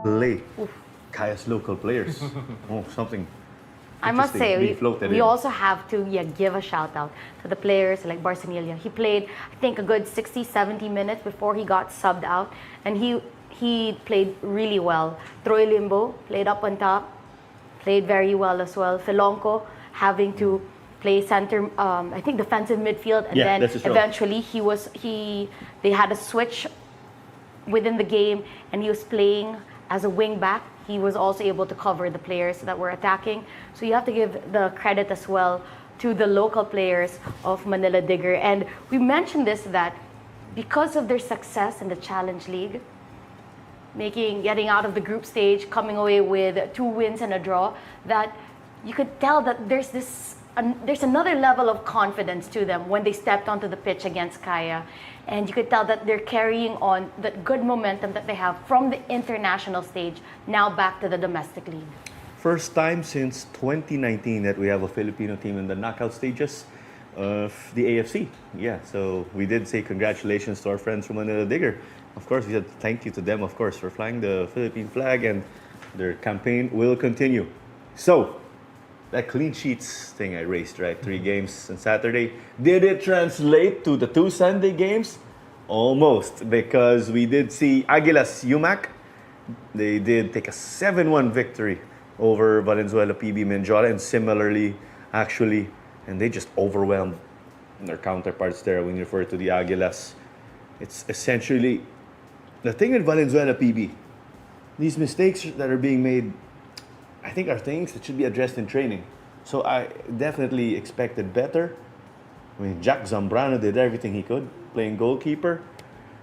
play Kaya's local players. Oh, something I must interesting say, being floated we in. also have to give a shout out to the players like Barcelona. He played, I think, a good 60, 70 minutes before he got subbed out. And he played really well. Troy Limbo played up on top, played very well as well. Filonco having to play center, I think defensive midfield. And Yeah, then that's his role. eventually they had a switch within the game and he was playing as a wing back. He was also able to cover the players that were attacking. So you have to give the credit as well to the local players of Manila Digger. And we mentioned this, that because of their success in the Challenge League, getting out of the group stage, coming away with 2 wins and a draw, that you could tell that there's another level of confidence to them when they stepped onto the pitch against Kaya. And you could tell that they're carrying on that good momentum that they have from the international stage now back to the domestic league. First time since 2019 that we have a Filipino team in the knockout stages of the AFC. Yeah, so we did say congratulations to our friends from Manila Digger. Of course, we said thank you to them, of course, for flying the Philippine flag, and their campaign will continue. So, that clean sheets thing I raised, right? 3 games on Saturday. Did it translate to the 2 Sunday games? Almost, because we did see Aguilas UMAC. They did take a 7-1 victory over Valenzuela PB Menjola, and similarly, actually, and they just overwhelmed their counterparts there when you refer to the Aguilas. It's essentially the thing with Valenzuela PB. These mistakes that are being made, I think, are things that should be addressed in training. So I definitely expected better. I mean, Jack Zambrano did everything he could, playing goalkeeper.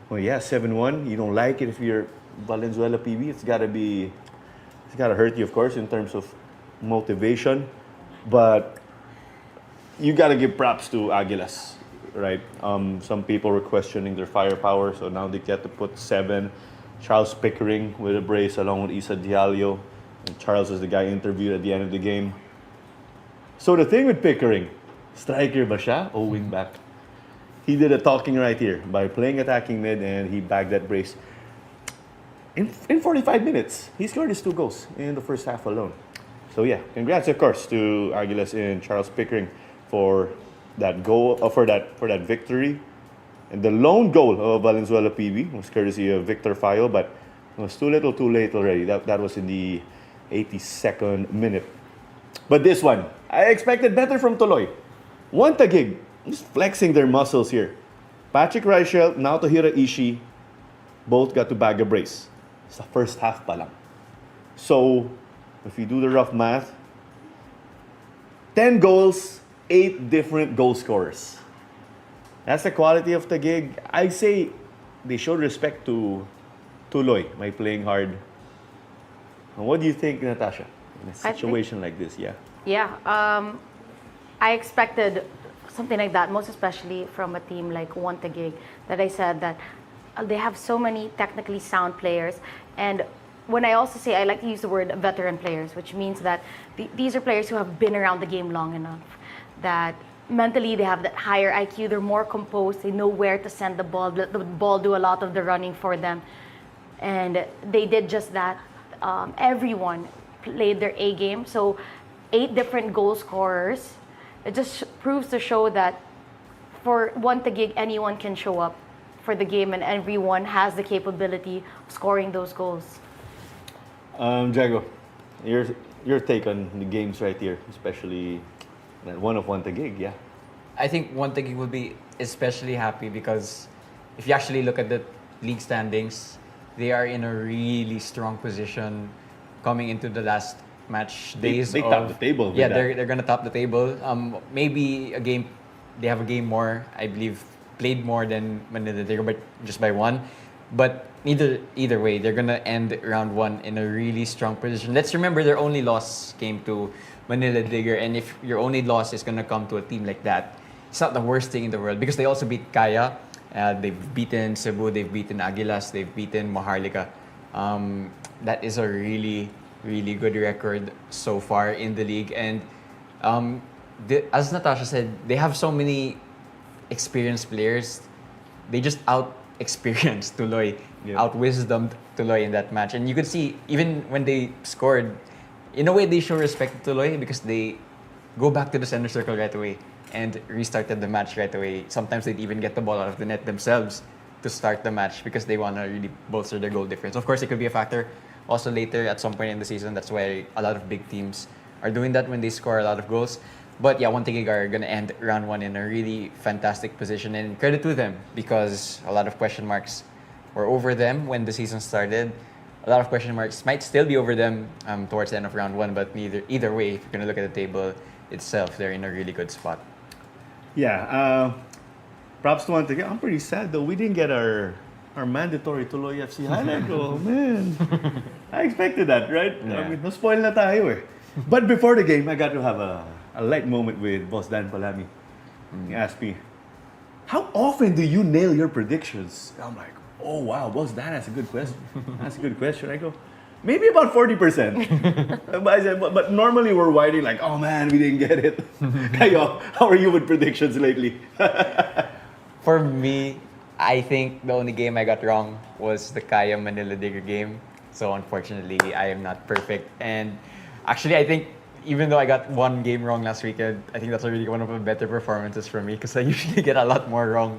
Well, yeah, 7-1. You don't like it if you're Valenzuela PB. It's gotta hurt you, of course, in terms of motivation. But you gotta give props to Aguilas, right? Some people were questioning their firepower, so now they get to put 7. Charles Pickering with a brace along with Isa Diallo. And Charles is the guy interviewed at the end of the game. So the thing with Pickering, striker ba siya o wing back? He did a talking right here by playing attacking mid, and he bagged that brace. In 45 minutes, he scored his 2 goals in the first half alone. So yeah, congrats of course to Aguilas and Charles Pickering for that goal, for that victory. And the lone goal of Valenzuela PB was courtesy of Victor Fayo, but it was too little, too late already. That was in the 82nd minute. But this one, I expected better from Toloy. One Taguig, just flexing their muscles here. Patrick Reichel, Naotohiro Ishii, both got to bag a brace. It's the first half pa lang. So, if you do the rough math, 10 goals, 8 different goal scorers. That's the quality of Taguig. I say they showed respect to Tuloy by playing hard. And what do you think, Natasha, in a situation like this? Yeah. Yeah, I expected something like that, most especially from a team like One Taguig, that I said that they have so many technically sound players. And when I also say, I like to use the word veteran players, which means that these are players who have been around the game long enough, that mentally they have that higher IQ, they're more composed, they know where to send the ball, let the ball do a lot of the running for them. And they did just that. Everyone played their A game. So 8 different goal scorers. It just proves to show that for One Taguig, anyone can show up for the game and everyone has the capability of scoring those goals. Jago, your take on the games right here, especially that one of One Taguig, yeah. I think One Taguig will be especially happy because if you actually look at the league standings, they are in a really strong position coming into the last match days. They top the table. Yeah, they're gonna top the table. Maybe they have a game more. I believe played more than Manila Digger, but just by 1. But either way, they're gonna end round 1 in a really strong position. Let's remember their only loss came to Manila Digger, and if your only loss is gonna come to a team like that, it's not the worst thing in the world because they also beat Kaya. They've beaten Cebu, they've beaten Aguilas, they've beaten Maharlika. That is a really, really good record so far in the league. And as Natasha said, they have so many experienced players. They just experienced Tuloy, Yeah. out-wisdomed Tuloy in that match. And you could see, even when they scored, in a way they show respect to Tuloy because they go back to the center circle right away and restarted the match right away. Sometimes they'd even get the ball out of the net themselves to start the match because they want to really bolster their goal difference. Of course, it could be a factor also later at some point in the season. That's why a lot of big teams are doing that when they score a lot of goals. But yeah, Wantigig are going to end round one in a really fantastic position. And credit to them because a lot of question marks were over them when the season started. A lot of question marks might still be over them towards the end of round one. But either way, if you're going to look at the table itself, they're in a really good spot. Yeah, props to Wantigig. I'm pretty sad though. We didn't get our mandatory Tuloy FC highlight. Oh man, I expected that, right? Yeah. I mean, na-spoil na tayo eh. But before the game, I got to have a light moment with Boss Dan Palami. He asked me, "How often do you nail your predictions?" I'm like, "Oh wow, Boss Dan, that's a good question. That's a good question." I go, "Maybe about 40%." But I said, but normally we're whining like, "Oh man, we didn't get it." Kayo, how are you with predictions lately? For me, I think the only game I got wrong was the Kaya Manila Digger game. So unfortunately, I am not perfect. And actually, I think even though I got one game wrong last weekend, I think that's really one of the better performances for me because I usually get a lot more wrong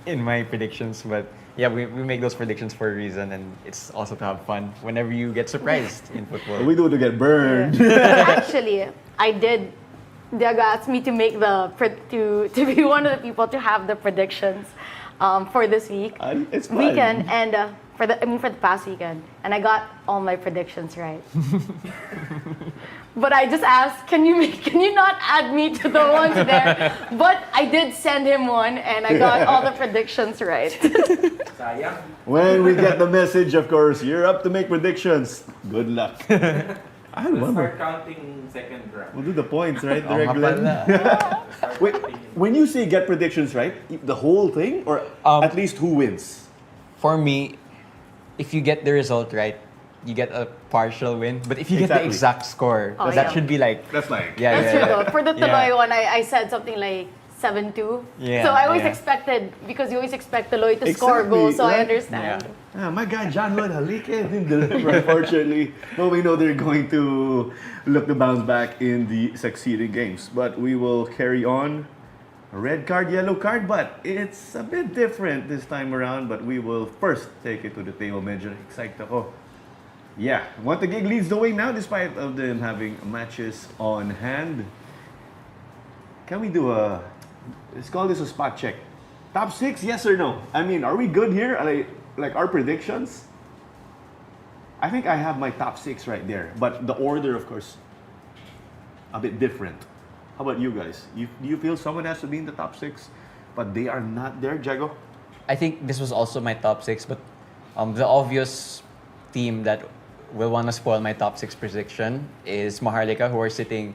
in my predictions. But yeah, we make those predictions for a reason, and it's also to have fun whenever you get surprised in football. We do it to get burned. Actually, I did. Diego asked me to make to be one of the people to have the predictions for this week. It's fine. Weekend and for the past weekend, and I got all my predictions right. But I just asked, can you not add me to the ones there? But I did send him one, and I got all the predictions right. Sayang. When we get the message, of course, you're up to make predictions. Good luck. I We'll remember. start counting second round. We'll do the points, right? Oo nga Direct Glenn? pala. Wait, when you say get predictions right, the whole thing or at least who wins? For me, if you get the result right, you get a partial win. But if you get the Exactly. exact score, Oh, that yeah. should be like That's like yeah, That's yeah, true yeah. though. For the Yeah. Tuloy one, I said something like 7-2. Yeah, So I always yeah. expected, because you always expect Tuloy to score Exactly, goals, so I right? understand. my guy John Lloyd Halike didn't deliver, unfortunately. But we know they're going to look to bounce back in the succeeding games. But we will carry on. A red card, yellow card, but it's a bit different this time around. But we will first take it to the table. Medyo excited ako. Yeah, Wantigig leads the way now despite of them having matches on hand. Can we do let's call this a spot check. Top 6, yes or no? I mean, are we good here? Like our predictions? I think I have my top 6 right there. But the order, of course, a bit different. How about you guys? Do you feel someone has to be in the top 6, but they are not there, Jago? I think this was also my top 6, but the obvious team that will want to spoil my top 6 prediction is Maharlika, who are sitting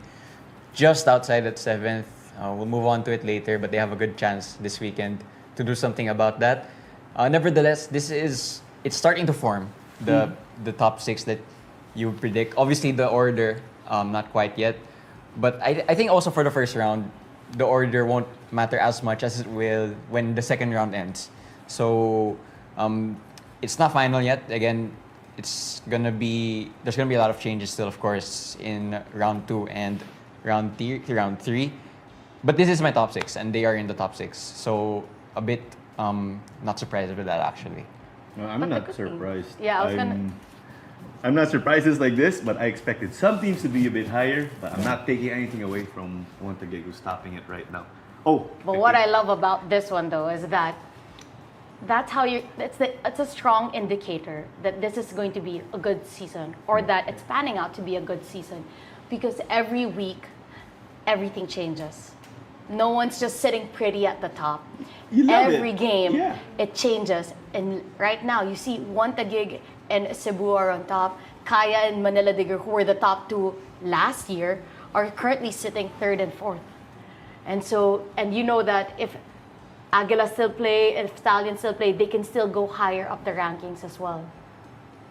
just outside at 7th. We'll move on to it later, but they have a good chance this weekend to do something about that. Nevertheless, it's starting to form the top 6 that you predict. Obviously, the order, not quite yet. But I think also for the first round, the order won't matter as much as it will when the second round ends. So it's not final yet. Again, there's gonna be a lot of changes still, of course, in round 2 and round 3. But this is my top 6, and they are in the top 6. So a bit not surprised with that actually. No, I'm But not the good thing- surprised. Yeah, I was gonna- I'm not surprised it's like this, but I expected some teams to be a bit higher. But I'm not taking anything away from Wantigig, who's topping it right now. Oh, But what I love about this one though is that that's how it's a strong indicator that this is going to be a good season, or that it's panning out to be a good season, because every week everything changes. No one's just sitting pretty at the top. You love Every it. game Yeah. it changes, and right now you see Wantigig and Cebu are on top. Kaya and Manila Digger, who were the top 2 last year, are currently sitting 3rd and 4th. And so, and you know that if Aguila still play, if Stallion still play, they can still go higher up the rankings as well.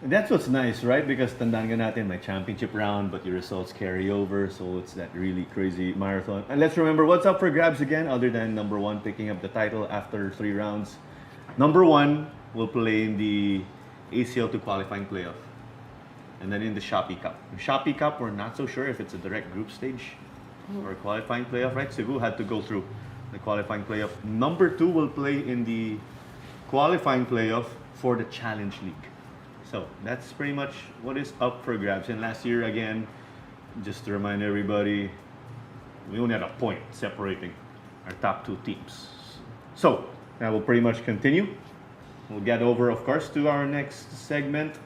That's what's nice, right? Because tandaan nga natin, may championship round, but your results carry over. So it's that really crazy marathon. And let's remember what's up for grabs again, other than number 1 picking up the title after 3 rounds. Number 1, will play in the ACL to qualifying playoff. And then in the Shopee Cup. In Shopee Cup, we're not so sure if it's a direct group stage or a qualifying playoff, right? Cebu had to go through the qualifying playoff. Number 2 will play in the qualifying playoff for the Challenge League. So that's pretty much what is up for grabs. And last year, again, just to remind everybody, we only had a point separating our top 2 teams. So that will pretty much continue. We'll get over, of course, to our next segment.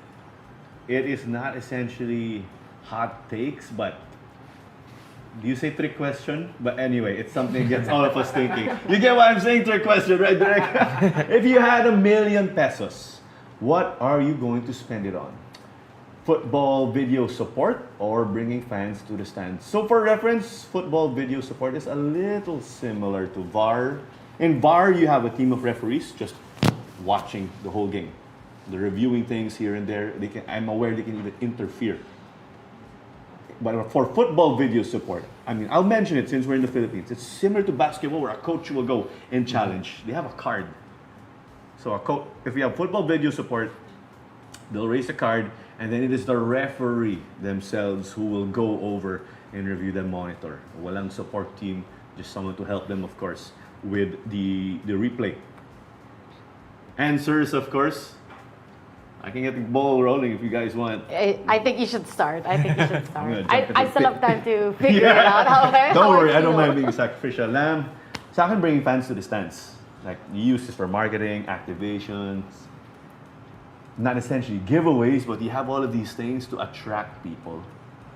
It is not essentially hot takes, but do you say trick question? But anyway, it's something that gets all of us thinking. You get what I'm saying, trick question, right, Derek? If you had ₱1 million, what are you going to spend it on? Football video support or bringing fans to the stands? So for reference, football video support is a little similar to VAR. In VAR, you have a team of referees just watching the whole game. They're reviewing things here and there. I'm aware they can even interfere. But for football video support, I mean, I'll mention it since we're in the Philippines. It's similar to basketball where a coach will go and challenge. They have a card. So if you have football video support, they'll raise a card, and then it is the referee themselves who will go over and review the monitor. Walang support team, just someone to help them, of course, with the replay. Answers, of course. I can get the ball rolling if you guys want. I think you should start. I think you should I'm gonna start. jump I into still it. have time to figure it out. Don't worry, I feel. don't mind being sacrificial lamb. Sa akin, bringing fans to the stands. Like, you use this for marketing, activations, not essentially giveaways, but you have all of these things to attract people.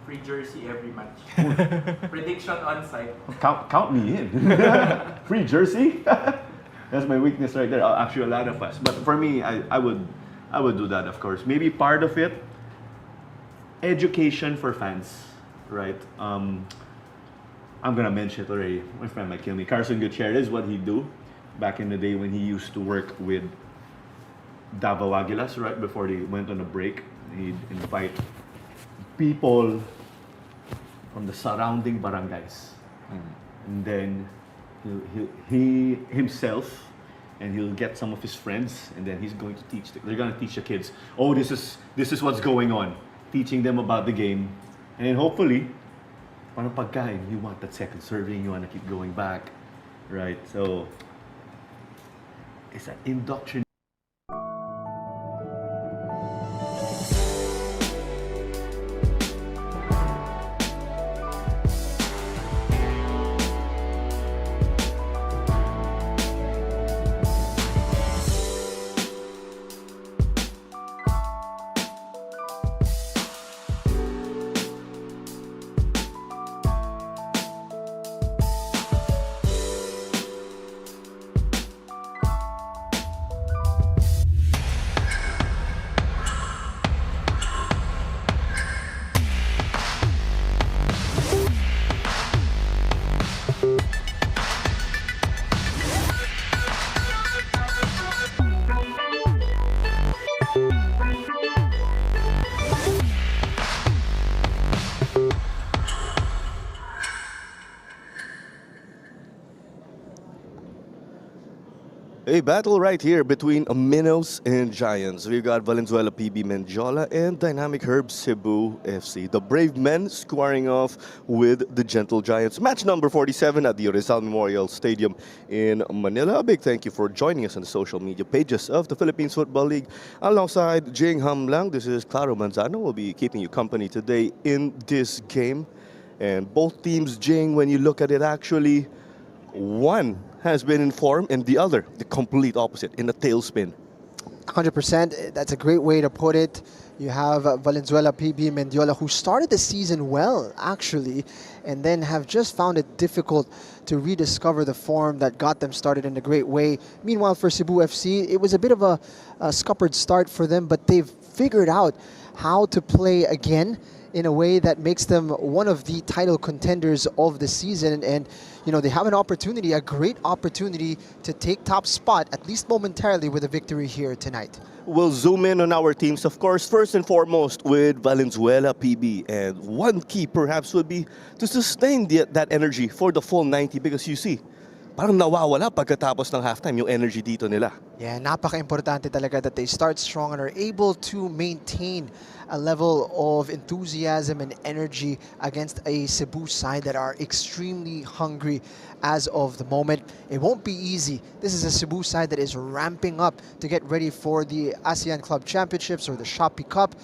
Free jersey every match. Prediction on site. Count me in. Free jersey? That's my weakness right there. Actually, a lot of us. But for me, I would do that, of course. Maybe part of it, education for fans, right? I'm gonna mention it already. My friend might kill me. Carson Gutierrez, what he do back in the day when he used to work with Davao Aguilas right before they went on a break. He'd invite people from the surrounding barangays. And then he himself, and he'll get some of his friends, and then he's going to teach. They're going to teach the kids. Oh, this is what's going on. Teaching them about the game, and then hopefully, parang pagkain, you want that second serving, you want to keep going back, right? So it's an indoctrination. A battle right here between Minnows and Giants. We've got Valenzuela PB Mendiola and Dynamic Herb Cebu FC. The Brave Men squaring off with the Gentle Giants. Match number 47 at the Rizal Memorial Stadium in Manila. A big thank you for joining us on the social media pages of the Philippines Football League. Alongside Jing Hamlang, this is Claro Manzano. We'll be keeping you company today in this game. And both teams, Jing, when you look at it, actually, one has been in form and the other, the complete opposite, in a tailspin. 100%. That's a great way to put it. You have Valenzuela PB Mendiola, who started the season well, actually, and then have just found it difficult to rediscover the form that got them started in a great way. Meanwhile, for Cebu FC, it was a bit of a scuppered start for them, but they've figured out how to play again in a way that makes them one of the title contenders of the season. And, you know, they have an opportunity, a great opportunity to take top spot, at least momentarily, with a victory here tonight. We'll zoom in on our teams, of course, first and foremost with Valenzuela PB. And one key perhaps would be to sustain that energy for the full 90, because you see, parang nawawala pagkatapos ng halftime yung energy dito nila. Yeah, napaka-importante talaga that they start strong and are able to maintain a level of enthusiasm and energy against a Cebu side that are extremely hungry as of the moment. It won't be easy. This is a Cebu side that is ramping up to get ready for the ASEAN Club Championships or the Shopee Cup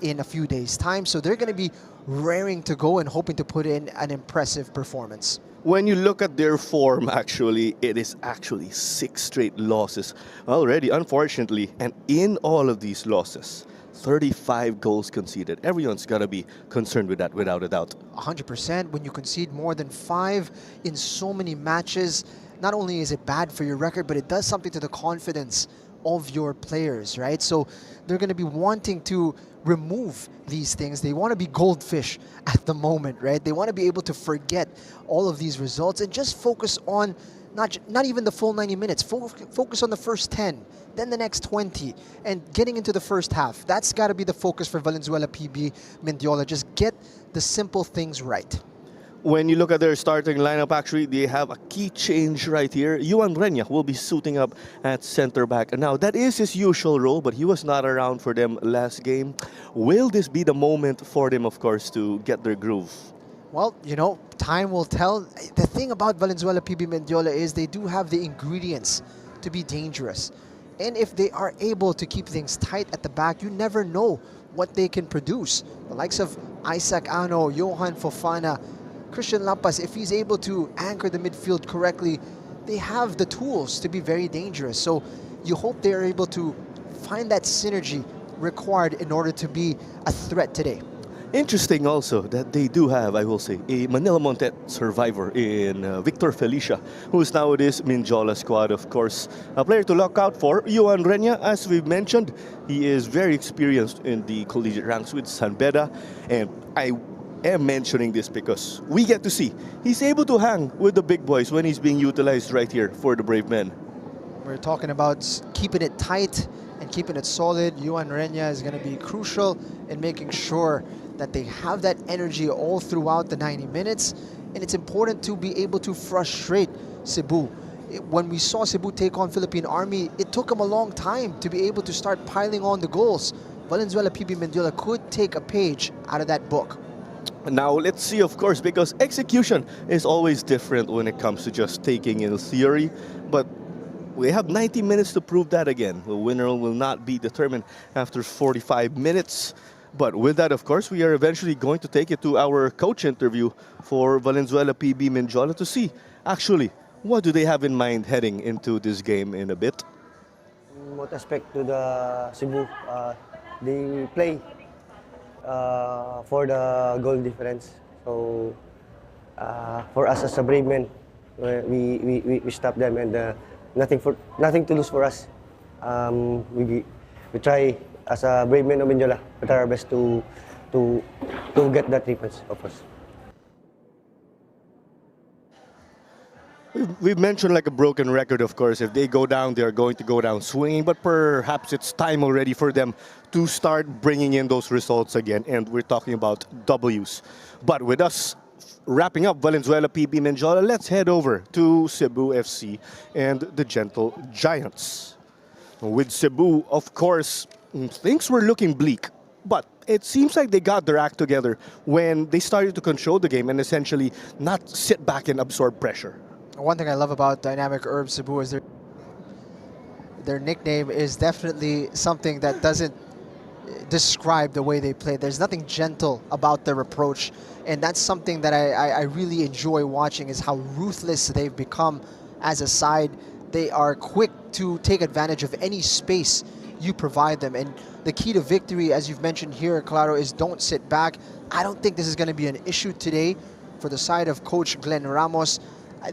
in a few days' time. So they're going to be raring to go and hoping to put in an impressive performance. When you look at their form, actually, it is actually 6 straight losses already, unfortunately. And in all of these losses, 35 goals conceded. Everyone's got to be concerned with that, without a doubt. 100%. When you concede more than 5 in so many matches, not only is it bad for your record, but it does something to the confidence of your players, right? So they're going to be wanting to remove these things. They want to be goldfish at the moment, right? They want to be able to forget all of these results and just focus on not even the full 90 minutes. Focus on the first 10, then the next 20, and getting into the first half. That's got to be the focus for Valenzuela, PB, Mendiola. Just get the simple things right. When you look at their starting lineup, actually, they have a key change right here. Juan Renya will be suiting up at center back. Now, that is his usual role, but he was not around for them last game. Will this be the moment for them, of course, to get their groove? Well, you know, time will tell. The thing about Valenzuela, PB, Mendiola is they do have the ingredients to be dangerous. And if they are able to keep things tight at the back, you never know what they can produce. The likes of Isaac Ano, Johan Fofana, Christian Lampas, if he's able to anchor the midfield correctly, they have the tools to be very dangerous. So you hope they're able to find that synergy required in order to be a threat today. Interesting also that they do have, I will say, a Manila Montet survivor in Victor Felicia, who is nowadays Mendiola squad, of course. A player to look out for, Juan Renya, as we've mentioned. He is very experienced in the collegiate ranks with San Beda, and I am mentioning this because we get to see he's able to hang with the big boys when he's being utilized right here for the Brave Men. We're talking about keeping it tight and keeping it solid. Juan Renya is going to be crucial in making sure that they have that energy all throughout the 90 minutes. And it's important to be able to frustrate Cebu. When we saw Cebu take on Philippine Army, it took them a long time to be able to start piling on the goals. Valenzuela, PB, Mendiola could take a page out of that book. Now, let's see, of course, because execution is always different when it comes to just taking in theory. But we have 90 minutes to prove that again. The winner will not be determined after 45 minutes. But with that, of course, we are eventually going to take it to our coach interview for Valenzuela, PB, Mendiola to see, actually, what do they have in mind heading into this game in a bit? With respect to the Cebu, they play for the goal difference. So for us as a Brave Men, we stop them, and nothing to lose for us. We try as a Brave Men of Mendiola, we try our best to get that 3 points, of course. We've mentioned like a broken record, of course. If they go down, they're going to go down swinging. But perhaps it's time already for them to start bringing in those results again. And we're talking about W's. But with us wrapping up Valenzuela, PB, Mendiola, let's head over to Cebu FC and the Gentle Giants. With Cebu, of course, things were looking bleak. But it seems like they got their act together when they started to control the game and essentially not sit back and absorb pressure. One thing I love about Dynamic Herb Cebu is their nickname is definitely something that doesn't describe the way they play. There's nothing gentle about their approach, and that's something that I really enjoy watching, is how ruthless they've become as a side. They are quick to take advantage of any space you provide them, and the key to victory, as you've mentioned here, Claro, is don't sit back. I don't think this is going to be an issue today for the side of Coach Glenn Ramos.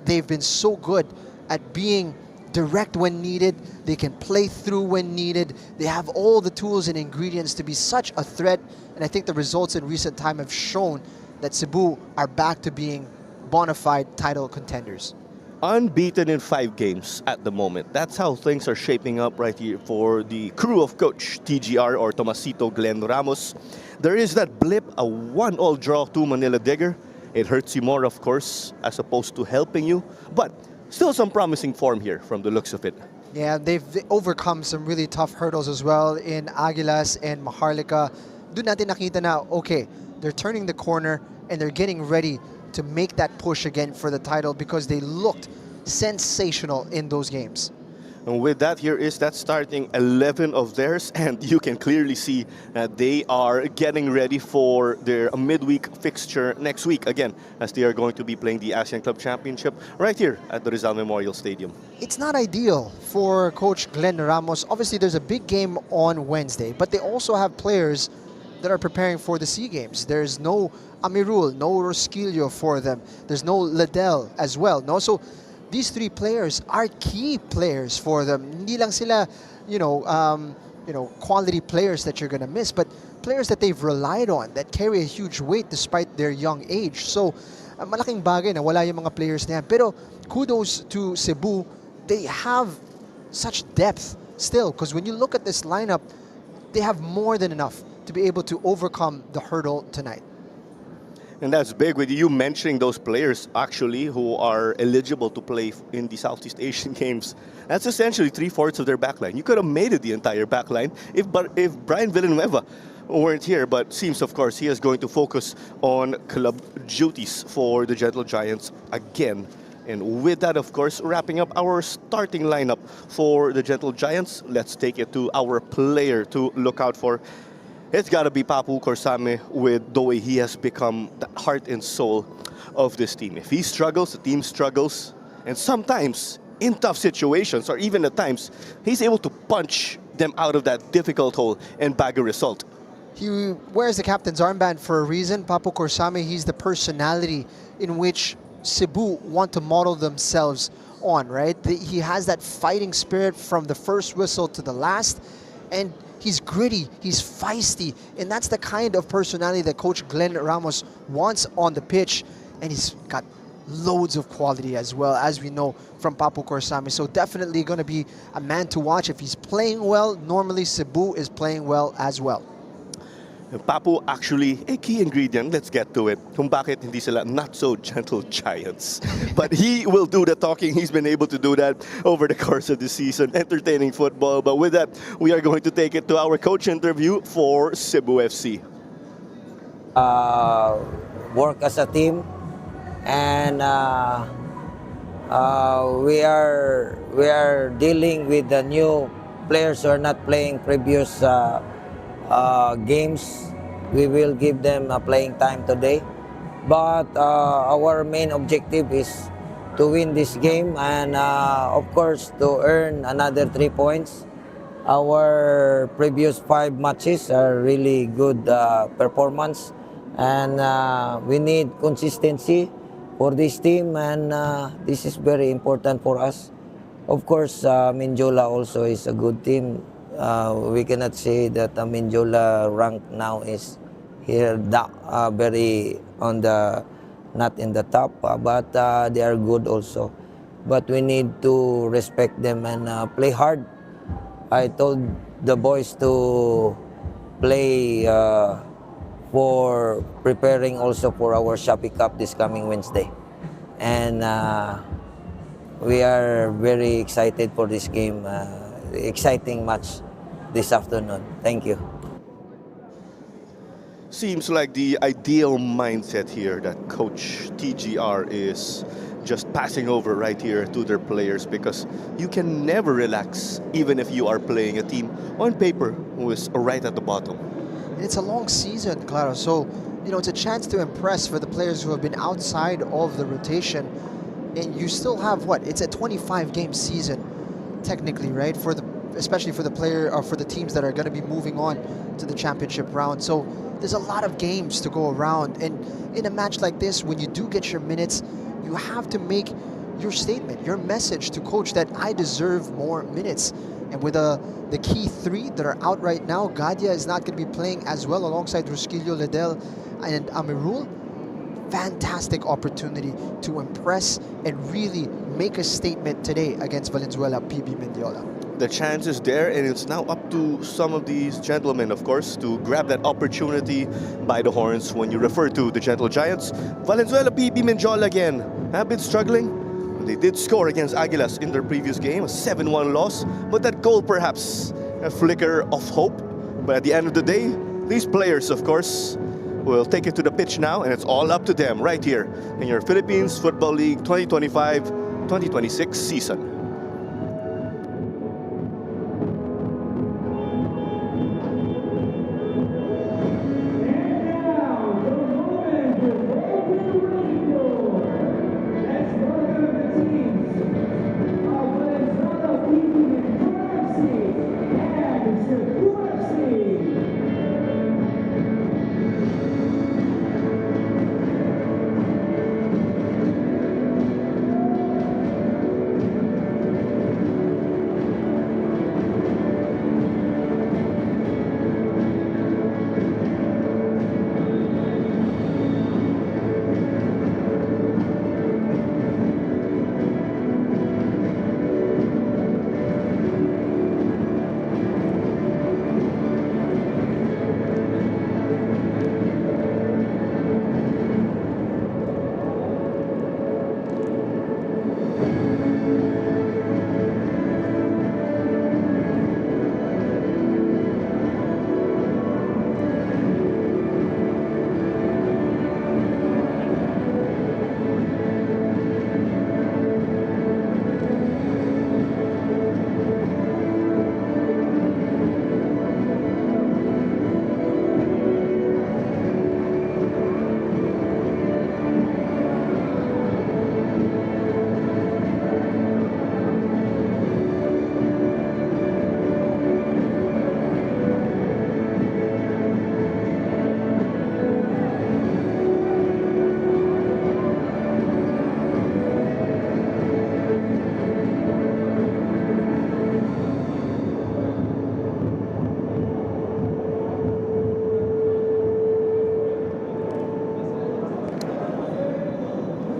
They've been so good at being direct when needed. They can play through when needed. They have all the tools and ingredients to be such a threat. And I think the results in recent time have shown that Cebu are back to being bona fide title contenders. Unbeaten in 5 games at the moment. That's how things are shaping up right here for the crew of Coach TGR or Tomasito Glenn Ramos. There is that blip, a 1-1 draw to Manila Digger. It hurts you more, of course, as opposed to helping you. But still some promising form here from the looks of it. Yeah, they've overcome some really tough hurdles as well in Aguilas and Maharlika. Doon natin nakita na, okay, they're turning the corner and they're getting ready to make that push again for the title because they looked sensational in those games. And with that, here is that starting 11 of theirs, and you can clearly see that they are getting ready for their midweek fixture next week, again, as they are going to be playing the Asian Club Championship right here at the Rizal Memorial Stadium. It's not ideal for Coach Glenn Ramos. Obviously, there's a big game on Wednesday, but they also have players that are preparing for the SEA Games. There's no Amirul, no Rosquillo for them. There's no Liddell as well. No, so these three players are key players for them. Hindi lang sila, quality players that you're gonna miss, but players that they've relied on that carry a huge weight despite their young age. So, malaking bagay na wala yung mga players na yan. Pero kudos to Cebu, they have such depth still. Because when you look at this lineup, they have more than enough to be able to overcome the hurdle tonight. And that's big with you mentioning those players actually who are eligible to play in the Southeast Asian Games. That's essentially 3/4 of their backline. You could have made it the entire backline if Brian Villanueva weren't here, but seems of course he is going to focus on club duties for the Gentle Giants again. And with that, of course, wrapping up our starting lineup for the Gentle Giants, let's take it to our player to look out for. It's got to be Papu Korsame with the way he has become the heart and soul of this team. If he struggles, the team struggles. And sometimes, in tough situations, or even at times, he's able to punch them out of that difficult hole and bag a result. He wears the captain's armband for a reason. Papu Korsame, he's the personality in which Cebu want to model themselves on, right? He has that fighting spirit from the first whistle to the last. And he's gritty, he's feisty, and that's the kind of personality that Coach Glenn Ramos wants on the pitch. And he's got loads of quality as well, as we know from Papu Korsame. So definitely going to be a man to watch. If he's playing well, normally Cebu is playing well as well. Papu actually a key ingredient, let's get to it, kung bakit hindi sila not so gentle giants. But he will do the talking. He's been able to do that over the course of the season, entertaining football. But with that, we are going to take it to our coach interview for Cebu FC. Work as a team, and we are dealing with the new players who are not playing previous games. We will give them a playing time today, but our main objective is to win this game and of course to earn another 3 points. Our previous 5 matches are really good performance, and we need consistency for this team, and this is very important for us. Of course, Menjola also is a good team. We cannot say that Menjola rank now is here very on the not in the top, but they are good also. But we need to respect them and play hard. I told the boys to play for preparing also for our Shopee Cup this coming Wednesday, and we are very excited for this game. Exciting match this afternoon. Thank you. Seems like the ideal mindset here that Coach TGR is just passing over right here to their players, because you can never relax even if you are playing a team on paper who is right at the bottom. It's a long season, Claro, so it's a chance to impress for the players who have been outside of the rotation. And you still have it's a 25-game season technically, right, especially for the player or for the teams that are going to be moving on to the championship round. So there's a lot of games to go around, and in a match like this, when you do get your minutes, you have to make your statement, your message to coach that I deserve more minutes. And with the key 3 that are out right now, Gadia is not going to be playing as well alongside Rosquillo, Liddell, and Amirul. Fantastic opportunity to impress and really make a statement today against Valenzuela PB Mendiola. The chance is there, and it's now up to some of these gentlemen, of course, to grab that opportunity by the horns. When you refer to the Gentle Giants, Valenzuela PB Mendiola again have been struggling. They did score against Aguilas in their previous game, a 7-1 loss, but that goal perhaps a flicker of hope. But at the end of the day, these players, of course, will take it to the pitch now, and it's all up to them right here in your Philippines Football League 2025-2026 season.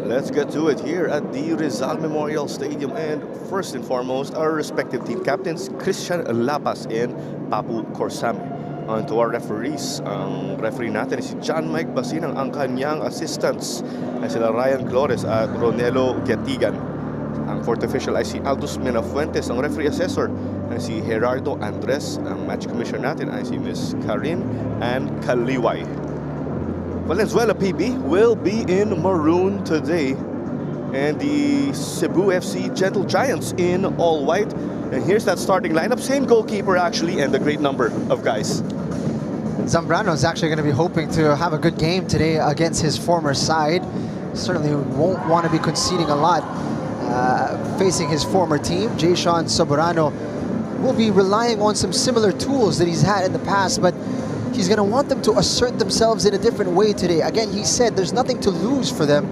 Let's get to it here at the Rizal Memorial Stadium, and first and foremost, our respective team captains, Christian Lapas and Papu Corsame. On to our referees, ang referee natin si John Mike Basin, ang kanyang assistants ay sila Ryan Flores at Ronelo Gatigan. Ang fourth official ay si Aldous Menafuentes, ang referee assessor ay si Gerardo Andres, ang match commissioner natin ay si Miss Karin and Kaliway. Valenzuela PB will be in maroon today, and the Cebu FC Gentle Giants in all white. And here's that starting lineup, same goalkeeper actually, and a great number of guys. Zambrano is actually going to be hoping to have a good game today against his former side. Certainly won't want to be conceding a lot facing his former team. Jason Soberano will be relying on some similar tools that he's had in the past, but he's going to want them to assert themselves in a different way today. Again, he said there's nothing to lose for them,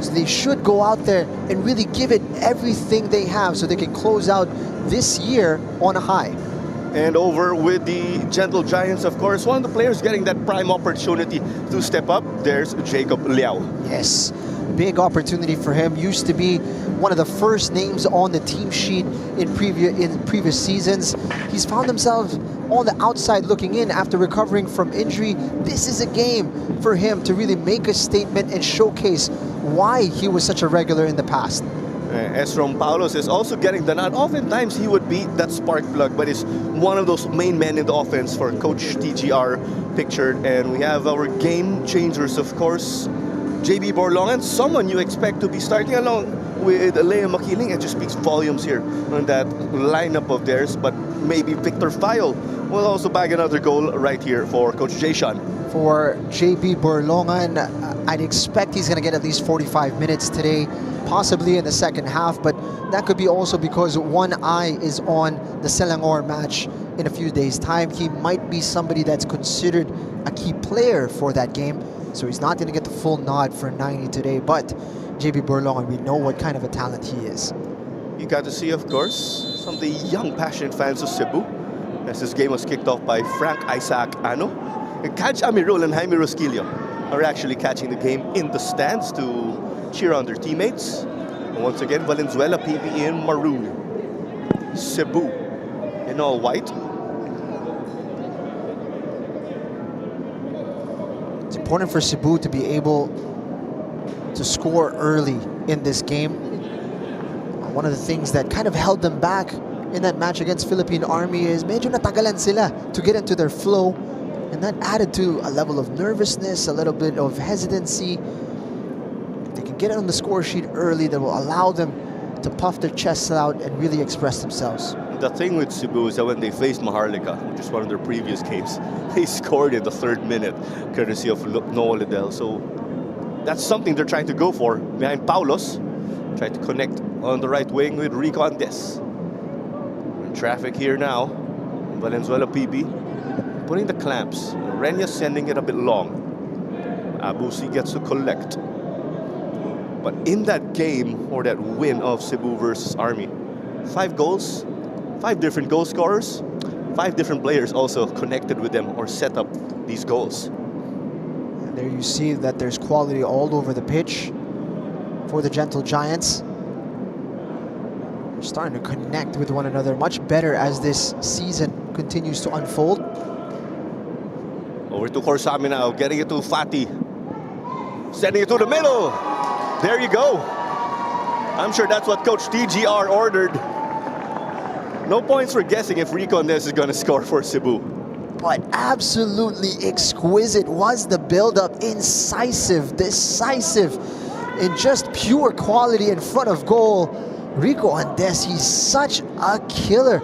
so they should go out there and really give it everything they have so they can close out this year on a high. And over with the Gentle Giants, of course, one of the players getting that prime opportunity to step up, there's Jacob Liao. Yes, big opportunity for him. Used to be one of the first names on the team sheet in previous seasons. He's found himself on the outside looking in after recovering from injury. This is a game for him to really make a statement and showcase why he was such a regular in the past. Esrom Paulos is also getting the nod. Oftentimes he would be that spark plug, but is one of those main men in the offense for Coach TGR pictured. And we have our game changers, of course. JB Borlongan, someone you expect to be starting along with Lea Makiling. It just speaks volumes here on that lineup of theirs. But maybe Victor Fayol will also bag another goal right here for Coach Jason. For JB Borlongan, I'd expect he's going to get at least 45 minutes today, possibly in the second half, but that could be also because one eye is on the Selangor match in a few days' time. He might be somebody that's considered a key player for that game, so he's not going to get the full nod for 90 today, but JB Borlongan, we know what kind of a talent he is. You got to see, of course, some of the young, passionate fans of Cebu, as this game was kicked off by Frank Isaac Ano. Kaj Amirul and Jaime Rosquillo are actually catching the game in the stands to cheer on their teammates. And once again, Valenzuela PB in maroon, Cebu in all white. It's important for Cebu to be able to score early in this game. one of the things that kind of held them back in that match against Philippine Army is medyo natagalan sila to get into their flow, and that added to a level of nervousness, a little bit of hesitancy. If they can get it on the score sheet early, that will allow them to puff their chests out and really express themselves. The thing with Cebu is that when they faced Maharlika, which is one of their previous games, they scored in the 3rd minute, courtesy of Noah Liddell. So that's something they're trying to go for. Behind Paulos, trying to connect on the right wing with Rico Andes. In traffic here now, Valenzuela PB putting the clamps. Renya sending it a bit long. Abusi gets to collect. But in that game, or that win of Cebu versus Army, 5 goals, 5 different goal scorers, 5 different players also connected with them or set up these goals. And there you see that there's quality all over the pitch for the Gentle Giants. They're starting to connect with one another much better as this season continues to unfold. Over to Korsami now, getting it to Fati. Sending it to the middle. There you go. I'm sure that's what Coach TGR ordered. No points for guessing if Rico Andes is going to score for Cebu. But absolutely exquisite was the build-up, incisive, decisive, in just pure quality in front of goal. Rico Andes, he's such a killer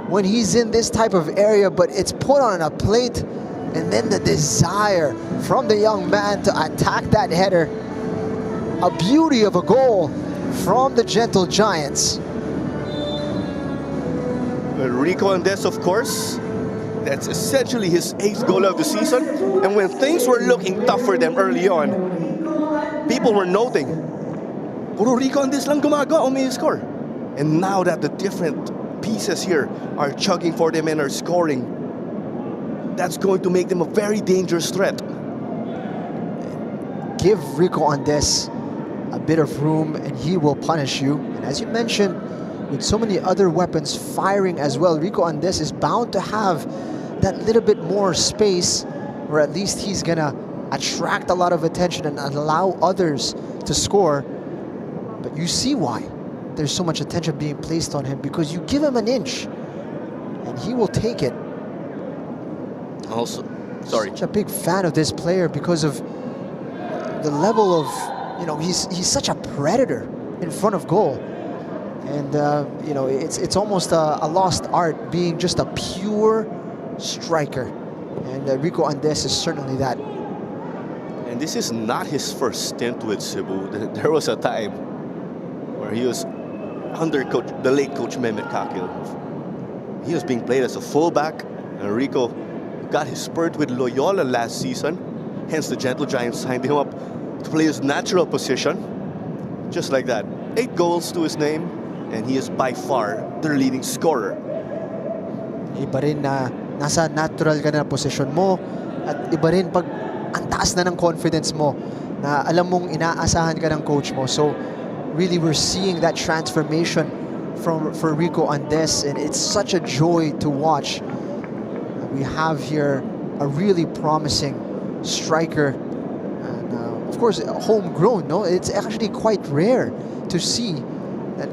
when he's in this type of area, but it's put on a plate, and then the desire from the young man to attack that header. A beauty of a goal from the Gentle Giants. Rico Andes, of course, that's essentially his 8th goal of the season. And when things were looking tough for them early on, people were noting, puro Rico Andes lang gumagawa o may score. And now that the different pieces here are chugging for them and are scoring, that's going to make them a very dangerous threat. Give Rico Andes a bit of room and he will punish you. And as you mentioned, with so many other weapons firing as well, Rico Andes is bound to have that little bit more space, or at least he's gonna attract a lot of attention and allow others to score. But you see why there's so much attention being placed on him, because you give him an inch and he will take it. Also, sorry. Such a big fan of this player because of the level of, you know, he's such a predator in front of goal. And, you know, it's almost a lost art being just a pure striker. And Rico Andes is certainly that. And this is not his first stint with Cebu. There was a time where he was under the late coach Mehmet Kakil. He was being played as a fullback, and Rico got his spurt with Loyola last season. Hence the Gentle Giants signed him up to play his natural position. Just like that. 8 goals to his name, and he is by far their leading scorer. Iba rin na nasa natural ka na position mo, at iba rin pag ang taas na ng confidence mo na alam mong inaasahan ka ng coach mo. So really we're seeing that transformation for Rico Andes, and it's such a joy to watch. We have here a really promising striker, and of course homegrown. No, it's actually quite rare to see that.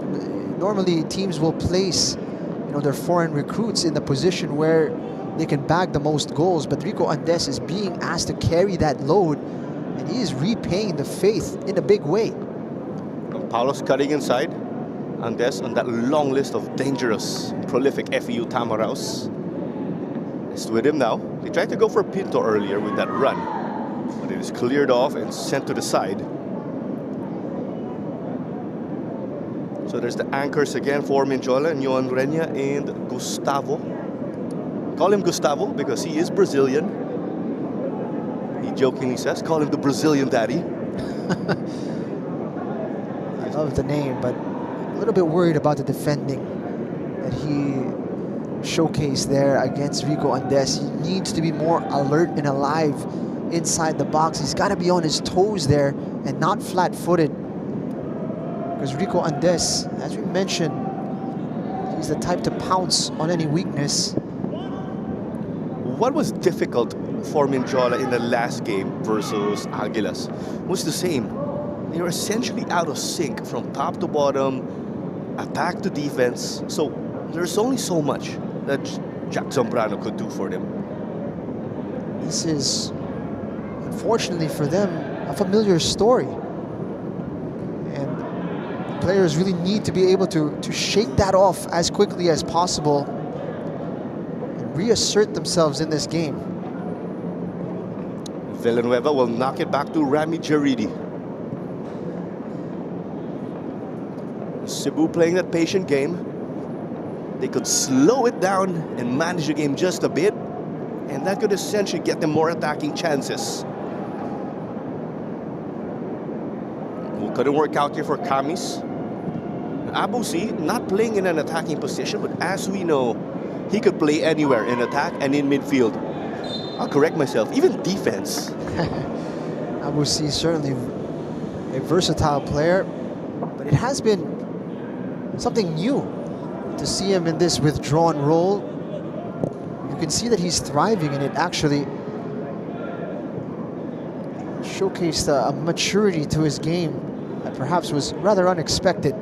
Normally teams will place, you know, their foreign recruits in the position where they can bag the most goals, but Rico Andes is being asked to carry that load, and he is repaying the faith in a big way. Paulos cutting inside. Andes on that long list of dangerous, prolific FEU Tamaraos. It's with him now. They tried to go for Pinto earlier with that run, but it is cleared off and sent to the side. So there's the anchors again for Mendiola, Nyon Renya and Gustavo. Call him Gustavo because he is Brazilian. He jokingly says, call him the Brazilian daddy. I love the name, but a little bit worried about the defending that he showcased there against Rico Andes. He needs to be more alert and alive inside the box. He's got to be on his toes there and not flat-footed. Because Rico Andes, as we mentioned, he's the type to pounce on any weakness. What was difficult for Mendiola in the last game versus Aguilas was the same. They were essentially out of sync from top to bottom. attack to defense. So there's only so much that Jack Zambrano could do for them. This is, unfortunately for them, a familiar story. And the players really need to be able to shake that off as quickly as possible and reassert themselves in this game. Villanueva will knock it back to Rami Jaridi. Cebu playing that patient game. They could slow it down and manage the game just a bit, and that could essentially get them more attacking chances. Well, couldn't work out here for Kamis. Abusi not playing in an attacking position, but as we know, he could play anywhere in attack and in midfield. I'll correct myself, even defense. Abusi certainly a versatile player, but it has been something new to see him in this withdrawn role. You can see that he's thriving, and it actually showcased a maturity to his game that perhaps was rather unexpected.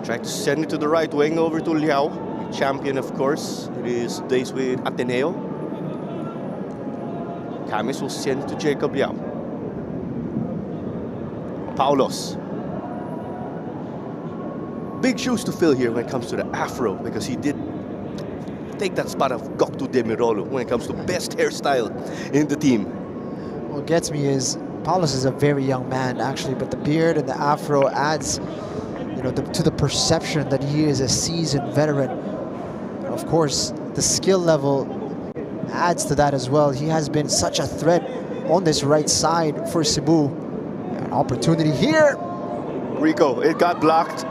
Tried to send it to the right wing over to Liao, champion of course. It is days with Ateneo. Kamis will send it to Jacob Liao. Paulos. Big shoes to fill here when it comes to the afro, because he did take that spot of Goktu Demirolo when it comes to best hairstyle in the team. What gets me is Paulos is a very young man actually, but the beard and the afro adds, you know, to the perception that he is a seasoned veteran. And of course, the skill level adds to that as well. He has been such a threat on this right side for Cebu. An opportunity here. Rico, it got blocked.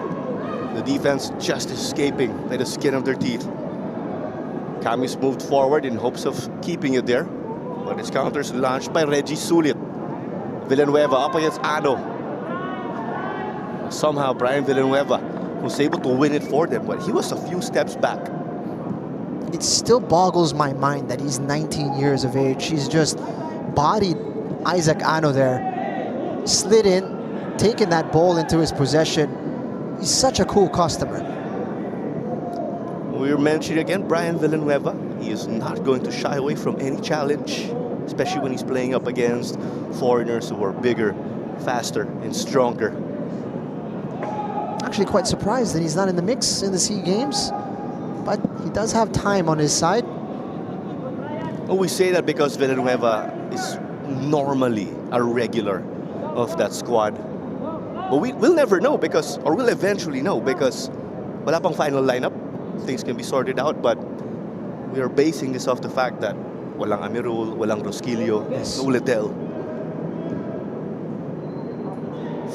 The defense just escaping by the skin of their teeth. Kamis moved forward in hopes of keeping it there, but his counters launched by Reggie Sulit. Villanueva up against Ano. Somehow Brian Villanueva was able to win it for them, but he was a few steps back. It still boggles my mind that he's 19 years of age. He's just bodied Isaac Ano there, slid in, taken that ball into his possession. He's such a cool customer. We're mentioning again Brian Villanueva. He is not going to shy away from any challenge, especially when he's playing up against foreigners who are bigger, faster, and stronger. Actually quite surprised that he's not in the mix in the SEA Games, but he does have time on his side. Well, we say that because Villanueva is normally a regular of that squad. But we'll never know because, or we'll eventually know because wala pang final lineup. Things can be sorted out, but we are basing this off the fact that walang Amirul, walang Rosquillo, yes, no Liddell.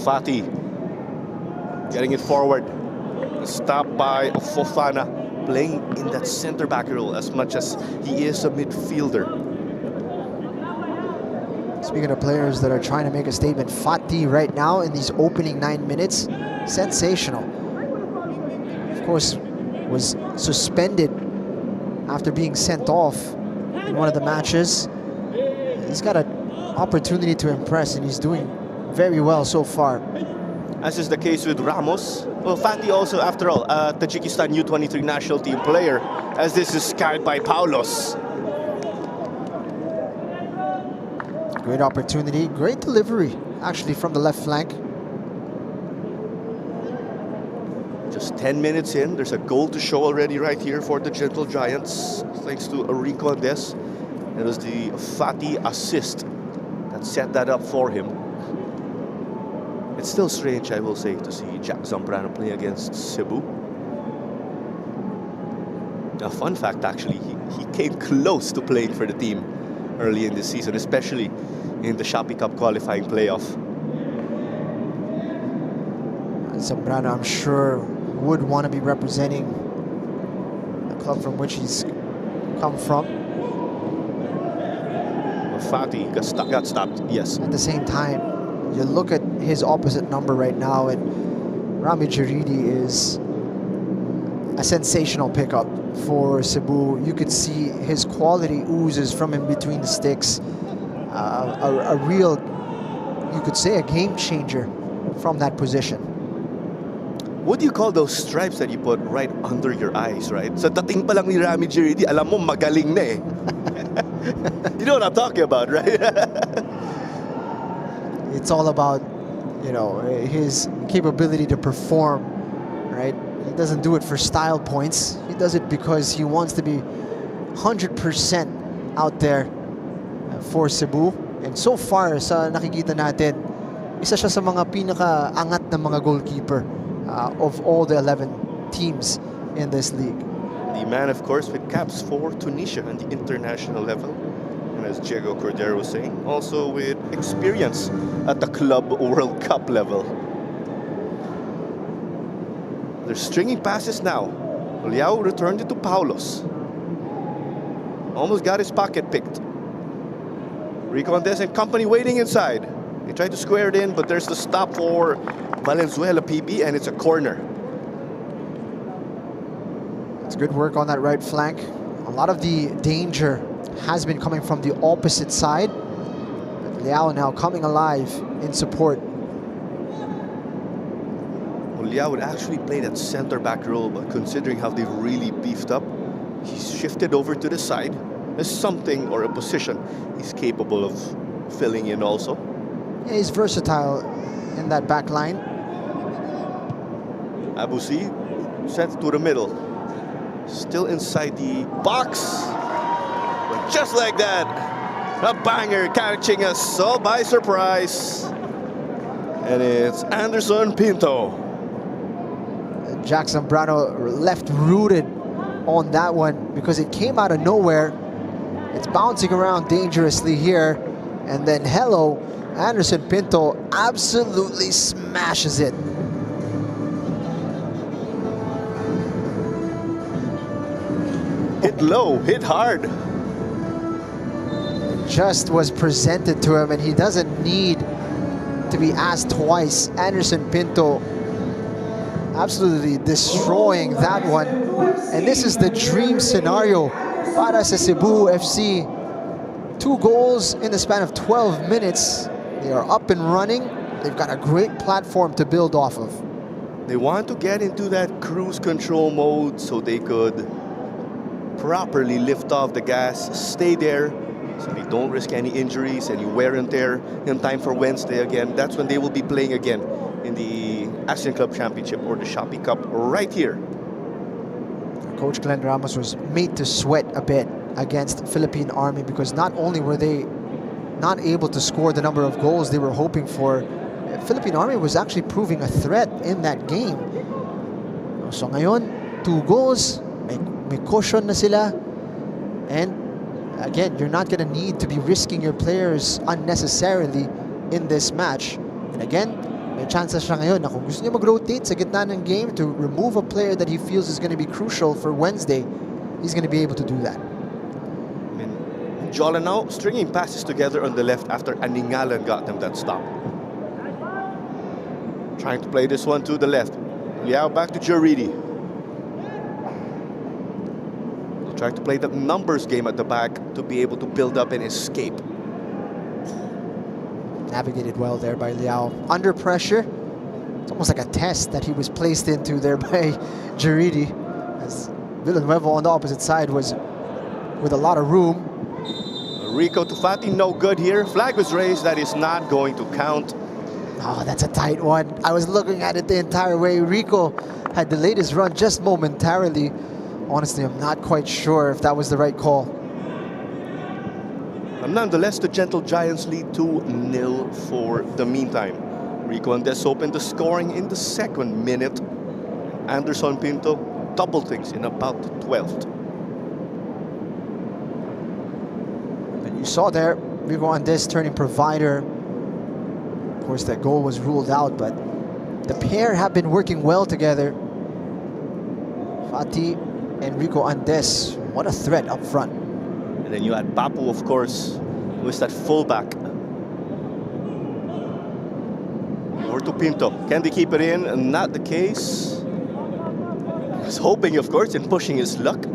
Fati getting it forward. Stopped by Fofana, playing in that center back role as much as he is a midfielder. Speaking of players that are trying to make a statement, Fati right now in these opening 9 minutes, sensational. Of course, was suspended after being sent off in one of the matches. He's got an opportunity to impress, and he's doing very well so far. As is the case with Ramos. Well, Fati also, after all, a Tajikistan U23 national team player, as this is carried by Paulos. Great opportunity, great delivery, actually, from the left flank. Just 10 minutes in, there's a goal to show already right here for the Gentle Giants, thanks to Rico Andes. It was the Fati assist that set that up for him. It's still strange, I will say, to see Jack Zambrano play against Cebu. A fun fact, actually, he came close to playing for the team early in the season, especially in the Shopee Cup qualifying playoff. Zambrano, I'm sure, would want to be representing the club from which he's come from. Fati got stopped, yes. At the same time, you look at his opposite number right now, and Rami Jaridi is a sensational pickup for Cebu. You could see his quality oozes from in between the sticks. A real, you could say, a game changer from that position. What do you call those stripes that you put right under your eyes, right? Sa dating pa lang ni Rami Giridi, alam mo magaling na eh. You know what I'm talking about, right? It's all about, you know, his capability to perform, right? He doesn't do it for style points. He does it because he wants to be 100% out there for Cebu. And so far, sa nakikita natin, isa siya sa mga pinaka-angat na mga goalkeeper of all the 11 teams in this league. The man, of course, with caps for Tunisia on the international level. And as Diego Cordero was saying, also with experience at the Club World Cup level. They're stringing passes now. Liao returned it to Paulos. Almost got his pocket picked. Rico Andes and company waiting inside. They tried to square it in, but there's the stop for Valenzuela PB, and it's a corner. It's good work on that right flank. A lot of the danger has been coming from the opposite side. But Liao now coming alive in support. Well, Liao would actually play that center back role, but considering how they've really beefed up, he's shifted over to the side. There's something or a position he's capable of filling in also. Yeah, he's versatile in that back line. Abusi sent to the middle. Still inside the box. But just like that, a banger catching us all by surprise. And it's Anderson Pinto. Jack Zambrano left rooted on that one because it came out of nowhere. It's bouncing around dangerously here. And then hello, Anderson Pinto absolutely smashes it. Hit low, hit hard. Just was presented to him and he doesn't need to be asked twice. Anderson Pinto absolutely destroying that one. And this is the dream scenario para sa Cebu FC. 2 goals in the span of 12 minutes. They are up and running. They've got a great platform to build off of. They want to get into that cruise control mode so they could properly lift off the gas, stay there, so they don't risk any injuries, any wear and tear in time for Wednesday again. That's when they will be playing again in the Asian Club Championship or the Shopee Cup right here. Coach Glenn Ramos was made to sweat a bit against Philippine Army because not only were they not able to score the number of goals they were hoping for, Philippine Army was actually proving a threat in that game. So ngayon, 2 goals, may caution na sila. And again, you're not going to need to be risking your players unnecessarily in this match. And again, may chance siya ngayon na kung gusto niya mag-rotate sa gitna ng game to remove a player that he feels is going to be crucial for Wednesday, he's going to be able to do that. Jola now stringing passes together on the left after Aningalan got them that stop. Trying to play this one to the left. Liao back to Jaridi. Trying to play the numbers game at the back to be able to build up and escape. Navigated well there by Liao. Under pressure. It's almost like a test that he was placed into there by Jaridi. As Villanueva on the opposite side was with a lot of room. Rico Tufati, no good here. Flag was raised. That is not going to count. Oh, that's a tight one. I was looking at it the entire way. Rico had delayed his run just momentarily. Honestly, I'm not quite sure if that was the right call. Nonetheless, the Gentle Giants lead 2-0 for the meantime. Rico Andes opened the scoring in the 2nd minute. Anderson Pinto doubled things in about the 12th. And you saw there, Rico Andes turning provider. Of course, that goal was ruled out, but the pair have been working well together. Fati and Rico Andes, what a threat up front. And then you had Papu, of course, who is that fullback. Over to Pinto. Can they keep it in? Not the case. He was hoping, of course, in pushing his luck.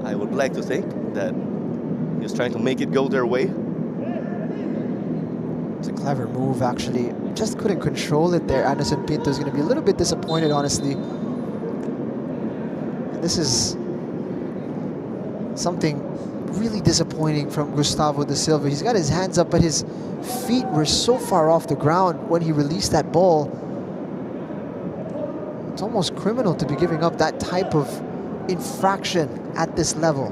I would like to think that he was trying to make it go their way. It's a clever move, actually. just couldn't control it there. Anderson Pinto is going to be a little bit disappointed, honestly. This is something really disappointing from Gustavo da Silva. He's got his hands up, but his feet were so far off the ground when he released that ball. It's almost criminal to be giving up that type of infraction at this level.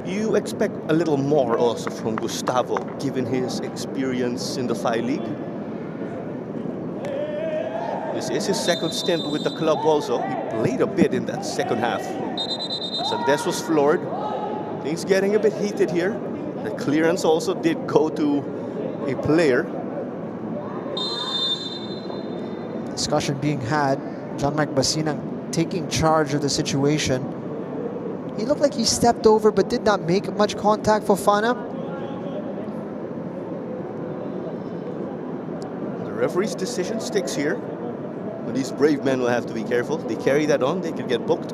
You expect a little more also from Gustavo, given his experience in the Thai League. This is his second stint with the club also. He played a bit in that second half. Sandes was floored. Things getting a bit heated here. The clearance also did go to a player. Discussion being had. John Mike Basinang taking charge of the situation. He looked like he stepped over but did not make much contact for Fana. The referee's decision sticks here. But these brave men will have to be careful. They carry that on, they could get booked.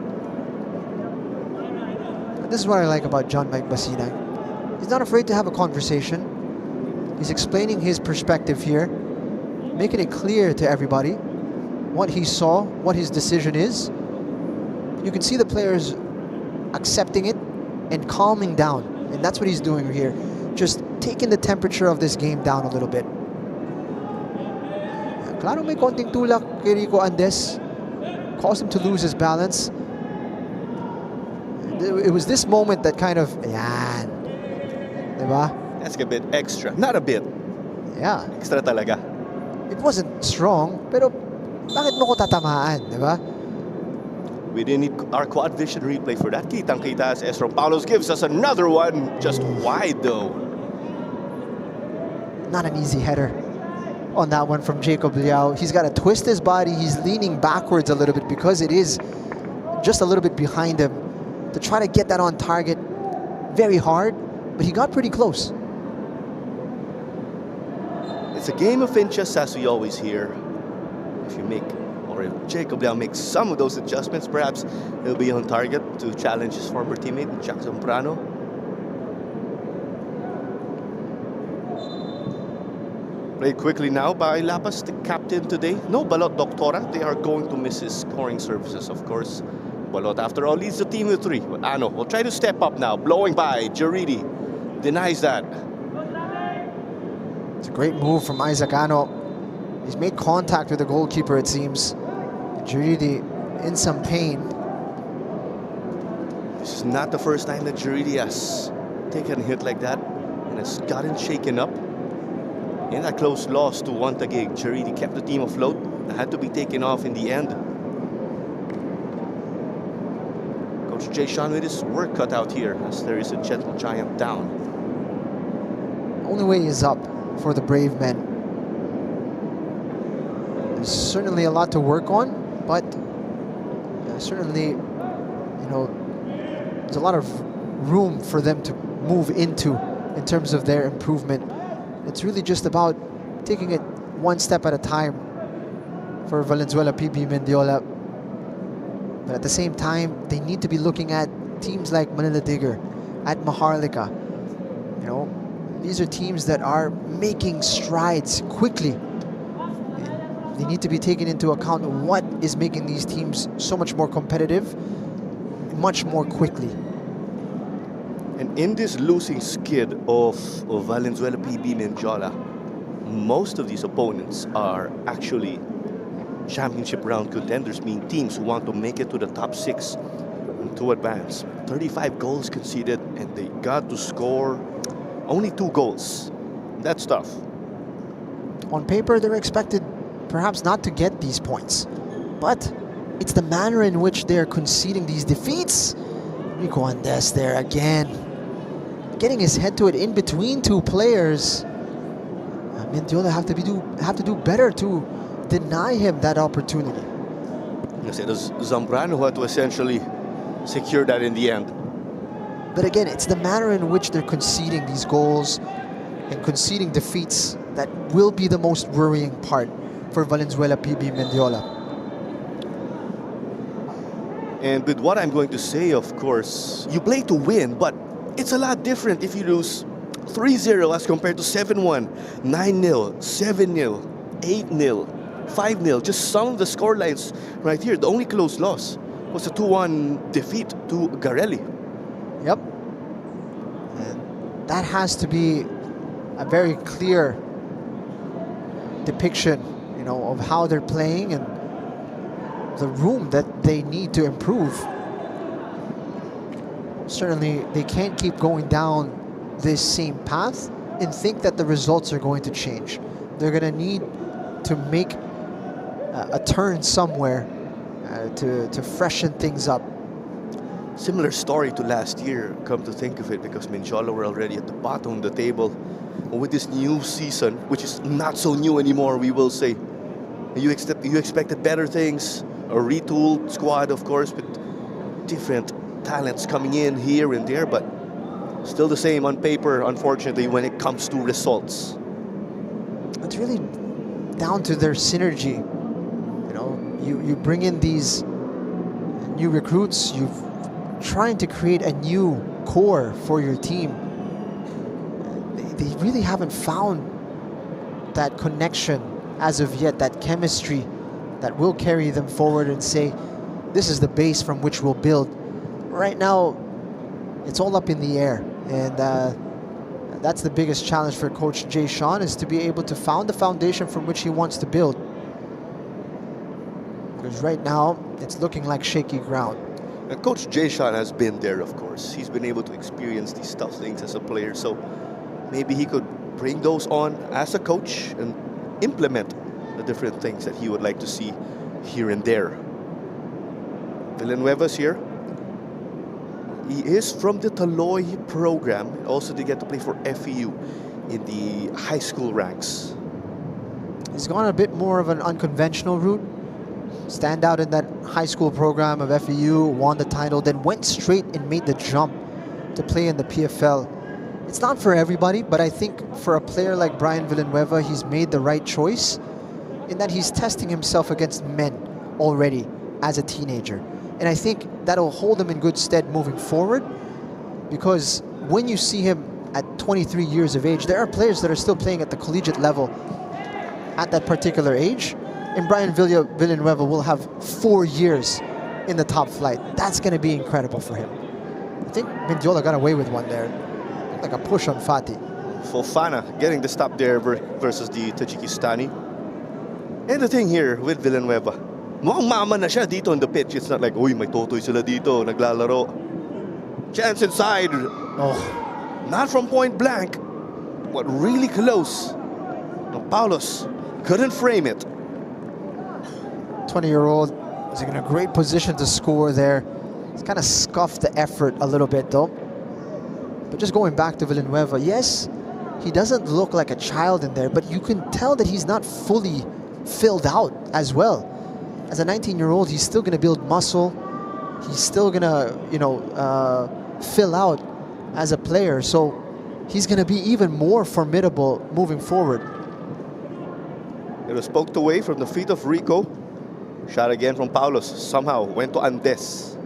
This is what I like about John Mike Basinang. He's not afraid to have a conversation. He's explaining his perspective here, making it clear to everybody what he saw, what his decision is. You can see the players accepting it and calming down. And that's what he's doing here. Just taking the temperature of this game down a little bit. Claro, may konting tulak kay Rico Andes. Caused him to lose his balance. It was this moment that kind of, yan. Diba? That's a bit extra. Not a bit. Yeah. Extra talaga. It wasn't strong, pero bakit mo ko tatamaan, diba? We didn't need our quad vision replay for that. Kitang-kita as Esrom Paulos gives us another one. Just wide though. Not an easy header on that one from Jacob Liao. He's got to twist his body. He's leaning backwards a little bit because it is just a little bit behind him. To try to get that on target, very hard, but he got pretty close. It's a game of inches, as we always hear. If you make, or if Jacob Liao makes some of those adjustments, perhaps he'll be on target to challenge his former teammate, Jack Zambrano. Played quickly now by Lapas, the captain today. No Balot Doctora. They are going to miss his scoring services, of course. Balot, after all, leads the team with 3. But Ano will try to step up now. Blowing by. Jaridi denies that. It's a great move from Isaac Ano. He's made contact with the goalkeeper, it seems. Jaridi in some pain. This is not the first time that Jaridi has taken a hit like that and has gotten shaken up. In that close loss to Wantagig, Jaridi kept the team afloat. It had to be taken off in the end. Coach Jay Sean with his work cut out here as there is a gentle giant down. Only way is up for the brave men. There's certainly a lot to work on, but certainly, you know, there's a lot of room for them to move into in terms of their improvement. It's really just about taking it one step at a time for Valenzuela PB Mendiola. But at the same time, they need to be looking at teams like Manila Digger, at Maharlika. You know, these are teams that are making strides quickly. They need to be taken into account what is making these teams so much more competitive, much more quickly. And in this losing skid of Valenzuela PB Mendiola, most of these opponents are actually championship round contenders, mean teams who want to make it to the top 6 and to advance. 35 goals conceded, and they got to score only 2 goals. That's tough. On paper, they're expected perhaps not to get these points, but it's the manner in which they're conceding these defeats. Rico Andes there again, getting his head to it in between 2 players. Mendiola have to do better to deny him that opportunity. Yes, it was Zambrano who had to essentially secure that in the end. But again, it's the manner in which they're conceding these goals and conceding defeats that will be the most worrying part for Valenzuela PB Mendiola. And with what I'm going to say, of course, you play to win, but it's a lot different if you lose 3-0 as compared to 7-1, 9-0, 7-0. 8-0, 5-0, just some of the score lines right here. The only close loss was a 2-1 defeat to Garelli. Yep. And that has to be a very clear depiction, you know, of how they're playing and the room that they need to improve. Certainly, they can't keep going down this same path and think that the results are going to change. They're going to need to make a turn somewhere to freshen things up. Similar story to last year, come to think of it, because Mendiola were already at the bottom of the table. With this new season, which is not so new anymore, we will say, you expected better things, a retooled squad, of course, with different talents coming in here and there, but still the same on paper, unfortunately, when it comes to results. It's really down to their synergy. You know, you bring in these new recruits, you're trying to create a new core for your team. They really haven't found that connection as of yet, that chemistry that will carry them forward and say, this is the base from which we'll build. Right now, it's all up in the air. And that's the biggest challenge for Coach Jay Sean, is to be able to found the foundation from which he wants to build. Because right now, it's looking like shaky ground. And Coach Jay Sean has been there, of course. He's been able to experience these tough things as a player, so maybe he could bring those on as a coach and implement the different things that he would like to see here and there. Villanueva's here. He is from the Taloy program. Also, they get to play for FEU in the high school ranks. He's gone a bit more of an unconventional route. Stand out in that high school program of FEU, won the title, then went straight and made the jump to play in the PFL. It's not for everybody, but I think for a player like Brian Villanueva, he's made the right choice in that he's testing himself against men already as a teenager. And I think that'll hold him in good stead moving forward, because when you see him at 23 years of age, there are players that are still playing at the collegiate level at that particular age. And Brian Villanueva will have 4 years in the top flight. That's going to be incredible for him. I think Mendiola got away with one there, like a push on Fatih. Fofana getting the stop there versus the Tajikistani. And the thing here with Villanueva, mukhang mama na siya dito on the pitch. It's not like, uy, may totoy sila dito, naglalaro. Chance inside. Oh, not from point blank, but really close. Paulos couldn't frame it. 20-year-old was in a great position to score there. He's kind of scuffed the effort a little bit though. But just going back to Villanueva, yes, he doesn't look like a child in there, but you can tell that he's not fully filled out as well. As a 19-year-old, he's still going to build muscle. He's still going to, you know, fill out as a player. So he's going to be even more formidable moving forward. It was poked away from the feet of Rico. Shot again from Paulos. Somehow went to Andes.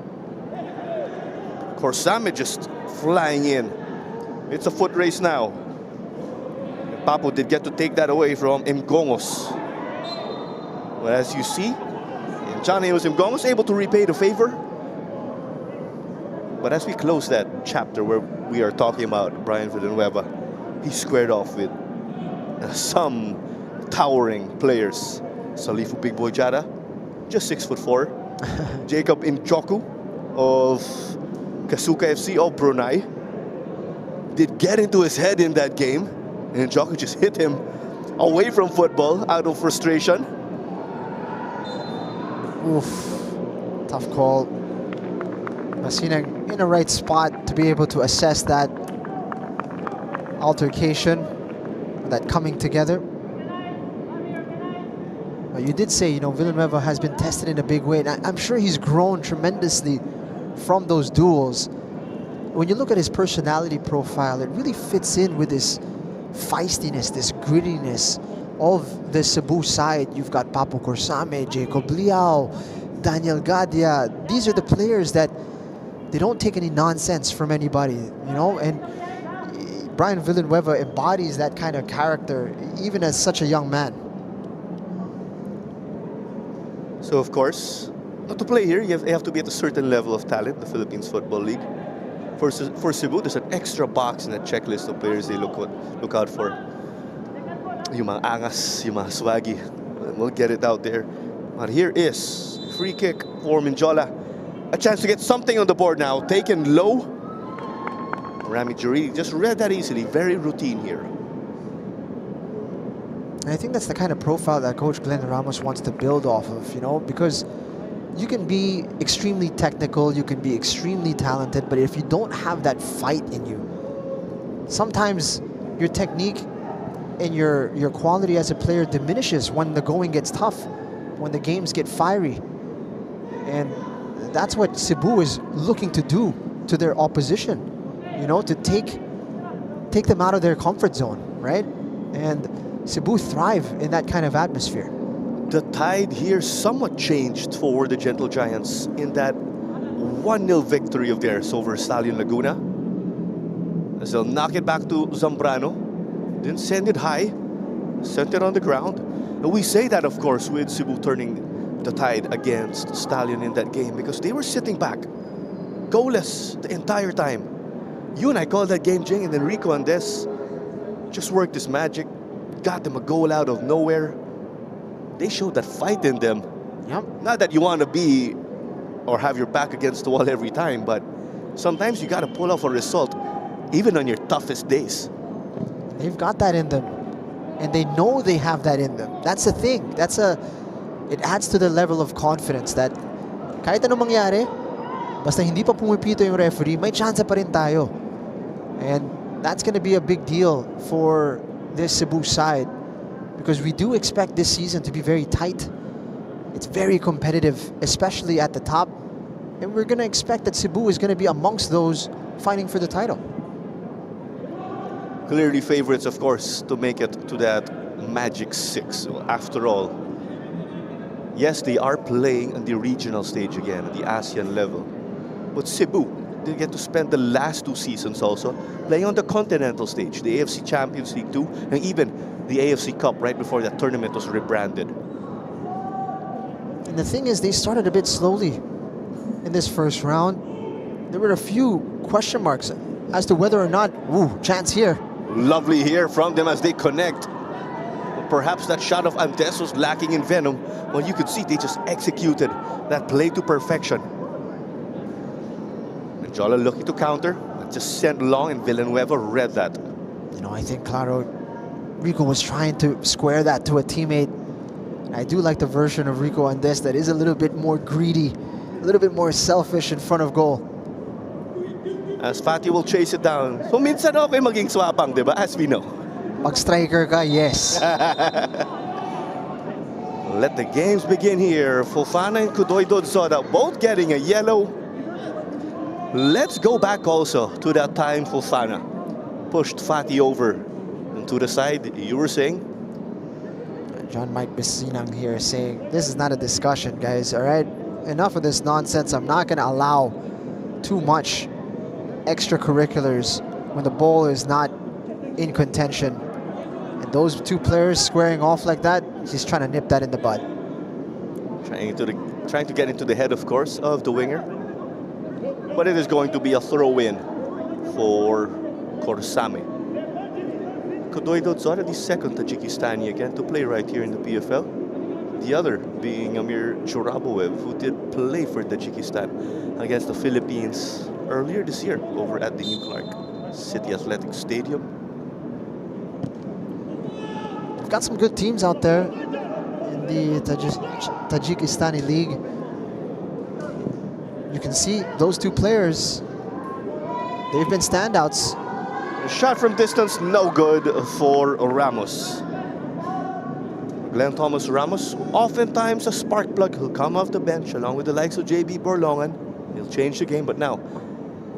Corsame just flying in. It's a foot race now. Papo did get to take that away from Mgongos. Well, as you see, Johnny Mgongos able to repay the favor. But as we close that chapter where we are talking about Brian Villanueva, he squared off with some towering players. Salifu Big Boy Jada, just 6'4". Jacob Njoku of Kasuka FC of Brunei did get into his head in that game, and Njoku just hit him away from football out of frustration. Oof, tough call. Masinag in the right spot to be able to assess that altercation, that coming together. But you did say, you know, Villanueva has been tested in a big way, and I'm sure he's grown tremendously from those duels. When you look at his personality profile, it really fits in with this feistiness, this grittiness of the CEBU side. You've got Papo Corsame, Jacob Liao, Daniel Gadia. These are the players that they don't take any nonsense from anybody, you know, and Brian Villanueva embodies that kind of character even as such a young man. So of course, not to play here, you have to be at a certain level of talent, the Philippines Football League. For Cebu, there's an extra box in the checklist of players they look out for. Yung mga angas, yung mga swaggy. We'll get it out there. But here is free kick for Menjola. A chance to get something on the board now. Taken low. Rami Juri just read that easily. Very routine here. And I think that's the kind of profile that Coach Glenn Ramos wants to build off of, you know, because you can be extremely technical, you can be extremely talented, but if you don't have that fight in you, sometimes your technique and your quality as a player diminishes when the going gets tough, when the games get fiery. And that's what Cebu is looking to do to their opposition, you know, to take them out of their comfort zone, right? And Cebu thrive in that kind of atmosphere. The tide here somewhat changed for the Gentle Giants in that 1-0 victory of theirs over Stallion Laguna. As they'll knock it back to Zambrano, then send it high, sent it on the ground. And we say that, of course, with Cebu turning the tide against Stallion in that game because they were sitting back, goalless the entire time. You and I called that game, Jing, and then Rico Andes just worked his magic, got them a goal out of nowhere. They showed that fight in them. Yep. Not that you want to be or have your back against the wall every time, but sometimes you got to pull off a result, even on your toughest days. They've got that in them, and they know they have that in them. That's the thing. It adds to the level of confidence that kahit anong mangyari, basta hindi pa pumipito yung referee, may chance pa rin tayo. And that's going to be a big deal for this Cebu side because we do expect this season to be very tight. It's very competitive, especially at the top. And we're going to expect that Cebu is going to be amongst those fighting for the title. Clearly favorites, of course, to make it to that magic 6. After all, yes, they are playing on the regional stage again, at the ASEAN level. But Cebu did get to spend the last 2 seasons also playing on the continental stage, the AFC Champions League 2, and even the AFC Cup right before that tournament was rebranded. And the thing is, they started a bit slowly in this first round. There were a few question marks as to whether or not, chance here. Lovely here from them as they connect. Perhaps that shot of Antes was lacking in venom. Well, you could see they just executed that play to perfection. Menjola looking to counter, but just sent long, and Villanueva read that. You know, I think Claro Rico was trying to square that to a teammate. I do like the version of Rico Andes that is a little bit more greedy, a little bit more selfish in front of goal. As Fatty will chase it down. So minsan okay maging swapang, di ba? As we know. Pag striker ka, yes. Let the games begin here. Fofana and Kudoy Dodsoda both getting a yellow. Let's go back also to that time Fofana pushed Fatty over and to the side. You were saying? John Mike Bisinang here saying, this is not a discussion, guys, all right? Enough of this nonsense. I'm not going to allow too much extracurriculars when the ball is not in contention. And those 2 players squaring off like that, he's trying to nip that in the bud. Trying to get into the head, of course, of the winger. But it is going to be a throw-in for Korsame. Kudoy Dodsoda, the second Tajikistani again to play right here in the PFL. The other being Amir Churaboev, who did play for Tajikistan against the Philippines earlier this year over at the New Clark City Athletic Stadium. We've got some good teams out there in the Tajikistani league. You can see those 2 players, they've been standouts. Shot from distance, no good for Ramos. Glenn Thomas Ramos, oftentimes a spark plug. He'll come off the bench along with the likes of JB Borlongan. He'll change the game, but now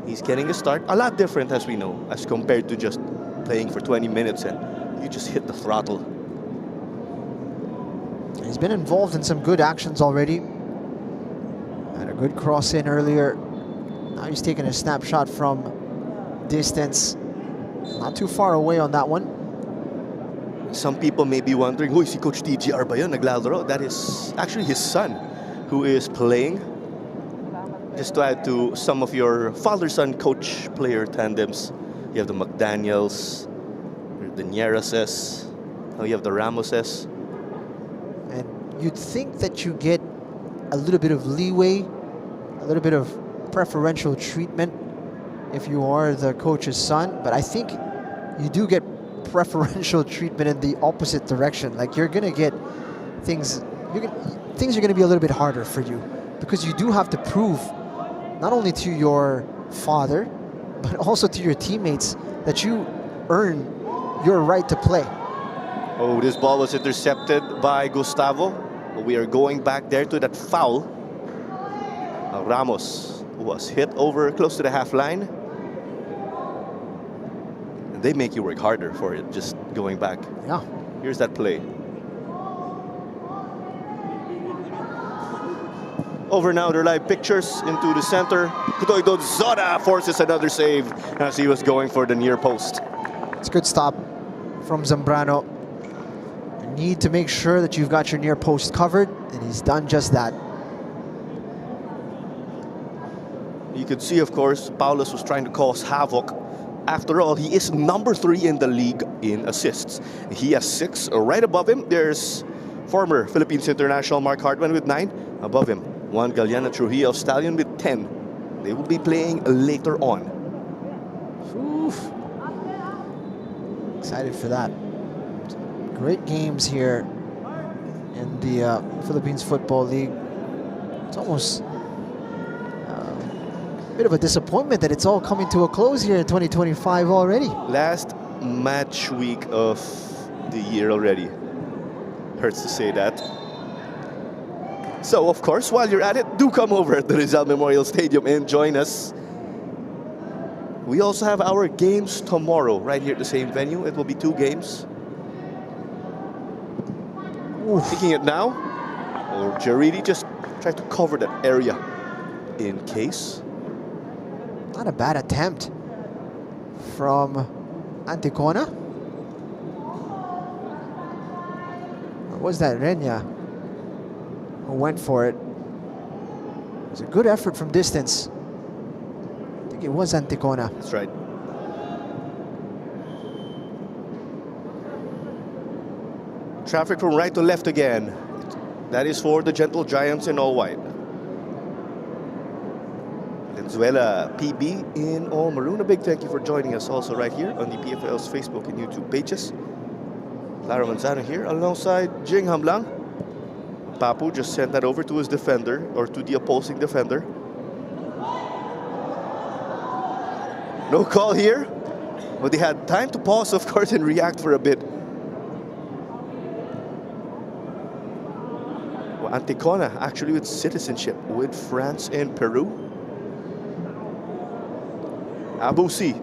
he's getting a start. A lot different, as we know, as compared to just playing for 20 minutes and you just hit the throttle. He's been involved in some good actions already. Had a good cross in earlier. Now he's taking a snapshot from distance. Not too far away on that one. Some people may be wondering, who is si Coach TGR ba yun, naglalaro? That is actually his son. who is playing. Just to add to some of your father-son coach-player tandems, you have the McDaniels, the Nierases, now you have the Ramoses. And you'd think that you get a little bit of leeway, a little bit of preferential treatment if you are the coach's son, but I think you do get preferential treatment in the opposite direction. Like, you're gonna get things are gonna be a little bit harder for you, because you do have to prove not only to your father but also to your teammates that you earn your right to play. Oh, this ball was intercepted by Gustavo. We are going back there to that foul. Ramos was hit over close to the half line. And they make you work harder for it, just going back. Yeah. Here's that play. Over now, their live pictures into the center. Kutoido Zora forces another save as he was going for the near post. It's a good stop from Zambrano. You need to make sure that you've got your near post covered, and he's done just that. You could see, of course, Paulus was trying to cause havoc. After all, he is number 3 in the league in assists. He has 6. Right above him, there's former Philippines international Mark Hartman with 9. Above him, Juan Galeana Trujillo of Stallion with 10. They will be playing later on. Oof. Excited for that. Great games here in the Philippines Football League. It's almost a bit of a disappointment that it's all coming to a close here in 2025 already. Last match week of the year already. Hurts to say that. So, of course, while you're at it, do come over at the Rizal Memorial Stadium and join us. We also have our games tomorrow, right here at the same venue. It will be 2 games. Taking it now, or Jaridi just tried to cover that area in case. Not a bad attempt from Anticona. Or was that Renya who went for it? It was a good effort from distance. I think it was Anticona. That's right. Traffic from right to left again. That is for the Gentle Giants in all white. Valenzuela PB in all maroon. A big thank you for joining us also right here on the PFL's Facebook and YouTube pages. Clara Manzano here alongside Jing Hamlang. Papu just sent that over to his defender, or to the opposing defender. No call here, but they had time to pause, of course, and react for a bit. Well, Anticona actually with citizenship with France and Peru. Abusi,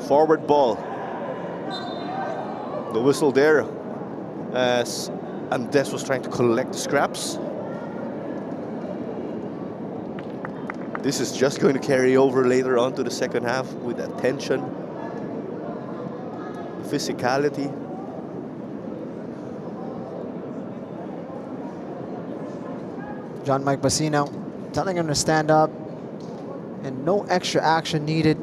forward ball. The whistle there as Andes was trying to collect the scraps. This is just going to carry over later on to the second half with attention, physicality. John Mike Basino telling him to stand up, and no extra action needed.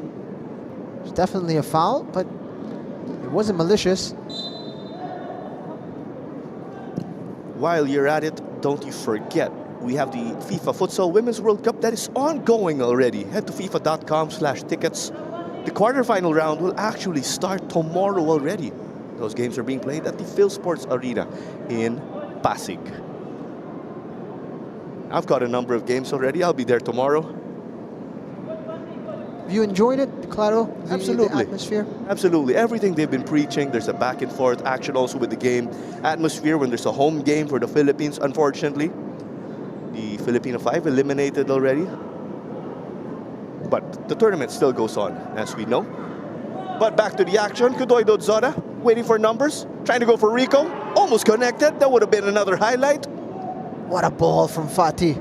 It's definitely a foul, but it wasn't malicious. While you're at it, don't you forget, we have the FIFA Futsal Women's World Cup that is ongoing already. Head to FIFA.com/tickets. The quarterfinal round will actually start tomorrow already. Those games are being played at the Phil Sports Arena in Pasig. I've got a number of games already. I'll be there tomorrow. You enjoyed it, Claro? Absolutely. The atmosphere? Absolutely. Everything they've been preaching. There's a back and forth action also with the game atmosphere when there's a home game for the Philippines, unfortunately. The Filipino 5 eliminated already. But the tournament still goes on, as we know. But back to the action. Kutoido Zora waiting for numbers. Trying to go for Rico. Almost connected. That would have been another highlight. What a ball from Fatih.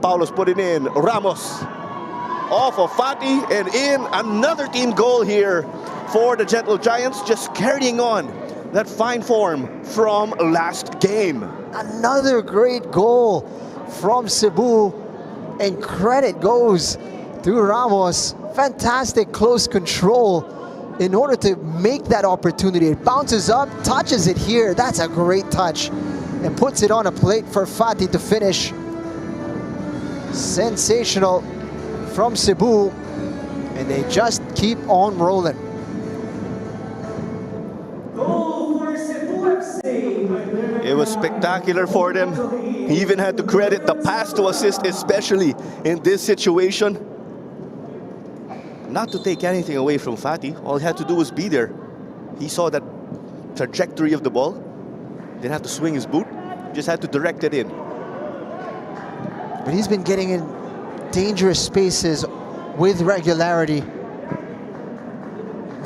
Paulos put it in. Ramos. Off of Fatih and in. Another team goal here for the Gentle Giants. Just carrying on that fine form from last game. Another great goal from Cebu, and credit goes to Ramos. Fantastic close control in order to make that opportunity. It bounces up, touches it here. That's a great touch, and puts it on a plate for Fati to finish. Sensational from Cebu, and they just keep on rolling. It was spectacular for them. He even had to credit the pass to assist, especially in this situation. Not to take anything away from Fati, all he had to do was be there. He saw that trajectory of the ball, didn't have to swing his boot, just had to direct it in. But he's been getting in dangerous spaces with regularity.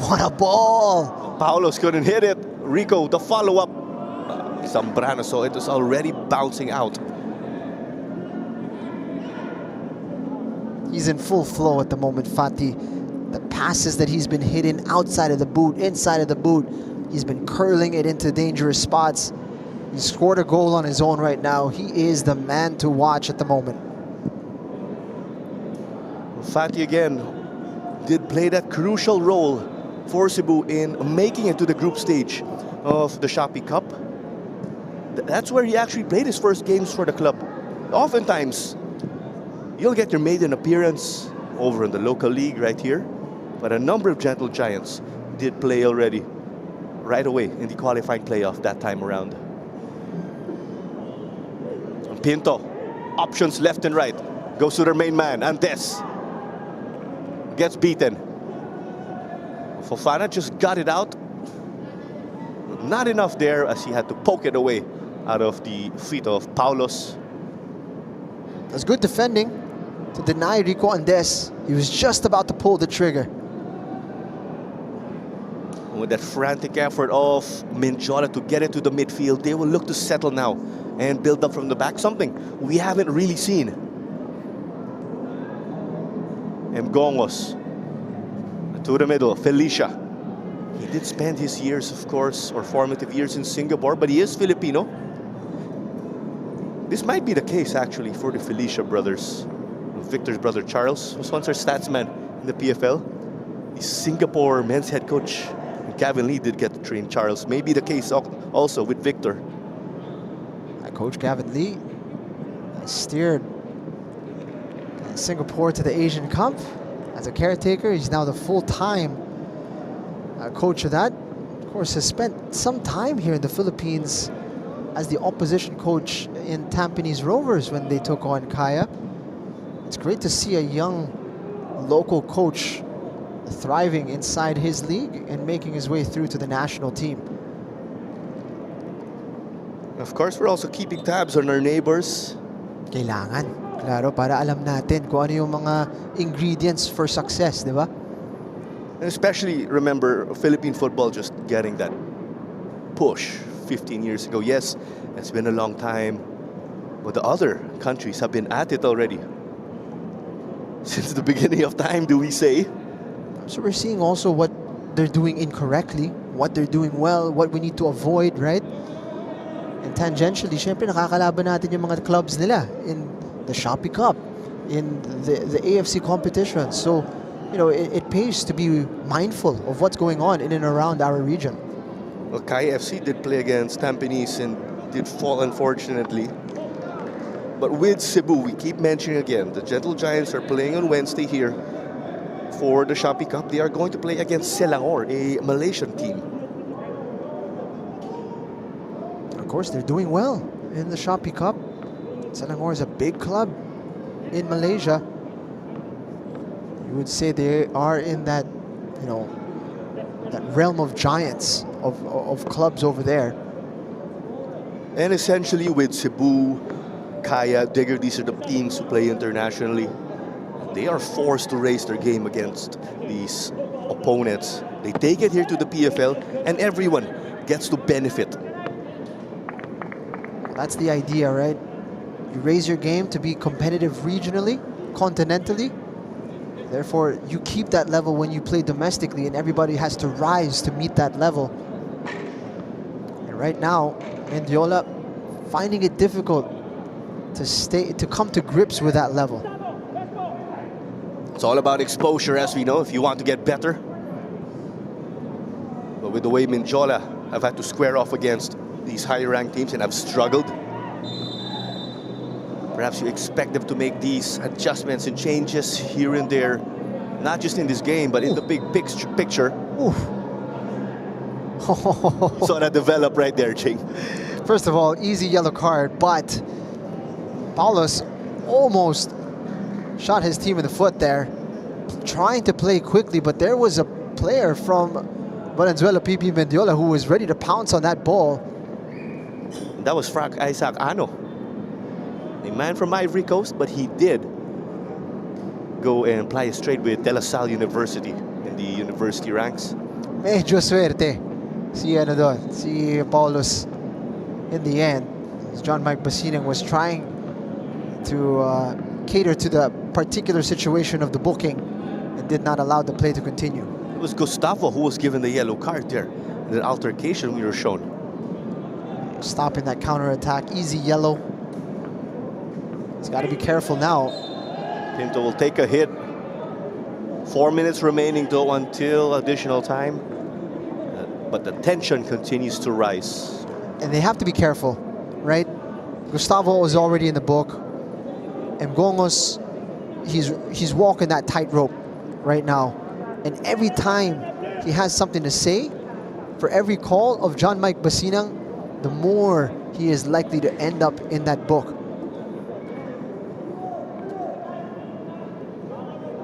What a ball! Paulos couldn't hit it. Rico, the follow-up. Zambrano saw it was already bouncing out. He's in full flow at the moment, Fati. The passes that he's been hitting outside of the boot, inside of the boot, he's been curling it into dangerous spots. He scored a goal on his own right now. He is the man to watch at the moment. Fati again did play that crucial role for Cebu in making it to the group stage of the Shopee Cup. That's where he actually played his first games for the club. Oftentimes, you'll get your maiden appearance over in the local league right here, but a number of Gentle Giants did play already right away in the qualifying playoff that time around. Pinto, options left and right, goes to their main man, Andes gets beaten. Fofana just got it out. Not enough there, as he had to poke it away out of the feet of Paulos. That's good defending to deny Rico Andes. He was just about to pull the trigger. With that frantic effort of Mendiola to get it to the midfield, they will look to settle now and build up from the back, something we haven't really seen. Mgongos to the middle, Felicia. He did spend his years, of course, or formative years in Singapore, but he is Filipino. This might be the case, actually, for the Felicia brothers. Victor's brother, Charles, was once our statsman in the PFL. The Singapore men's head coach, Gavin Lee, did get to train Charles. Maybe the case also with Victor. Coach Gavin Lee steered Singapore to the Asian Cup as a caretaker. He's now the full-time coach of that. Of course, has spent some time here in the Philippines as the opposition coach in Tampines Rovers when they took on Kaya. It's great to see a young local coach thriving inside his league and making his way through to the national team. Of course, we're also keeping tabs on our neighbors. Kailangan, klaro, para alam natin kung ano yung mga ingredients for success, di ba? And especially, remember, Philippine football just getting that push 15 years ago. Yes, it's been a long time, but the other countries have been at it already. Since the beginning of time, do we say? So we're seeing also what they're doing incorrectly, what they're doing well, what we need to avoid, right? And tangentially, syempre nakakalaban natin yung mga clubs nila in the Shopee Cup, in the AFC competition. So, you know, it pays to be mindful of what's going on in and around our region. Well, Kaya FC did play against Tampines and did fall, unfortunately. But with Cebu, we keep mentioning again, the Gentle Giants are playing on Wednesday here for the Shopee Cup. They are going to play against Selangor, a Malaysian team. Of course, they're doing well in the Shopee Cup. Selangor is a big club in Malaysia. You would say they are in that, you know, that realm of giants of clubs over there. And essentially with Cebu, Kaya, Digger, these are the teams who play internationally. They are forced to raise their game against these opponents. They take it here to the PFL and everyone gets to benefit. That's the idea, right? You raise your game to be competitive regionally, continentally. Therefore, you keep that level when you play domestically, and everybody has to rise to meet that level. And right now, Mendiola finding it difficult to come to grips with that level. It's all about exposure, as we know, if you want to get better. But with the way Mendiola have had to square off against these higher-ranked teams and have struggled, perhaps you expect them to make these adjustments and changes here and there, not just in this game, but in the big picture. Oof. Saw that develop right there, Ching. First of all, easy yellow card, but Paulus almost shot his team in the foot there, trying to play quickly, but there was a player from Valenzuela PB Mendiola who was ready to pounce on that ball. That was Frank Isaac Ano, a man from Ivory Coast, but he did go and play straight with De La Salle University in the university ranks. Medyo swerte si Paulus in the end. John Mike Basinang was trying to cater to the particular situation of the booking and did not allow the play to continue. It was Gustavo who was given the yellow card there in the altercation we were shown. Stopping that counter-attack, easy yellow. He's got to be careful now. Pinto will take a hit. 4 minutes remaining though until additional time. But the tension continues to rise. And they have to be careful, right? Gustavo is already in the book. Mgongos, he's walking that tightrope right now. And every time he has something to say, for every call of John Mike Basinang, the more he is likely to end up in that book.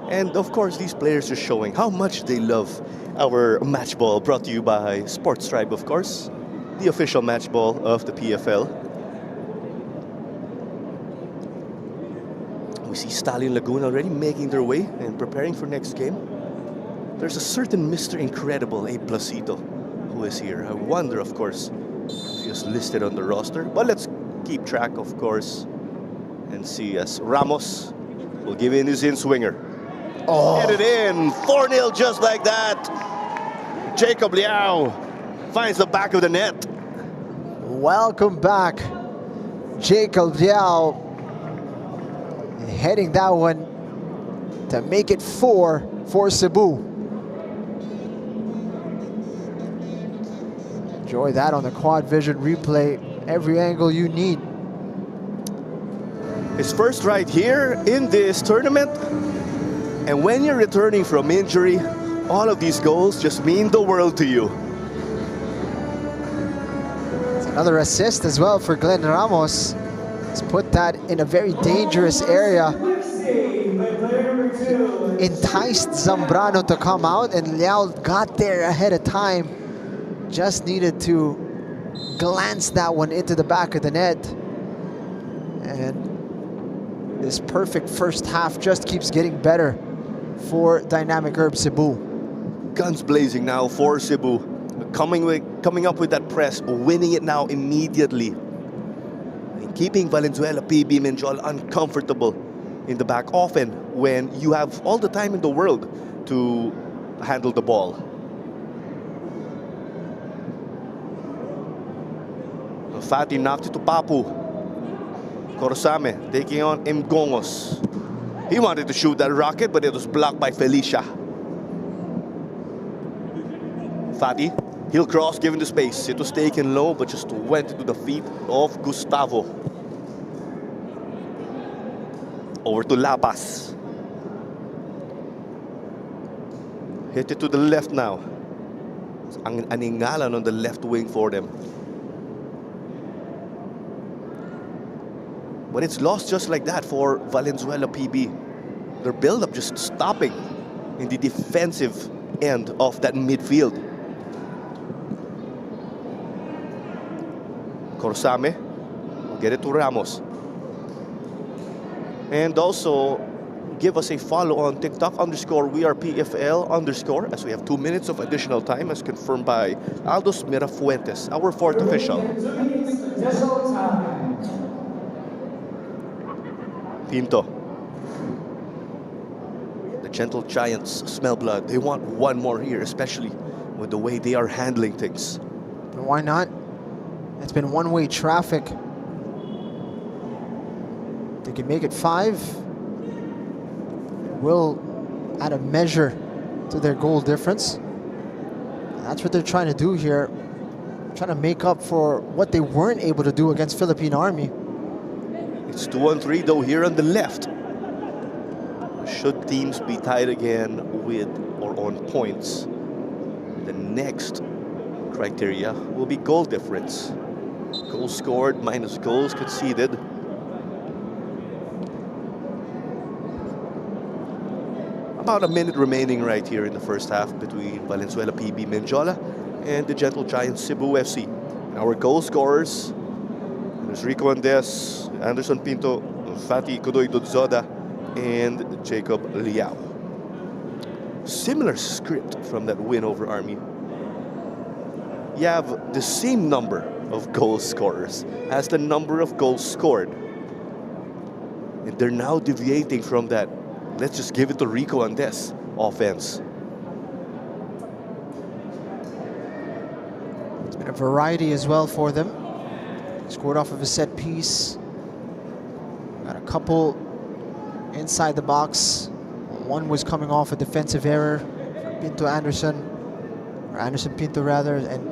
And of course, these players are showing how much they love our match ball, brought to you by Sports Tribe, of course, the official match ball of the PFL. We see Stallion Laguna already making their way and preparing for next game. There's a certain Mr. Incredible, A. Placito, who is here. I wonder, of course, if he is listed on the roster. But let's keep track, of course, and see as Ramos will give in his in-swinger. Oh. Get it in, 4-0 just like that. Jacob Liao finds the back of the net. Welcome back, Jacob Liao, heading that one to make it 4 for Cebu. Enjoy that on the quad vision replay, every angle you need. His first right here in this tournament. And when you're returning from injury, all of these goals just mean the world to you. It's another assist as well for Glenn Ramos. He's put that in a very dangerous area. Enticed Zambrano to come out, and Liao got there ahead of time. Just needed to glance that one into the back of the net. And this perfect first half just keeps getting better for Dynamic Herb Cebu. Guns blazing now for Cebu. Coming up with that press, winning it now immediately. And keeping Valenzuela PB Mendiola uncomfortable in the back often when you have all the time in the world to handle the ball. Fati knocked it to Papu. Corsame taking on Mgongos. He wanted to shoot that rocket, but it was blocked by Felicia. Fati, heel cross given the space. It was taken low, but just went into the feet of Gustavo. Over to La Paz. Hit it to the left now. Ang aningalan on the left wing for them. But it's lost just like that for Valenzuela PB. Their build-up just stopping in the defensive end of that midfield. Corsame will get it to Ramos. And also give us a follow on TikTok _WeArePFL_ as we have 2 minutes of additional time as confirmed by Aldos Mirafuentes, our fourth official. Pinto. The Gentle Giants smell blood. They want one more here, especially with the way they are handling things. Why not? It's been one-way traffic. They can make it 5. Will add a measure to their goal difference. And that's what they're trying to do here. Trying to make up for what they weren't able to do against Philippine Army. It's 2-on-3 though here on the left. Should teams be tied again with or on points, the next criteria will be goal difference. Goals scored minus goals conceded. About a minute remaining right here in the first half between Valenzuela PB Mendiola and the Gentle Giants Cebu FC. Our goal scorers, there's Rico Andes, Anderson Pinto, Fatih Kudoy Dudzoda, and Jacob Liao. Similar script from that win over Army. You have the same number of goal scorers as the number of goals scored. And they're now deviating from that, let's just give it to Rico Andes offense. It's been a variety as well for them. Scored off of a set piece. Got a couple inside the box. One was coming off a defensive error for Pinto Anderson, or Anderson Pinto rather, and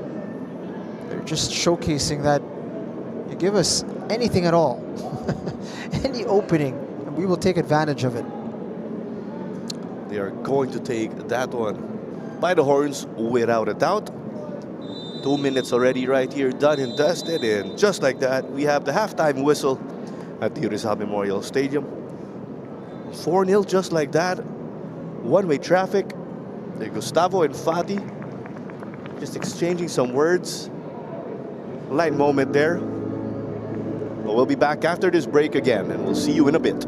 they're just showcasing that you give us anything at all, any opening, and we will take advantage of it. They are going to take that one by the horns without a doubt. 2 minutes already right here, done and dusted, and just like that, we have the halftime whistle at the Rizal Memorial Stadium. 4-0 just like that. One-way traffic. There Gustavo and Fatih just exchanging some words. Light moment there. But we'll be back after this break again, and we'll see you in a bit.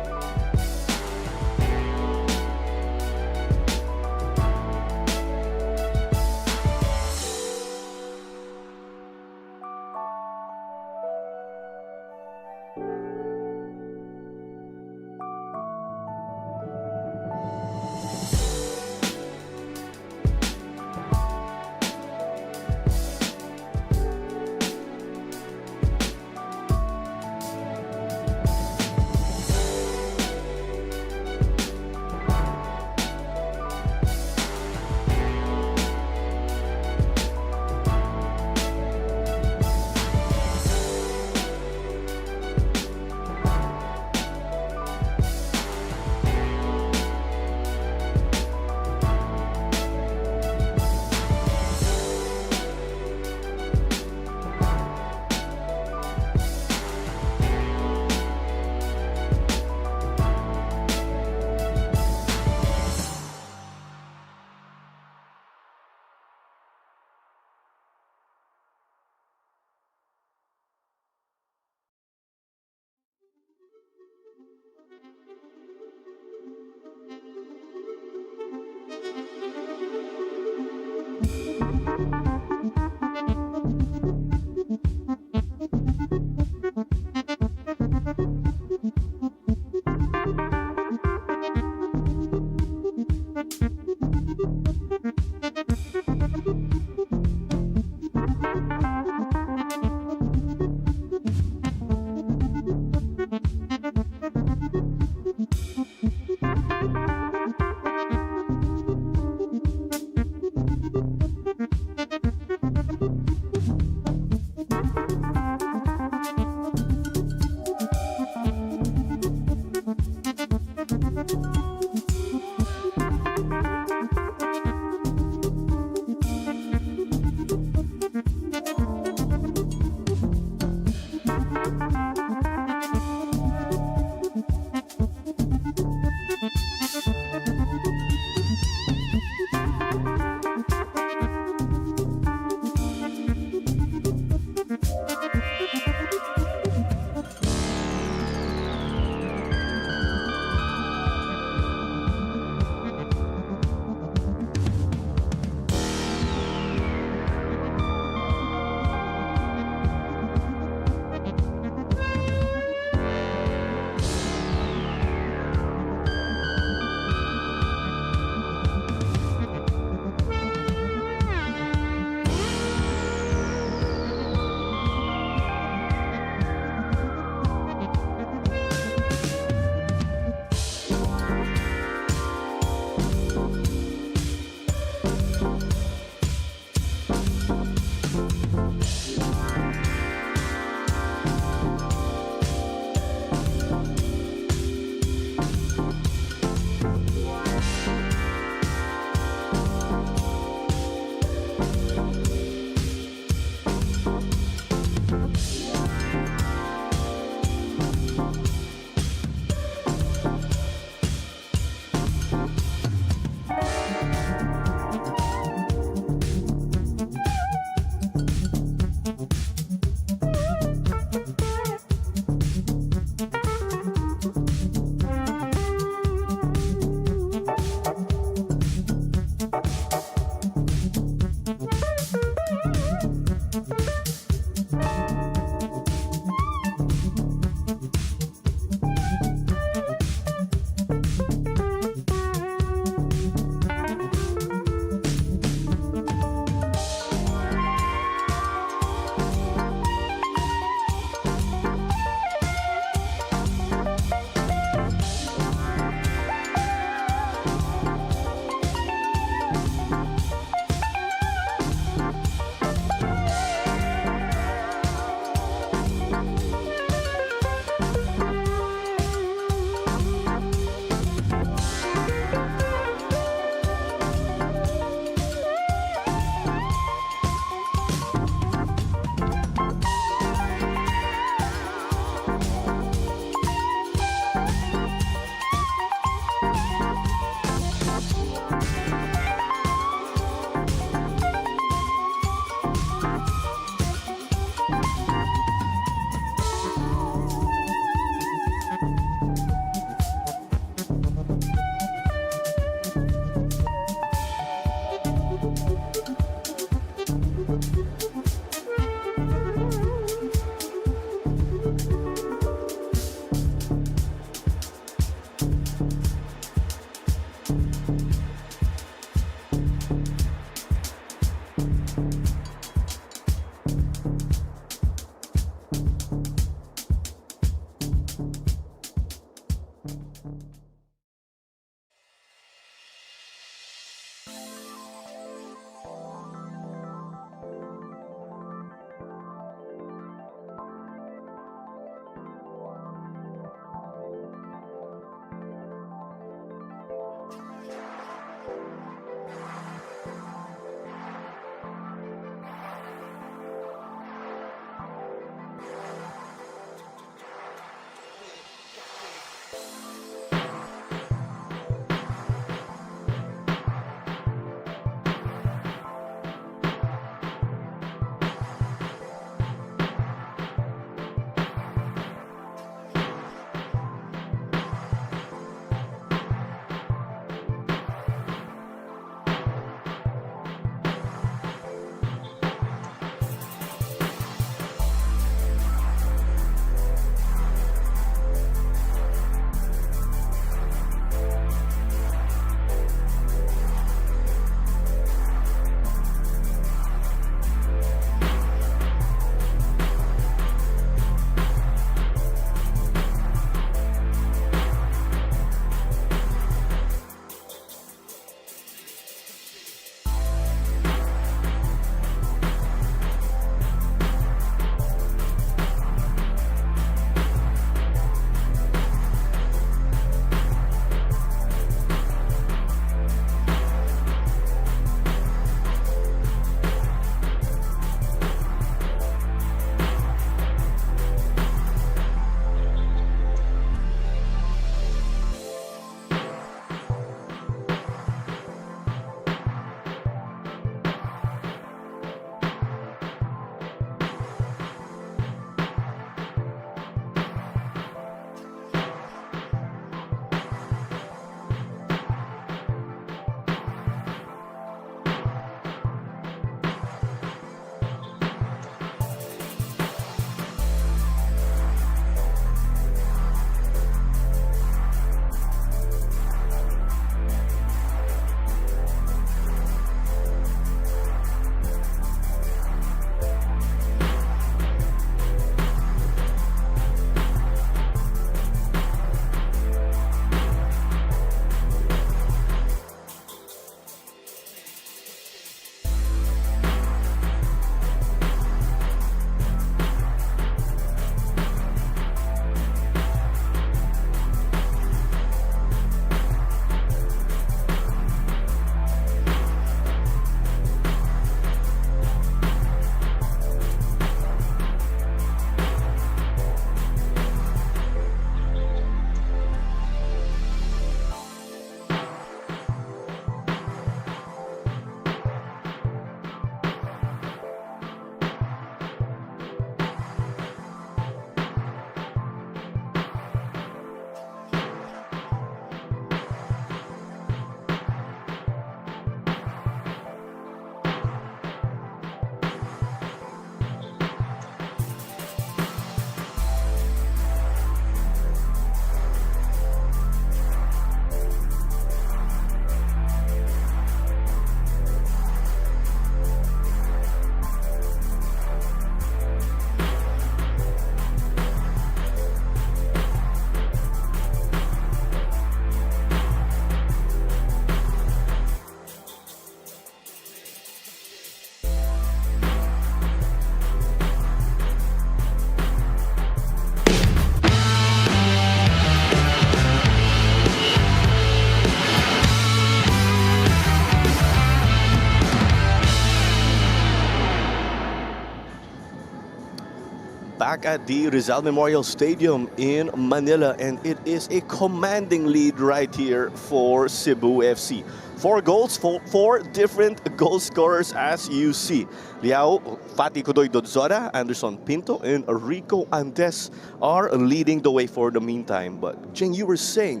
back at the Rizal Memorial Stadium in Manila, and it is a commanding lead right here for Cebu FC. 4 goals, four different goal scorers as you see. Liao, Fatih Kudoy Dodzora, Anderson Pinto, and Rico Andes are leading the way for the meantime. But Jing, you were saying,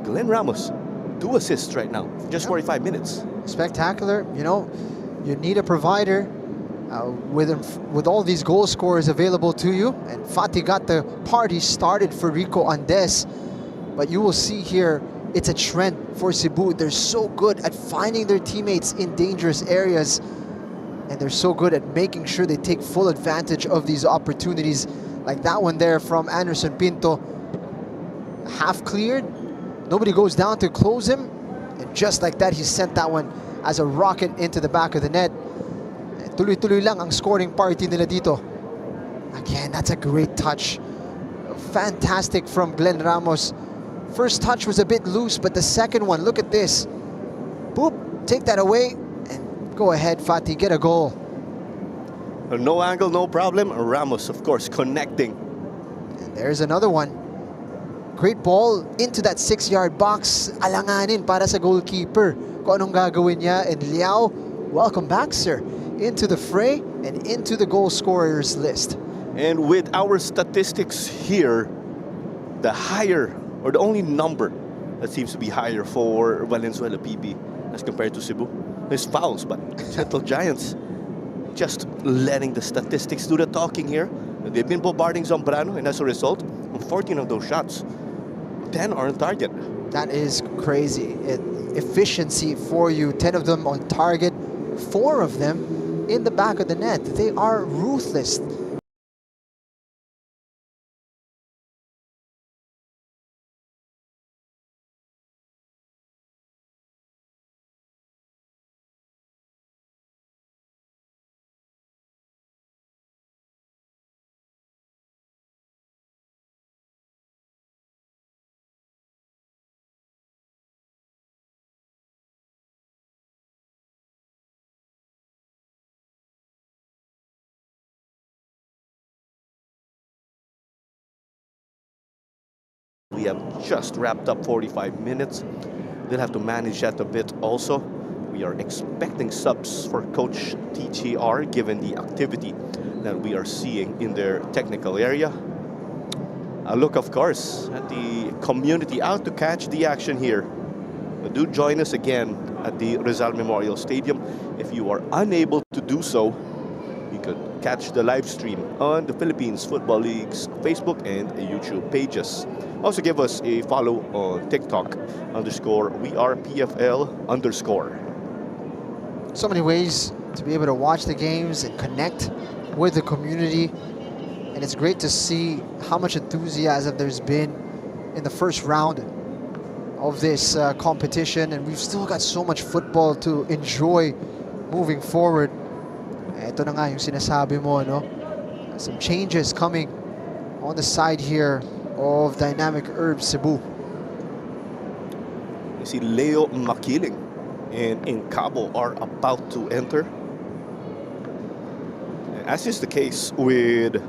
Glenn Ramos, 2 assists right now, just 45 minutes. Spectacular. You know, you need a provider. With all these goal scorers available to you, and Fatih got the party started for Rico Andes, but you will see here it's a trend for Cebu. They're so good at finding their teammates in dangerous areas, and they're so good at making sure they take full advantage of these opportunities, like that one there from Anderson Pinto. Half cleared, nobody goes down to close him, and just like that he sent that one as a rocket into the back of the net. Tuloy-tuloy lang ang scoring party nila dito. Again, that's a great touch. Fantastic from Glenn Ramos. First touch was a bit loose, but the second one, look at this. Boop, take that away, and go ahead, Fatih, get a goal. No angle, no problem. Ramos, of course, connecting. And there's another one. Great ball into that 6-yard box. Alanganin para sa goalkeeper. Kung anong gagawin niya. And Liao, welcome back, sir, into the fray and into the goal scorers list. And with our statistics here, the higher, or the only number that seems to be higher for Valenzuela PB as compared to Cebu is fouls. But Gentle Giants just letting the statistics do the talking here. They've been bombarding Zambrano, and as a result, 14 of those shots, 10 are on target. That is crazy. Efficiency for you, 10 of them on target, 4 of them in the back of the net. They are ruthless. We have just wrapped up 45 minutes. They'll have to manage that a bit also. We are expecting subs for Coach TGR given the activity that we are seeing in their technical area. A look, of course, at the community out to catch the action here. But do join us again at the Rizal Memorial Stadium. If you are unable to do so, you could catch the live stream on the Philippines Football League's Facebook and YouTube pages. Also give us a follow on TikTok _WeArePFL_. So many ways to be able to watch the games and connect with the community. And it's great to see how much enthusiasm there's been in the first round of this competition. And we've still got so much football to enjoy moving forward. Ito na nga yung sinasabi mo, no? Some changes coming on the side here of Dynamic Herbs Cebu. You see Leo Makiling and Incabo are about to enter. As is the case with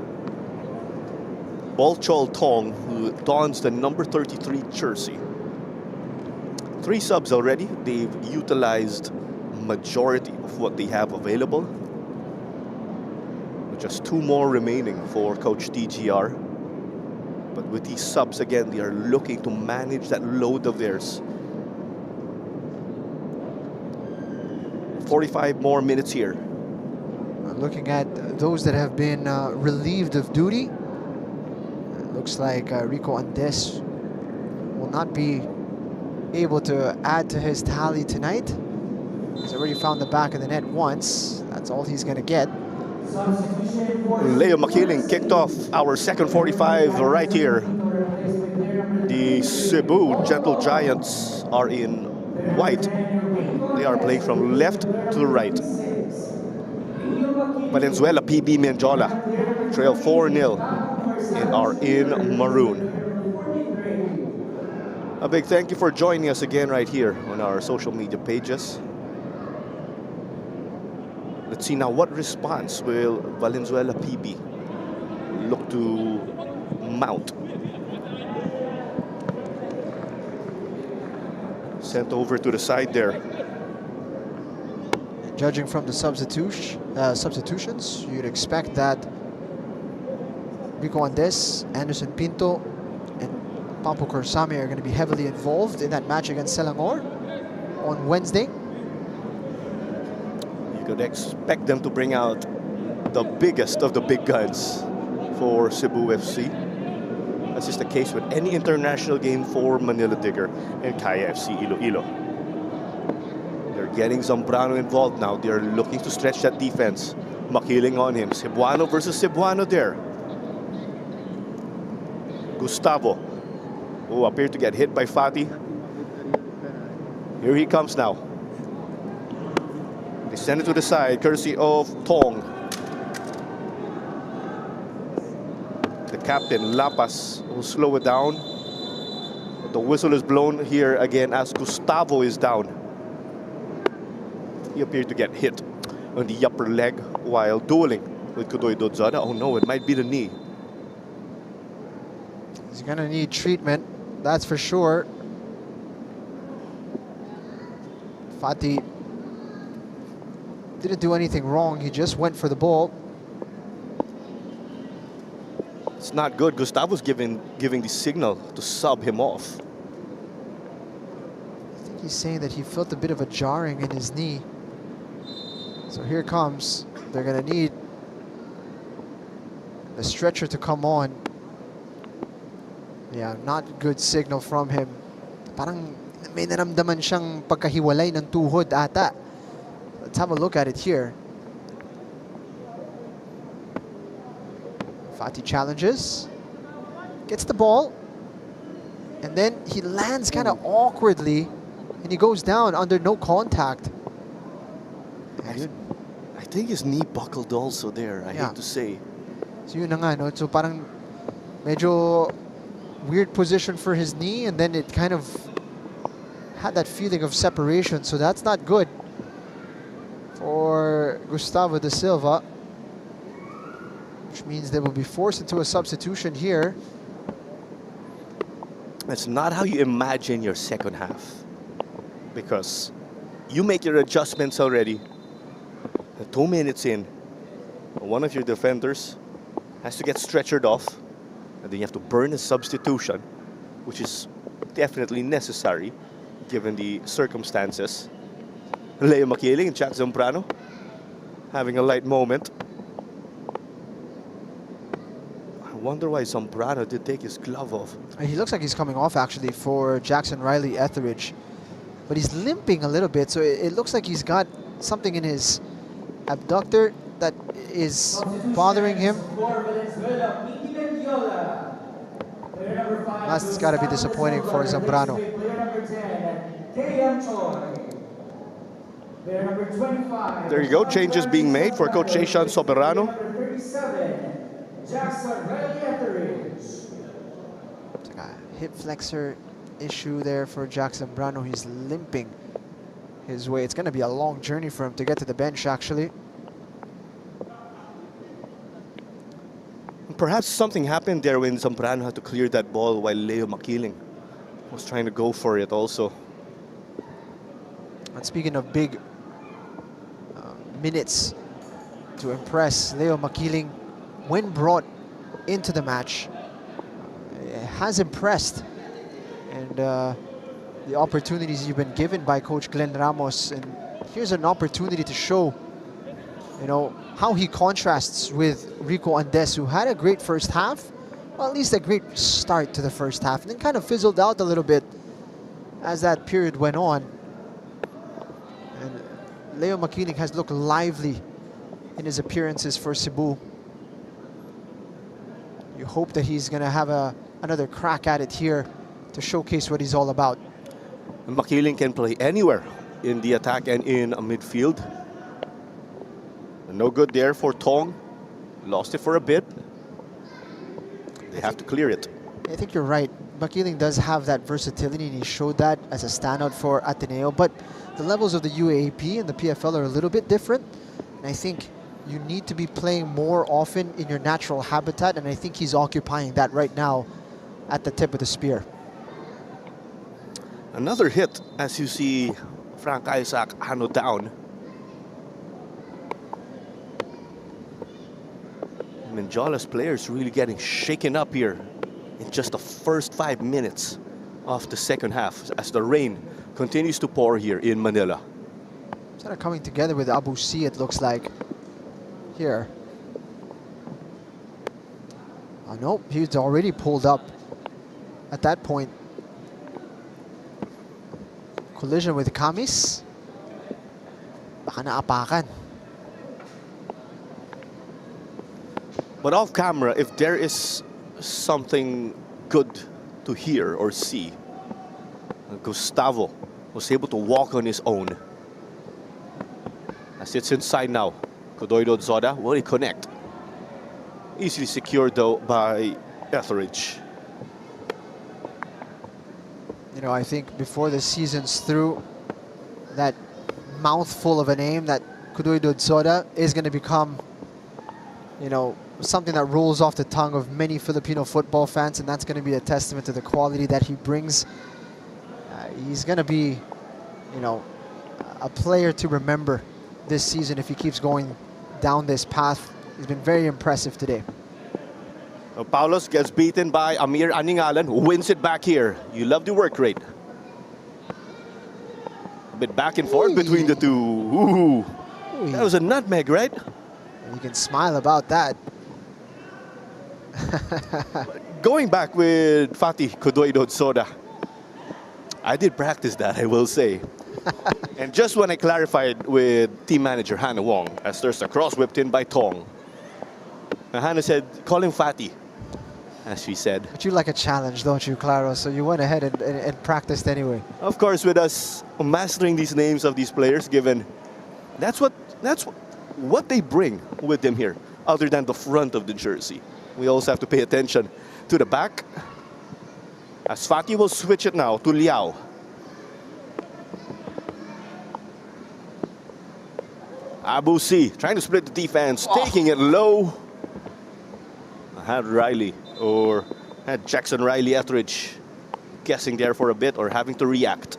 Bolchol Tong, who dons the number 33 jersey. 3 subs already. They've utilized majority of what they have available. Just 2 more remaining for Coach TGR. But with these subs, again, they are looking to manage that load of theirs. 45 more minutes here. Looking at those that have been relieved of duty, it looks like Rico Andes will not be able to add to his tally tonight. He's already found the back of the net once. That's all he's going to get. Leo Makiling kicked off our second 45 right here. The Cebu Gentle Giants are in white. They are playing from left to the right. Valenzuela PB Menjola trail 4-0 and are in maroon. A big thank you for joining us again right here on our social media pages. Let's see now what response will Valenzuela PB look to mount. Sent over to the side there. Judging from the substitutions, you'd expect that Rico Andes, Anderson Pinto, and Pampo Corsami are going to be heavily involved in that match against Selangor on Wednesday. You could expect them to bring out the biggest of the big guns for Cebu FC. That's just the case with any international game for Manila Digger and Kaya FC Iloilo. They're getting Zambrano involved now. They're looking to stretch that defense. Makiling on him. Cebuano versus Cebuano there. Gustavo, who appeared to get hit by Fati. Here he comes now. They send it to the side, courtesy of Tong. The captain, Lapas, will slow it down. But the whistle is blown here again as Gustavo is down. He appeared to get hit on the upper leg while dueling with Kudoy Dodzada. Oh no, it might be the knee. He's going to need treatment, that's for sure. Fati didn't do anything wrong. He just went for the ball. It's not good. Gustavo's giving the signal to sub him off. I think he's saying that he felt a bit of a jarring in his knee. So here comes. They're going to need the stretcher to come on. Yeah, not good signal from him. Parang may naramdaman siyang pagkahiwalay ng tuhod ata. Let's have a look at it here. Fati challenges, gets the ball, and then he lands kind of awkwardly, and he goes down under no contact. I think his knee buckled also there, I hate to say. So yun na nga, no? So parang medyo weird position for his knee, and then it kind of had that feeling of separation, so that's not good for Gustavo da Silva, which means they will be forced into a substitution here. That's not how you imagine your second half, because you make your adjustments already. 2 minutes in, one of your defenders has to get stretchered off, and then you have to burn a substitution, which is definitely necessary given the circumstances. Leo Makiling and Jack Zambrano having a light moment. I wonder why Zambrano did take his glove off. He looks like he's coming off actually for Jackson Riley Etheridge, but he's limping a little bit, so it looks like he's got something in his abductor that is bothering him. That's got to be disappointing for Zambrano. There you go, changes being made for Coach Jason Soberano. It's like a hip flexor issue there for Jack Zambrano. He's limping his way. It's going to be a long journey for him to get to the bench, actually. Perhaps something happened there when Zambrano had to clear that ball while Leo Makiling was trying to go for it also. And speaking of big minutes to impress, Leo Makiling, when brought into the match, has impressed. And the opportunities you've been given by Coach Glenn Ramos, and here's an opportunity to show, you know, how he contrasts with Rico Andes, who had a great first half, well, at least a great start to the first half, and then kind of fizzled out a little bit as that period went on. And Leo Makiling has looked lively in his appearances for Cebu. You hope that he's going to have another crack at it here to showcase what he's all about. Makiling can play anywhere in the attack and in a midfield. No good there for Tong. Lost it for a bit. They have to clear it. I think you're right. Makiling does have that versatility, and he showed that as a standout for Ateneo. But the levels of the UAAP and the PFL are a little bit different. And I think you need to be playing more often in your natural habitat, and I think he's occupying that right now at the tip of the spear. Another hit as you see Frank Isaac Hano down. Mendiola's players really getting shaken up here in just the first 5 minutes of the second half as the rain continues to pour here in Manila. Sort of coming together with Abu C, it looks like here. Oh no, he's already pulled up at that point. Collision with Kamis. Baka naapakan. But off camera, if there is something good to hear or see, Gustavo was able to walk on his own. As it's inside now, Kodoido Zoda, will he connect? Easily secured though by Etheridge. You know, I think before the season's through, that mouthful of a name, that Kudoido Zoda, is going to become, you know, something that rolls off the tongue of many Filipino football fans, and that's going to be a testament to the quality that he brings. He's going to be, you know, a player to remember this season if he keeps going down this path. He's been very impressive today. Paulos gets beaten by Amir Aningalan, who wins it back here. You love the work rate. A bit back and forth between the two. Ooh. That was a nutmeg, right? You can smile about that. Going back with Fatih Kodoido Soda, I did practice that, I will say. And just when I clarified with team manager Hannah Wong, as there's a cross whipped in by Tong, Hannah said, call him Fatih, as she said. But you like a challenge, don't you, Claro? So you went ahead and practiced anyway. Of course, with us mastering these names of these players, given that's what they bring with them here, other than the front of the jersey. We also have to pay attention to the back. As Fatih will switch it now to Liao. Abu C trying to split the defense, taking it low. Had Riley, or had Jackson Riley Etheridge guessing there for a bit or having to react.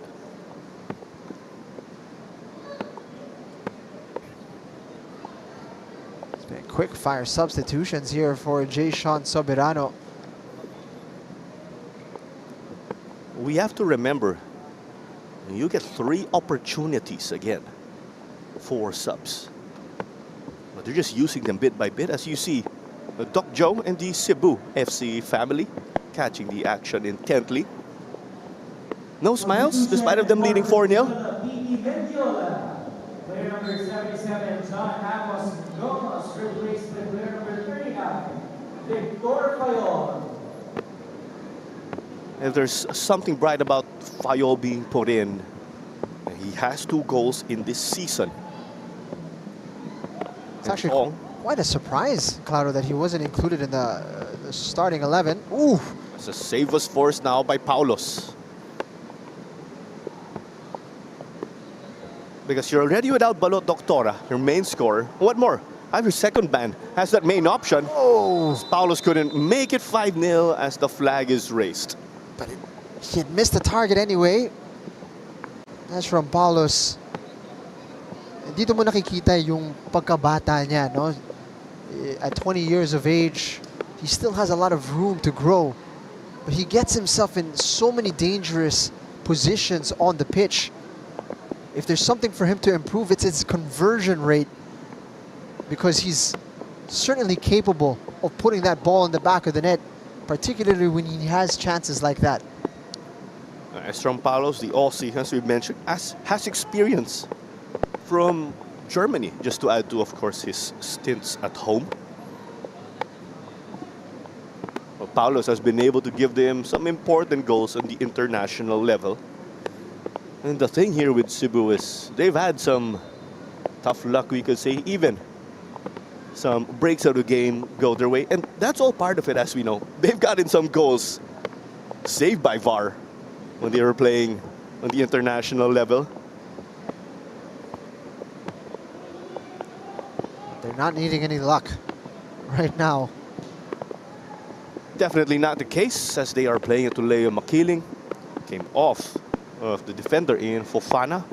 It's been quick fire substitutions here for Jay-Sean Soberano. We have to remember, you get 3 opportunities again for subs. But they're just using them bit by bit, as you see. Doc Joe and the CEBU FC family catching the action intently. No smiles, despite of them leading 4-0. MENDIOLA. Player number 77, John Amos Gomez, replaced with player number 39, Victor Fayol. If there's something bright about Fayol being put in, he has 2 goals in this season. It's actually quite a surprise, Claro, that he wasn't included in the starting 11. Ooh! As a save was forced now by Paulos. Because you're already without Balot Doctora, your main scorer. What more? Have your second man has that main option. Oh! Paulos couldn't make it 5-0 as the flag is raised. But he had missed the target anyway. That's from Paulos. Dito mo nakikita yung pagkabata niya, no? At 20 years of age, he still has a lot of room to grow. But he gets himself in so many dangerous positions on the pitch. If there's something for him to improve, it's his conversion rate. Because he's certainly capable of putting that ball in the back of the net, particularly when he has chances like that. As from Paulos, the Aussie, as we mentioned, has experience from Germany, just to add to, of course, his stints at home. Well, Paulos has been able to give them some important goals on the international level. And the thing here with Cebu is they've had some tough luck, we could say, even some breaks of the game go their way. And that's all part of it, as we know. They've gotten some goals saved by VAR when they were playing on the international level. They're not needing any luck right now. Definitely not the case, as they are playing it to Leo Makiling. Came off of the defender in Fofana.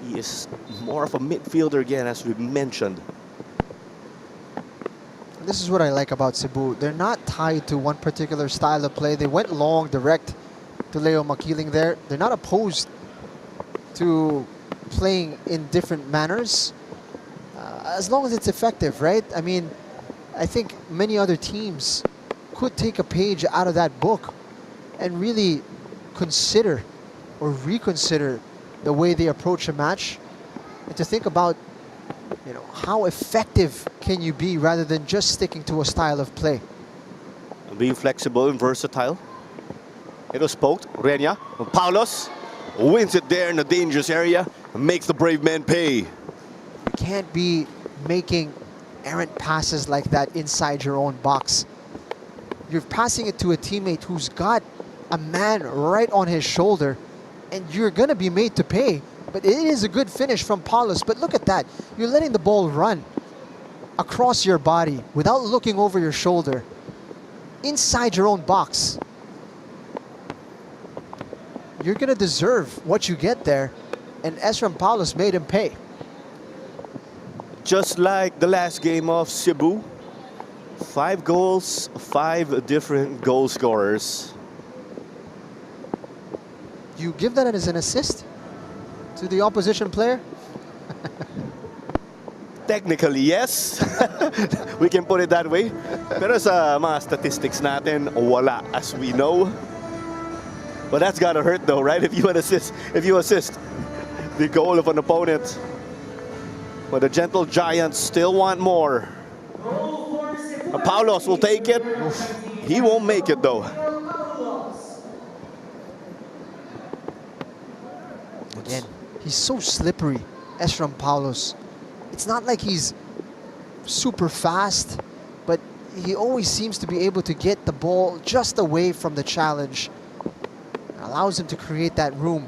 He is more of a midfielder again, as we mentioned. This is what I like about Cebu. They're not tied to one particular style of play. They went long, direct to Leo Makiling there. They're not opposed to playing in different manners, as long as it's effective, right? I mean, I think many other teams could take a page out of that book and really consider or reconsider the way they approach a match, and to think about, you know, how effective can you be rather than just sticking to a style of play. Being flexible and versatile. It was poked. Renya. Paulos wins it there in the dangerous area and makes the brave man pay. You can't be making errant passes like that inside your own box. You're passing it to a teammate who's got a man right on his shoulder, and you're going to be made to pay. But it is a good finish from Paulos. But look at that. You're letting the ball run across your body without looking over your shoulder inside your own box. You're going to deserve what you get there. And Esram Paulos made him pay. Just like the last game of Cebu, 5 goals, 5 different goal scorers. You give that as an assist to the opposition player? Technically, yes. We can put it that way. Pero sa mga statistics natin, wala, as we know. But that's gotta hurt though, right? If you assist the goal of an opponent. But the gentle giants still want more. Paulos will take it. He won't make it though. Again, he's so slippery, Esram Paulos. It's not like he's super fast, but he always seems to be able to get the ball just away from the challenge. It allows him to create that room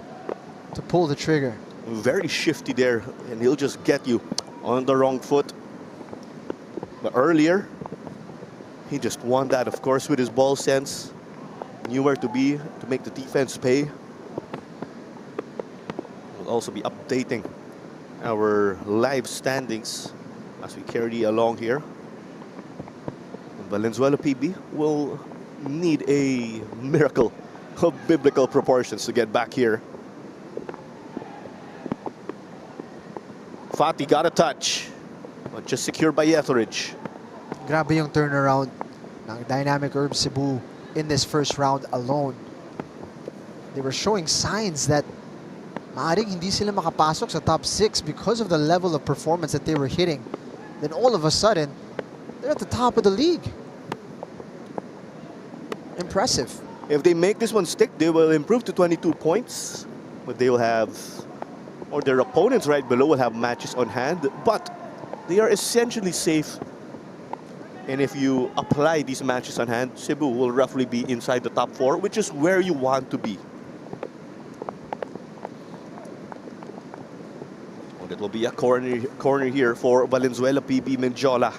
to pull the trigger. Very shifty there, and he'll just get you on the wrong foot. But earlier, he just won that, of course, with his ball sense. Knew where to be to make the defense pay. We'll also be updating our live standings as we carry along here. Valenzuela PB will need a miracle of biblical proportions to get back here. Fati got a touch, but just secured by Etheridge. Grabe yung turnaround ng Dynamic Herb Cebu in this first round alone. They were showing signs that maaring hindi sila makapasok sa top 6 because of the level of performance that they were hitting. Then all of a sudden, they're at the top of the league. Impressive. If they make this one stick, they will improve to 22 points. But they will have, or their opponents right below will have matches on hand. But they are essentially safe. And if you apply these matches on hand, Cebu will roughly be inside the top 4, which is where you want to be. Well, it will be a corner here for Valenzuela PB Mendiola.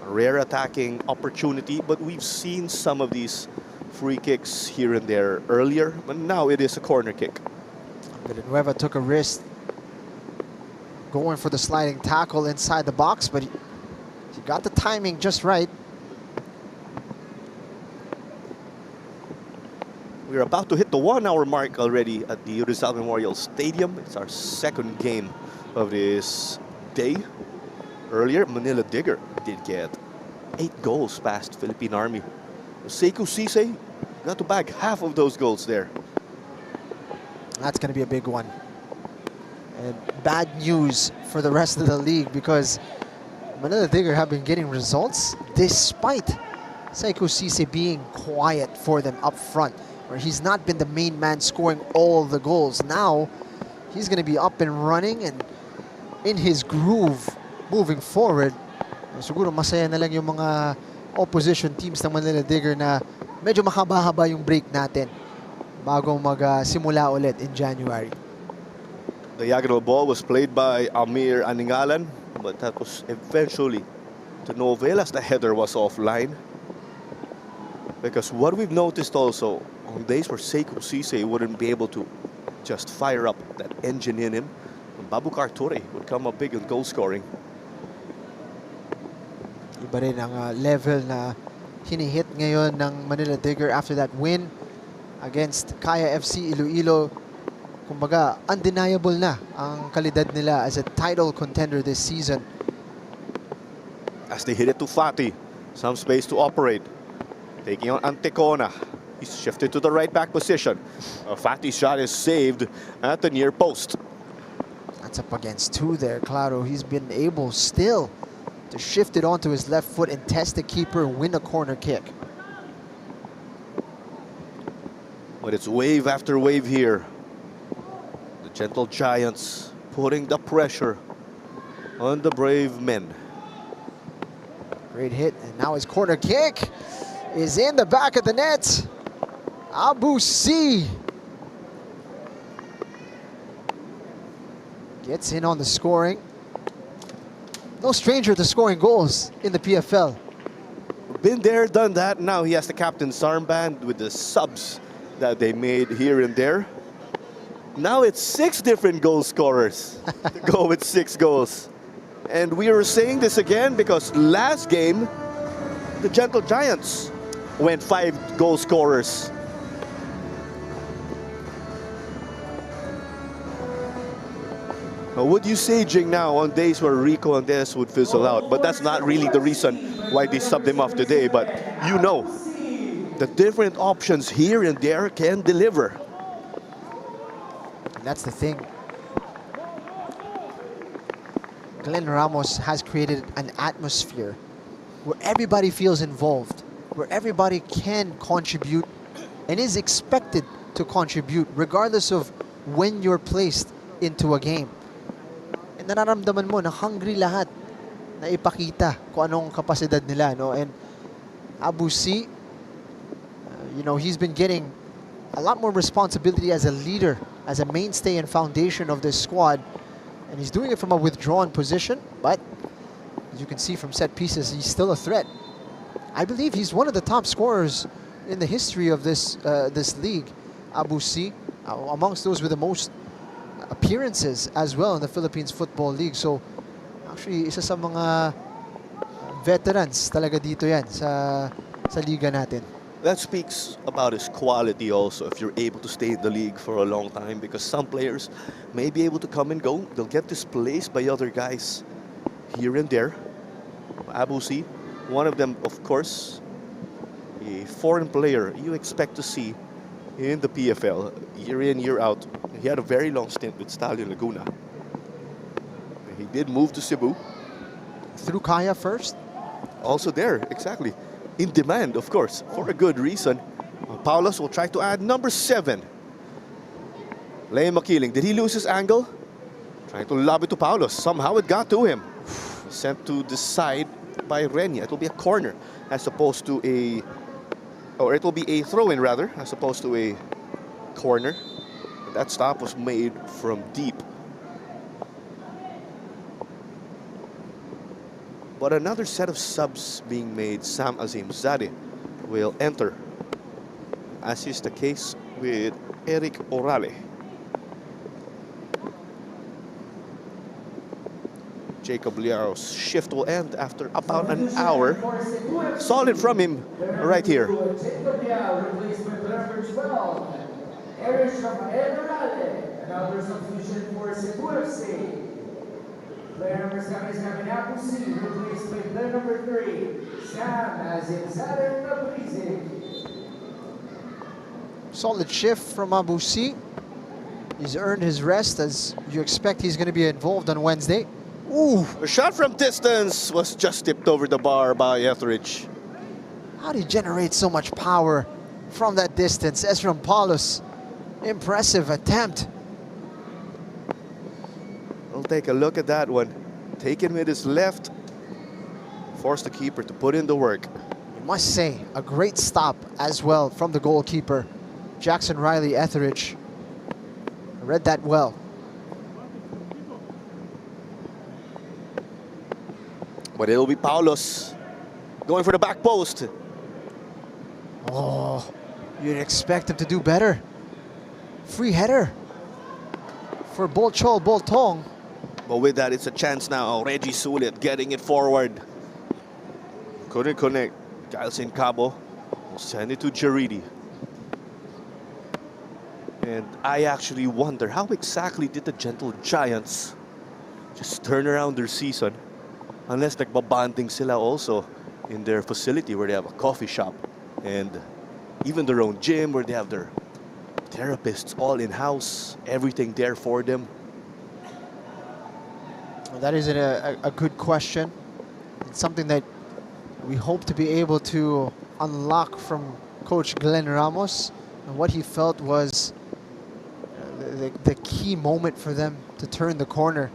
A rare attacking opportunity, but we've seen some of these free kicks here and there earlier, but now it is a corner kick. Villanueva took a risk going for the sliding tackle inside the box, but he got the timing just right. We're about to hit the 1 hour mark already at the Rizal Memorial Stadium. It's our second game of this day. Earlier, Manila Digger did get 8 goals past Philippine Army. Sekou Cisse got to bag half of those goals there. That's going to be a big one. And bad news for the rest of the league, because Manila Digger have been getting results despite Sekou Cisse being quiet for them up front, where he's not been the main man scoring all the goals. Now, he's going to be up and running and in his groove moving forward. Siguro masaya na lang yung mga opposition teams ng Manila Digger na medyo mahaba-haba yung break natin bago mag-simula ulit in January. The diagonal ball was played by Amir Aningalan. but that was eventually to Novela as the header was offline. Because what we've noticed also, on days where Sekou Cisse wouldn't be able to just fire up that engine in him, Babukar Ture would come up big in goal scoring. Iba rin ang level na hinihit ngayon ng Manila Digger after that win against Kaya FC Iloilo. Kumbaga, undeniable na ang kalidad nila as a title contender this season. As they hit it to Fati, some space to operate. Taking on Antecona. He's shifted to the right back position. Fati's shot is saved at the near post. That's up against two there, Claro. He's been able still to shift it onto his left foot and test the keeper and win a corner kick. But it's wave after wave here. The Gentle Giants putting the pressure on the brave men. Great hit, and now his corner kick is in the back of the net. Abu C gets in on the scoring. No stranger to scoring goals in the PFL. Been there, done that. Now he has the captain's armband with the subs that they made here and there. Now it's 6 different goal scorers to go with 6 goals. And we are saying this again because last game, the Gentle Giants went 5 goal scorers. Now, would you say, Jing, now on days where Rico and Des would fizzle out? But that's not really the reason why they subbed him off today. But you know, the different options here and there can deliver. And that's the thing. Glenn Ramos has created an atmosphere where everybody feels involved, where everybody can contribute and is expected to contribute regardless of when you're placed into a game. And nararamdaman mo na hungry lahat na ipakita kung anong kapasidad nila, no? And Abu C, you know, he's been getting a lot more responsibility as a leader, as a mainstay and foundation of this squad. And he's doing it from a withdrawn position, but as you can see from set pieces, he's still a threat. I believe he's one of the top scorers in the history of this this league, Abu C, amongst those with the most appearances as well in the Philippines Football League. So actually, isa sa mga veterans talaga dito yan sa liga natin. That speaks about his quality also, if you're able to stay in the league for a long time, because some players may be able to come and go. They'll get displaced by other guys here and there. Abu C, one of them, of course, a foreign player you expect to see in the PFL year in, year out. He had a very long stint with Stallion Laguna. He did move to Cebu. Through Kaya first? Also there, exactly. In demand, of course, for a good reason. Paulos will try to add number 7. Lane Makiling, did he lose his angle? Trying to lob it to Paulos. Somehow it got to him. Sent to the side by Renia. It will be a corner as opposed to a... Or it will be a throw-in, rather, as opposed to a corner. And that stop was made from deep. But another set of subs being made. Sam Azim Zade will enter, as is the case with Eric Orale. Jacob Liaro's shift will end after about an hour. Solid from him right here. Jacob Liao replaced by player number 12, Eric Orale. Another substitution for Cebu FC. Player number 7 is coming out to see, replaced by player number 3, Sam Azim Zade Caprizi. Solid shift from Abu C. He's earned his rest, as you expect he's going to be involved on Wednesday. Ooh! A shot from distance was just tipped over the bar by Etheridge. How do you generate so much power from that distance? Esrom Paulus, impressive attempt. We'll take a look at that one. Taken with his left. Forced the keeper to put in the work. You must say, a great stop as well from the goalkeeper, Jackson Riley Etheridge. Read that well. But it'll be Paulos going for the back post. Oh, you'd expect him to do better. Free header for Bolchol Boltong. But with that, it's a chance now. Reggie Sulit getting it forward. Couldn't connect. Giles in Cabo will send it to Jaridi. And I actually wonder how exactly did the Gentle Giants just turn around their season, unless nagbabanding sila also in their facility where they have a coffee shop and even their own gym where they have their therapists all in-house, everything there for them. Well, that is a good question. It's something that we hope to be able to unlock from Coach Glenn Ramos. And what he felt was the key moment for them to turn the corner,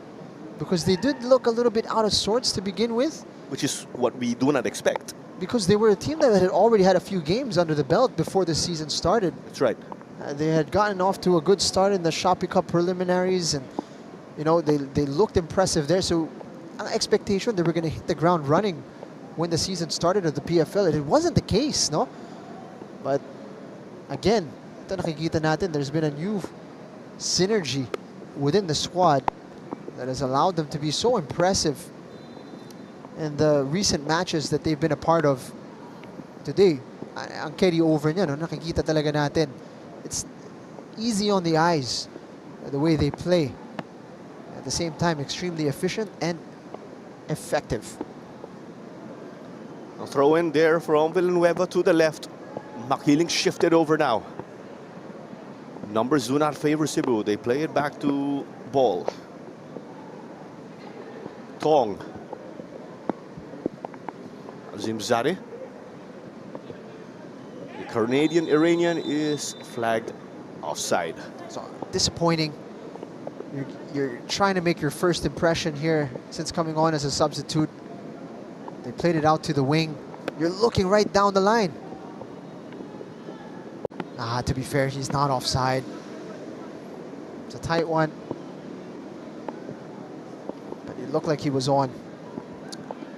because they did look a little bit out of sorts to begin with. Which is what we do not expect. Because they were a team that had already had a few games under the belt before the season started. That's right. They had gotten off to a good start in the Shopee Cup preliminaries, and you know, they looked impressive there. So expectation they were going to hit the ground running when the season started at the PFL. And it wasn't the case, no? But again, ito nakikita natin, there's been a new synergy within the squad that has allowed them to be so impressive in the recent matches that they've been a part of. Today, ang carry over niya, no, nakikita talaga natin. It's easy on the eyes, the way they play. At the same time, extremely efficient and effective. A throw in there from Villanueva to the left. Makiling shifted over now. Numbers do not favor Cebu. They play it back to Ball. Tong. Zimzade. The Canadian-Iranian is flagged offside. So disappointing. You're trying to make your first impression here since coming on as a substitute. They played it out to the wing. You're looking right down the line. To be fair, he's not offside. It's a tight one. But it looked like he was on.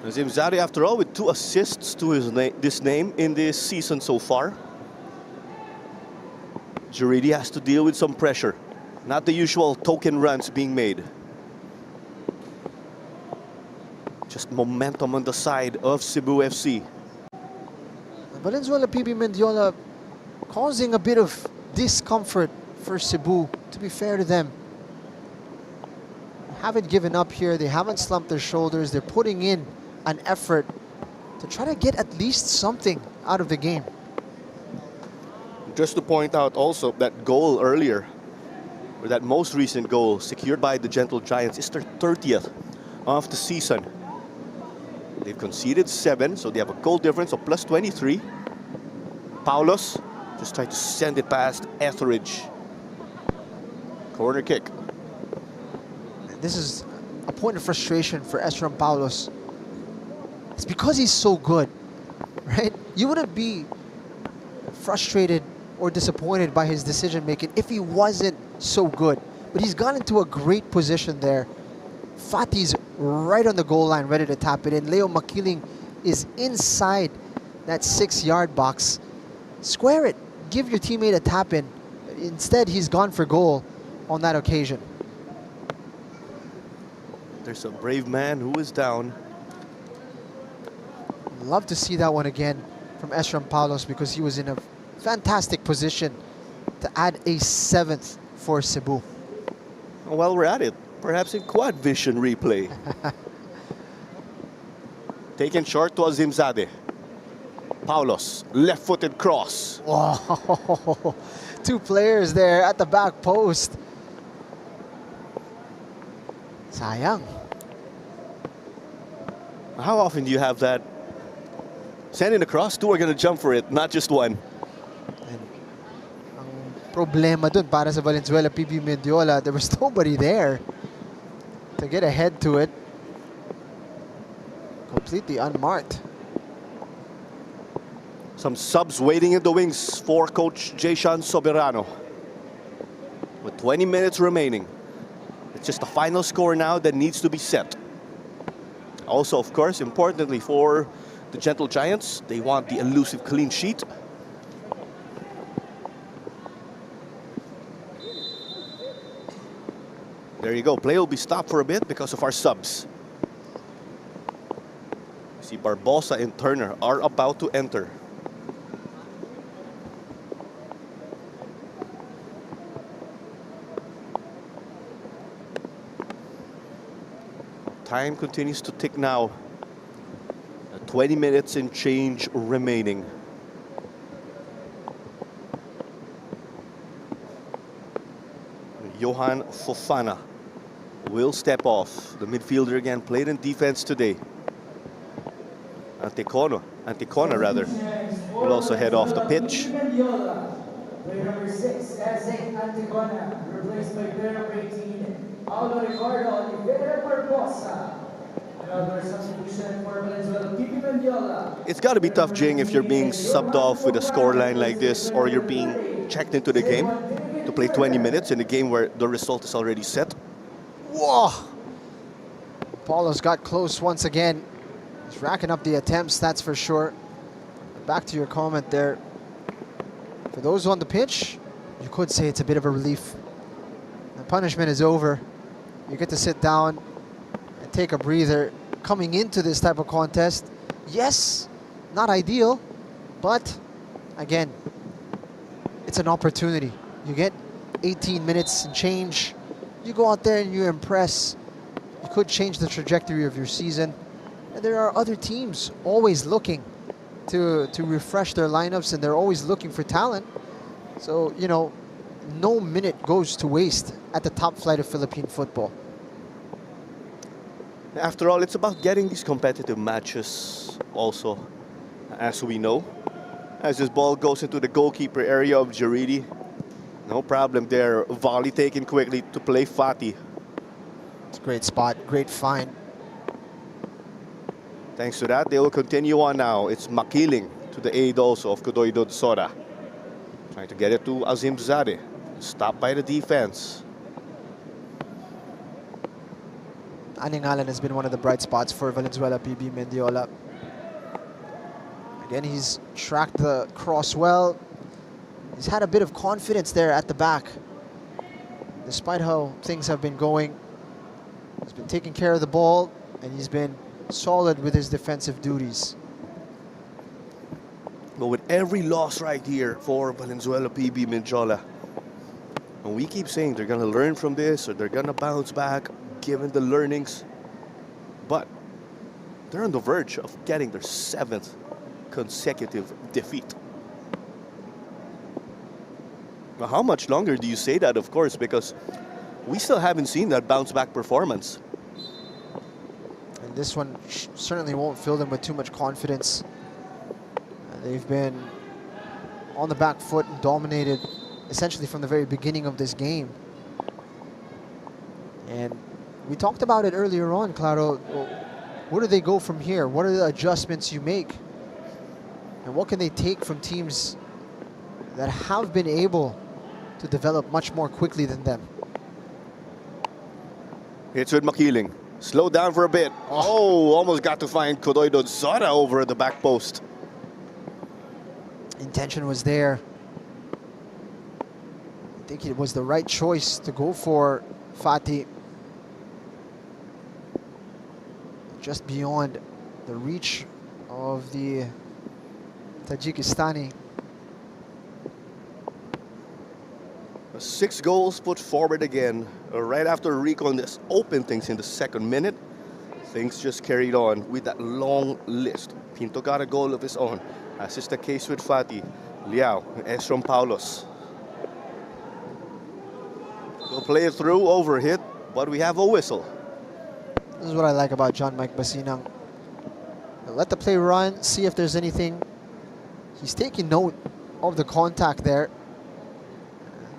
Zimzade, after all, with 2 assists to his name in this season so far. Jaridi has to deal with some pressure. Not the usual token runs being made. Just momentum on the side of Cebu FC. Valenzuela PB Mendiola causing a bit of discomfort for Cebu, to be fair to them. They haven't given up here. They haven't slumped their shoulders. They're putting in an effort to try to get at least something out of the game. Just to point out also that goal earlier, or that most recent goal secured by the Gentle Giants, is their 30th of the season. They've conceded 7, so they have a goal difference of plus 23. Paulos just tried to send it past Etheridge. Corner kick. This is a point of frustration for Esrom Paulos. It's because he's so good, right? You wouldn't be frustrated or disappointed by his decision making if he wasn't so good. But he's gotten into a great position there. Fati's right on the goal line, ready to tap it in. Leo Makiling is inside that 6-yard box. Square it. Give your teammate a tap in. Instead, he's gone for goal on that occasion. There's a brave man who is down. Love to see that one again from Esrom Paulos, because he was in a fantastic position to add a 7th for Cebu. While we're at it, perhaps in quad vision replay. Taken short to Azimzade. Paulos, left-footed cross. Oh, 2 players there at the back post. Sayang. How often do you have that? Sending across, 2 are going to jump for it, not just 1. And ang problema dun para sa Valenzuela PB Mendiola, there was nobody there to get ahead to it. Completely unmarked. Some subs waiting in the wings for Coach Jason Soberano. With 20 minutes remaining. It's just the final score now that needs to be set. Also, of course, importantly for the Gentle Giants, they want the elusive clean sheet. There you go. Play will be stopped for a bit because of our subs. See, Barbosa and Turner are about to enter. Time continues to tick now. 20 minutes and change remaining. Johan Fofana will step off. The midfielder again played in defense today. Anticona rather, will also head off the pitch. Player number 6, Ezek Anticona, replaced by player number 18, Paulo Ricardo Oliveira Barbosa. Another substitution for Valenzuela, PP Mendiola. It's got to be tough, Jing, if you're being subbed off with a scoreline like this, or you're being checked into the game to play 20 minutes in a game where the result is already set. Whoa! Paulo's got close once again. He's racking up the attempts, that's for sure. Back to your comment there. For those on the pitch, you could say it's a bit of a relief. The punishment is over. You get to sit down and take a breather. Coming into this type of contest, yes, not ideal, but again, it's an opportunity. You get 18 minutes and change. You go out there and you impress. You could change the trajectory of your season. And there are other teams always looking to refresh their lineups, and they're always looking for talent. So, you know, no minute goes to waste at the top flight of Philippine football. After all, it's about getting these competitive matches also, as we know. As this ball goes into the goalkeeper area of Jaridi, no problem there. Volley taken quickly to play Fati. It's a great spot, great find. Thanks to that, they will continue on now. It's Makiling to the aid also of Godoy Dodsora. Trying to get it to Azim Zade. Stopped by the defense. Aningalan has been one of the bright spots for Valenzuela PB Mendiola. Again, he's tracked the cross well. He's had a bit of confidence there at the back. Despite how things have been going, he's been taking care of the ball, and he's been solid with his defensive duties. But with every loss right here for Valenzuela PB Mendiola, and we keep saying they're going to learn from this or they're going to bounce back given the learnings, but they're on the verge of getting their 7th consecutive defeat. Now, how much longer do you say that, of course, because we still haven't seen that bounce back performance. And this one certainly won't fill them with too much confidence. They've been on the back foot and dominated essentially from the very beginning of this game. And we talked about it earlier on, Claro. Where do they go from here? What are the adjustments you make? And what can they take from teams that have been able to develop much more quickly than them? It's with Makiling. Slow down for a bit. Oh, almost got to find Godoy Dodsora over at the back post. Intention was there. I think it was the right choice to go for Fati. Just beyond the reach of the Tajikistani. 6 goals put forward again. Right after Rico this opened things in the 2nd minute, things just carried on with that long list. Pinto got a goal of his own, as is the case with Fati, Liao, and Esrom Paulos. We'll play it through, overhit, but we have a whistle. This is what I like about John Mike Basinang. Let the play run, see if there's anything. He's taking note of the contact there.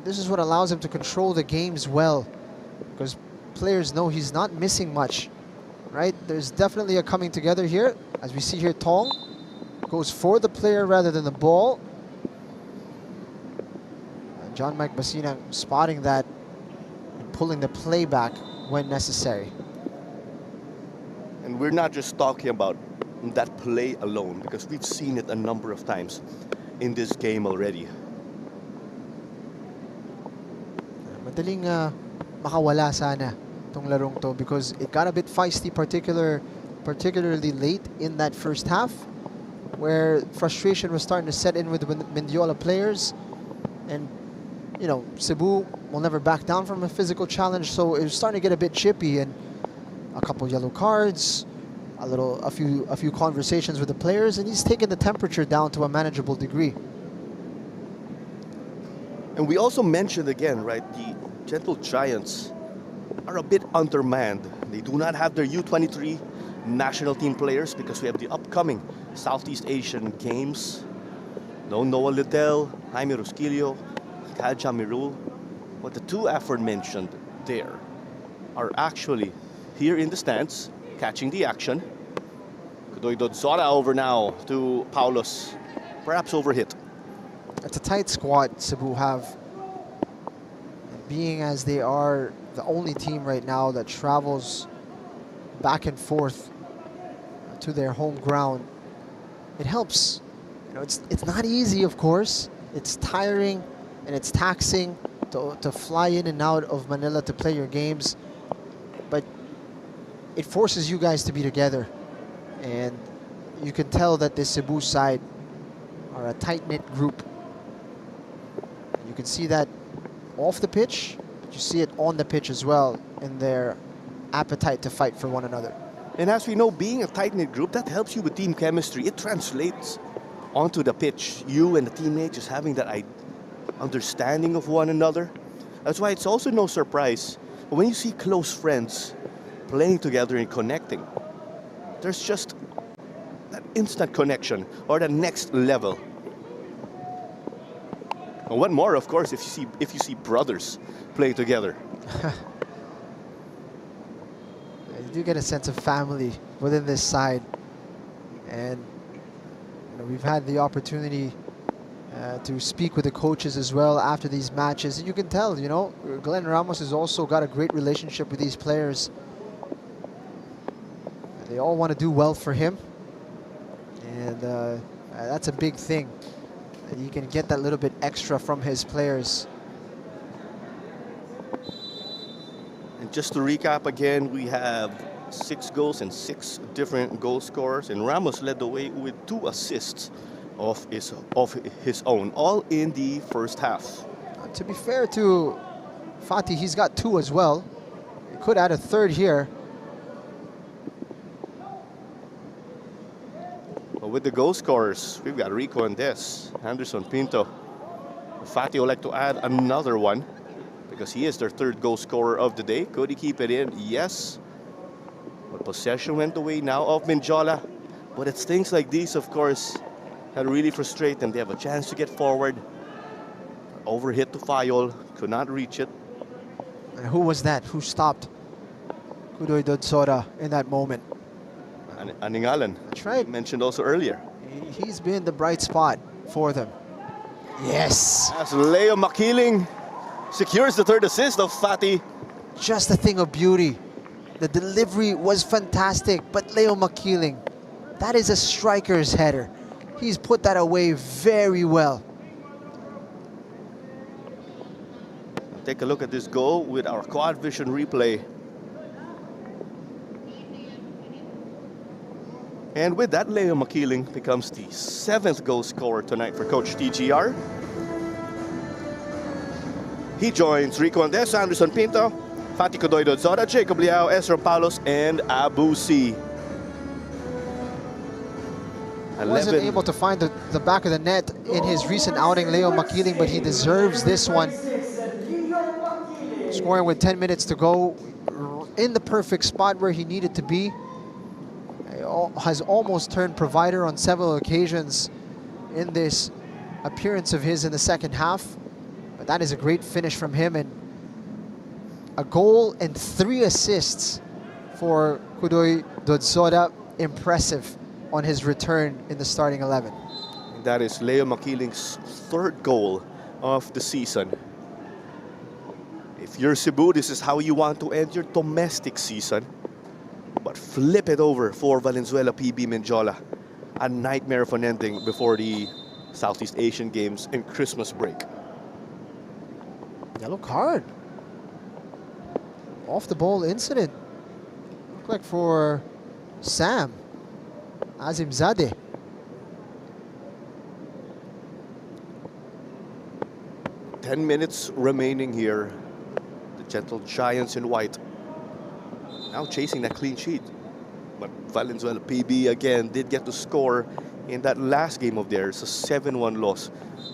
This is what allows him to control the games well, because players know he's not missing much, right? There's definitely a coming together here. As we see here, Tong goes for the player rather than the ball. And John Mike Basinang spotting that and pulling the play back when necessary. And we're not just talking about that play alone, because we've seen it a number of times in this game already. Madaling makawala sana itong larong to because it got a bit feisty, particularly late in that first half, where frustration was starting to set in with the Mendiola players. And, you know, Cebu will never back down from a physical challenge, so it was starting to get a bit chippy, and a couple yellow cards, a few conversations with the players, and he's taken the temperature down to a manageable degree. And we also mentioned again, right, the Gentle Giants are a bit undermanned. They do not have their U23 national team players because we have the upcoming Southeast Asian Games. No Noah Liddell, Jaime Rosquillo, Kaja Mirul. But the two aforementioned there are actually here in the stands, catching the action. Kudoy Dodzora over now to Paulos, perhaps overhit. It's a tight squad Cebu have. And being as they are the only team right now that travels back and forth to their home ground, it helps. You know, it's not easy, of course. It's tiring and it's taxing to fly in and out of Manila to play your games, but it forces you guys to be together. And you can tell that the Cebu side are a tight-knit group. You can see that off the pitch, but you see it on the pitch as well in their appetite to fight for one another. And as we know, being a tight-knit group, that helps you with team chemistry. It translates onto the pitch. You and the teammates just having that understanding of one another. That's why it's also no surprise when you see close friends playing together and connecting. There's just that instant connection or the next level. And what more, of course, if you see brothers playing together. You do get a sense of family within this side, and you know, we've had the opportunity to speak with the coaches as well after these matches, and you can tell, you know, Glenn Ramos has also got a great relationship with these players. They all want to do well for him, and that's a big thing. He can get that little bit extra from his players. And just to recap again, we have 6 goals and 6 different goal scorers, and Ramos led the way with 2 assists of his own, all in the first half. To be fair to Fatih, he's got 2 as well. He could add a 3rd here. But with the goal scorers, we've got Rico and Des, Anderson Pinto. Fatih would like to add another one because he is their 3rd goal scorer of the day. Could he keep it in? Yes. But possession went the way now of Mendiola. But it's things like these, of course, that really frustrate them. They have a chance to get forward. Overhit to Fayol, could not reach it. And who was that? Who stopped Kudoy Dodsora in that moment? Aningalan. That's right. Mentioned also earlier. He's been the bright spot for them. Yes. As Leo Makiling secures the 3rd assist of Fatih. Just a thing of beauty. The delivery was fantastic, but Leo Makiling, that is a striker's header. He's put that away very well. Take a look at this goal with our quad vision replay. And with that, Leo Makiling becomes the 7th goal scorer tonight for Coach TGR. He joins Rico Andes, Anderson Pinto, Fatih Kudoy Dodzora, Jacob Liao, Ezra Paulos, and Abu C. Wasn't able to find the back of the net in his recent outing, Leo Makiling, but he deserves this one. Scoring with 10 minutes to go, in the perfect spot where he needed to be. Has almost turned provider on several occasions in this appearance of his in the second half. But that is a great finish from him, and a goal and 3 assists for Kudoy Dodsora. Impressive on his return in the starting 11. That is Leo Makiling's 3rd goal of the season. If you're Cebu, this is how you want to end your domestic season. but flip it over for Valenzuela PB Mendiola. A nightmare of an ending before the Southeast Asian Games and Christmas break. Yellow card. Off the ball incident. Looked like for Sam Azimzadeh. Ten minutes remaining here. The gentle giants in white now chasing that clean sheet. But Valenzuela PB again did get to score in that last game of theirs, a 7-1 loss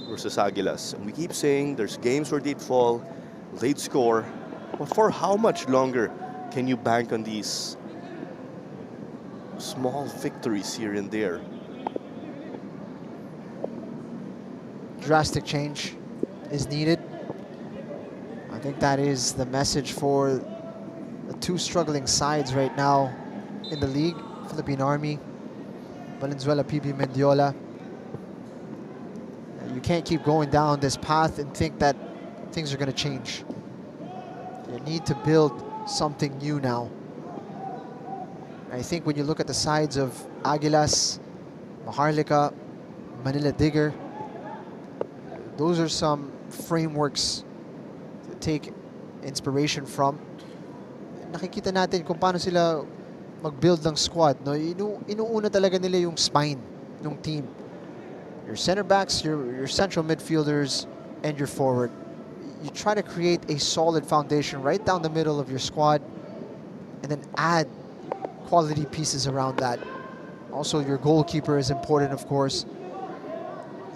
versus Aguilas. And we keep saying there's games where they'd fall, they'd score. But for how much longer can you bank on these small victories here and there? Drastic change is needed. I think that is the message for the two struggling sides right now in the league. Philippine Army, Valenzuela PB Mendiola. You can't keep going down this path and think that things are going to change. You need to build something new now. I think when you look at the sides of Aguilas, Maharlika, Manila Digger, those are some frameworks to take inspiration from. Nakikita natin kung paano sila mag-build ng squad. No? Inuuna talaga nila yung spine ng team. Your center backs, your central midfielders, and your forward. You try to create a solid foundation right down the middle of your squad and then add quality pieces around that. Also, your goalkeeper is important, of course.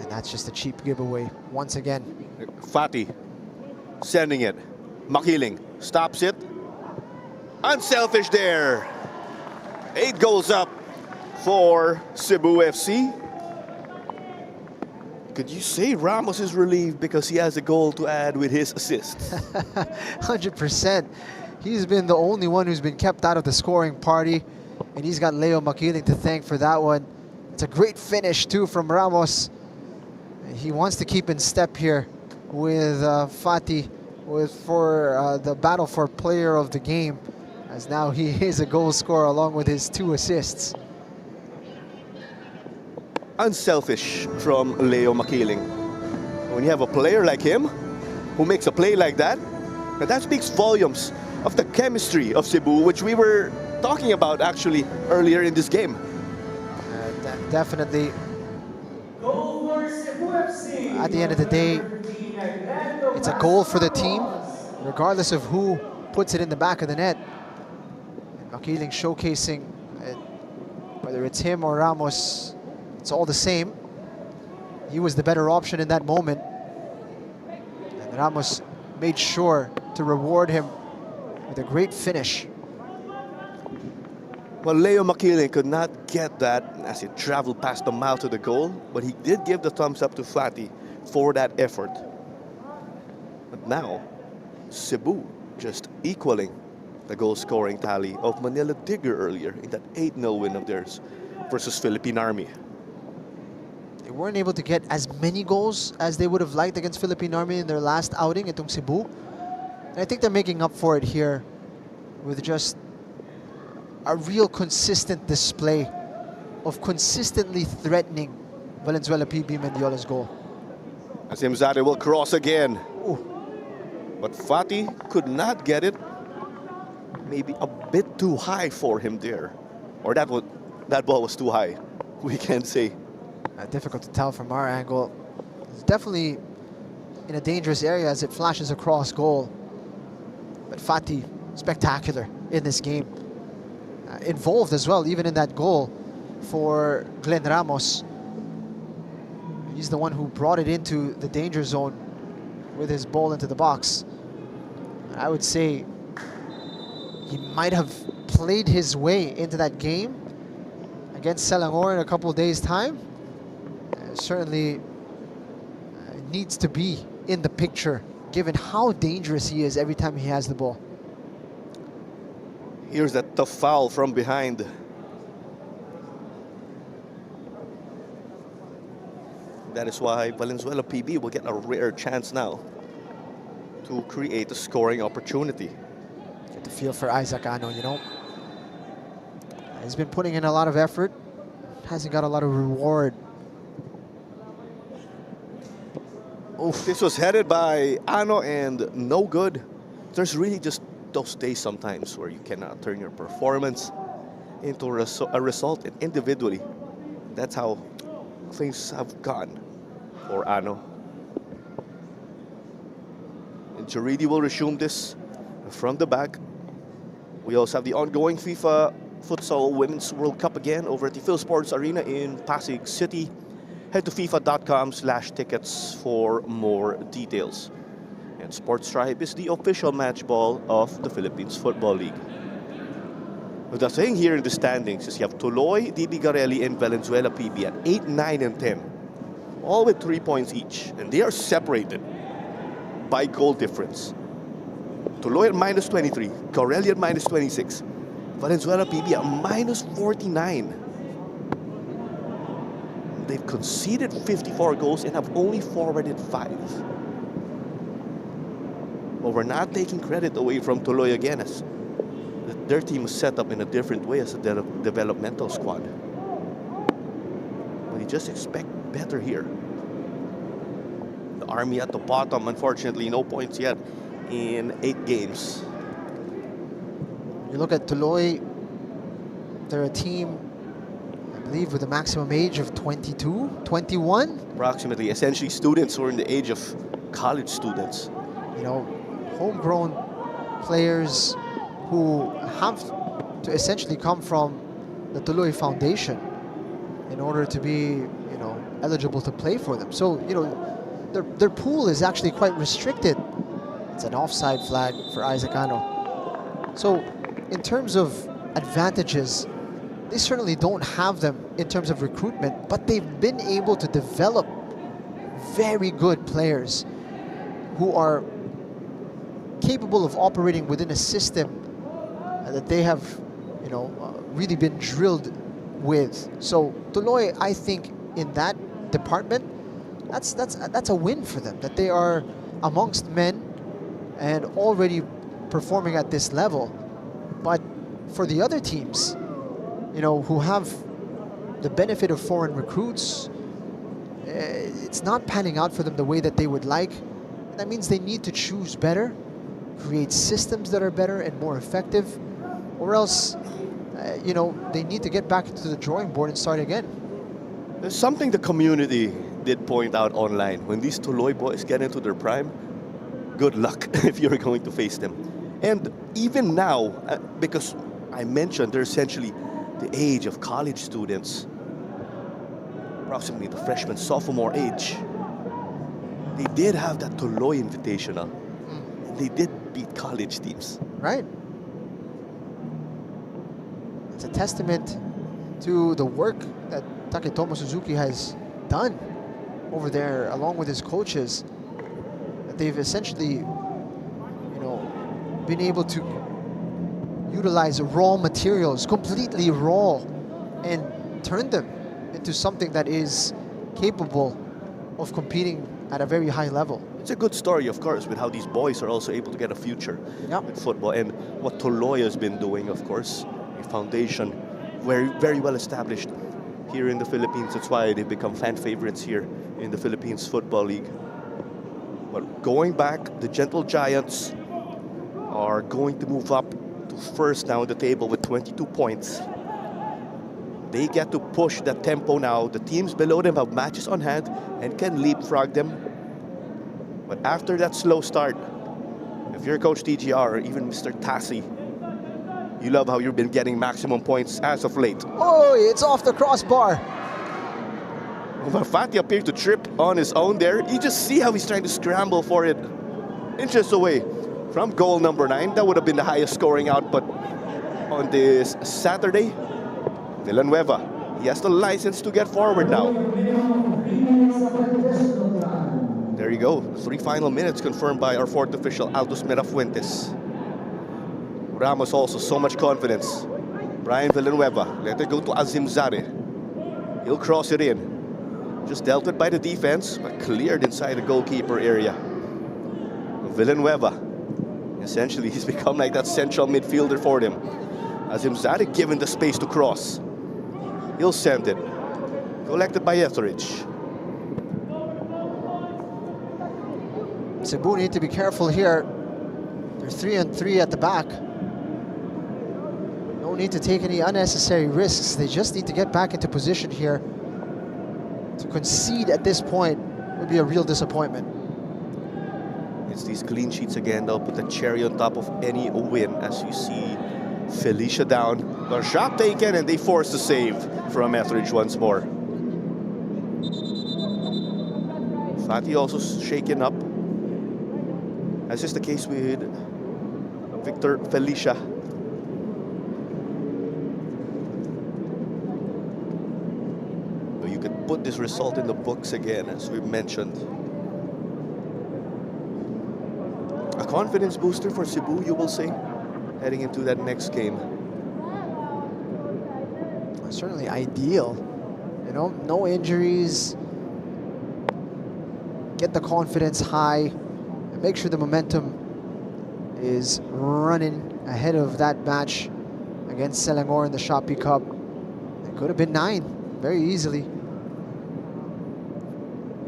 And that's just a cheap giveaway once again. Fatih sending it. Makiling stops it. Unselfish there. 8 goals up for Cebu FC. Could you say Ramos is relieved because he has a goal to add with his assist? 100%. He's been the only one who's been kept out of the scoring party, and he's got Leo Makiling to thank for that one. It's a great finish too from Ramos. He wants to keep in step here with Fatih for the battle for player of the game, as now he is a goal scorer along with his 2 assists. Unselfish from Leo Makiling. When you have a player like him who makes a play like that, now that speaks volumes of the chemistry of Cebu, which we were talking about actually earlier in this game. Definitely. At the end of the day, it's a goal for the team, regardless of who puts it in the back of the net. Makiling showcasing whether it's him or Ramos, it's all the same. He was the better option in that moment. And Ramos made sure to reward him with a great finish. Well, Leo Makiling could not get that as he traveled past the mouth of the goal, but he did give the thumbs up to Fatih for that effort. But now, Cebu just equaling the goal-scoring tally of Manila Digger earlier in that 8-0 win of theirs versus Philippine Army. They weren't able to get as many goals as they would have liked against Philippine Army in their last outing itong Cebu. And I think they're making up for it here with just a real consistent display of consistently threatening Valenzuela PB Mendiola's goal. Azimzadeh will cross again. Ooh. But Fatih could not get it. Maybe a bit too high for him there. Or that ball was too high. We can't say. Difficult to tell from our angle. It's definitely in a dangerous area as it flashes across goal. But Fatih, spectacular in this game. Involved as well, even in that goal for Glenn Ramos. He's the one who brought it into the danger zone with his ball into the box. I would say he might have played his way into that game against Selangor in a couple of days' time. Certainly needs to be in the picture given how dangerous he is every time he has the ball. Here's that tough foul from behind. That is why Valenzuela PB will get a rare chance now to create a scoring opportunity. Get the feel for Isaac Ano, you know. He's been putting in a lot of effort, hasn't got a lot of reward. Oof. This was headed by Ano and no good. There's really just those days sometimes where you cannot turn your performance into a result, and individually, that's how things have gone for Ano. And Jaridi will resume this from the back. We also have the ongoing FIFA Futsal Women's World Cup again over at the Phil Sports Arena in Pasig City. Head to FIFA.com/tickets for more details. And Sports Tribe is the official match ball of the Philippines Football League. But the thing here in the standings is you have Tuloy, DB Garelli, and Valenzuela PB at 8, 9, and 10. All with 3 points each. And they are separated by goal difference. Tuloy at -23, Garelli at -26, Valenzuela PB at -49. They've conceded 54 goals and have only forwarded 5. But we're not taking credit away from Tuloy again, as their team is set up in a different way as a developmental squad. But you just expect better here. The Army at the bottom, unfortunately, no points yet in 8 games. You look at Tuloy, they're a team, I believe, with a maximum age of 22, 21. Approximately, essentially students who are in the age of college students. You know, homegrown players who have to essentially come from the Tuloy Foundation in order to be, you know, eligible to play for them. So, you know, their pool is actually quite restricted. It's an offside flag for Isaac Ano. So, in terms of advantages, they certainly don't have them in terms of recruitment, but they've been able to develop very good players who are capable of operating within a system that they have, you know, really been drilled with. So Tuloy, I think, in that department, that's a win for them, that they are amongst men and already performing at this level. But for the other teams, you know, who have the benefit of foreign recruits, it's not panning out for them the way that they would like. That means they need to choose better, create systems that are better and more effective, or else, you know, they need to get back to the drawing board and start again. There's something the community did point out online. When these Tuloy boys get into their prime, good luck if you're going to face them. And even now, because I mentioned they're essentially the age of college students, approximately the freshman, sophomore age, they did have that Tuloy Invitational. And they did beat college teams. Right. It's a testament to the work that Taketomo Suzuki has done over there, along with his coaches, that they've essentially, you know, been able to utilize raw materials, completely raw, and turn them into something that is capable of competing at a very high level. It's a good story, of course, with how these boys are also able to get a future in football, and what Tuloy has been doing, of course, a foundation very, very well established here in the Philippines. That's why they've become fan favorites here in the Philippines Football League. But going back, the Gentle Giants are going to move up to first now on the table with 22 points. They get to push that tempo now. The teams below them have matches on hand and can leapfrog them. But after that slow start, if you're Coach TGR or even Mr. Tassi, you love how you've been getting maximum points as of late. Oh, it's off the crossbar. Well, Fati appeared to trip on his own there. You just see how he's trying to scramble for it. Inches away from goal number 9. That would have been the highest scoring output on this Saturday. Villanueva, he has the license to get forward now. There you go. 3 final minutes confirmed by our 4th official, Aldos Merafuentes. Ramos also so much confidence. Brian Villanueva, let it go to Azim Zare. He'll cross it in. Just dealt with by the defense, but cleared inside the goalkeeper area. Villanueva, essentially he's become like that central midfielder for them. Azimzadeh given the space to cross. He'll send it. Collected by Etheridge. Cebu need to be careful here. They're 3-on-3 at the back. No need to take any unnecessary risks. They just need to get back into position here. To concede at this point would be a real disappointment. It's these clean sheets again. They'll put the cherry on top of any win. As you see, Felicia down. The shot taken, and they force the save from Etheridge once more. Fatih also shaken up, as is the case with Victor Felicia. But you could put this result in the books again, as we mentioned. A confidence booster for Cebu, you will say, heading into that next game. Certainly ideal. You know, no injuries. Get the confidence high and make sure the momentum is running ahead of that match against Selangor in the Shopee Cup. It could have been 9 very easily.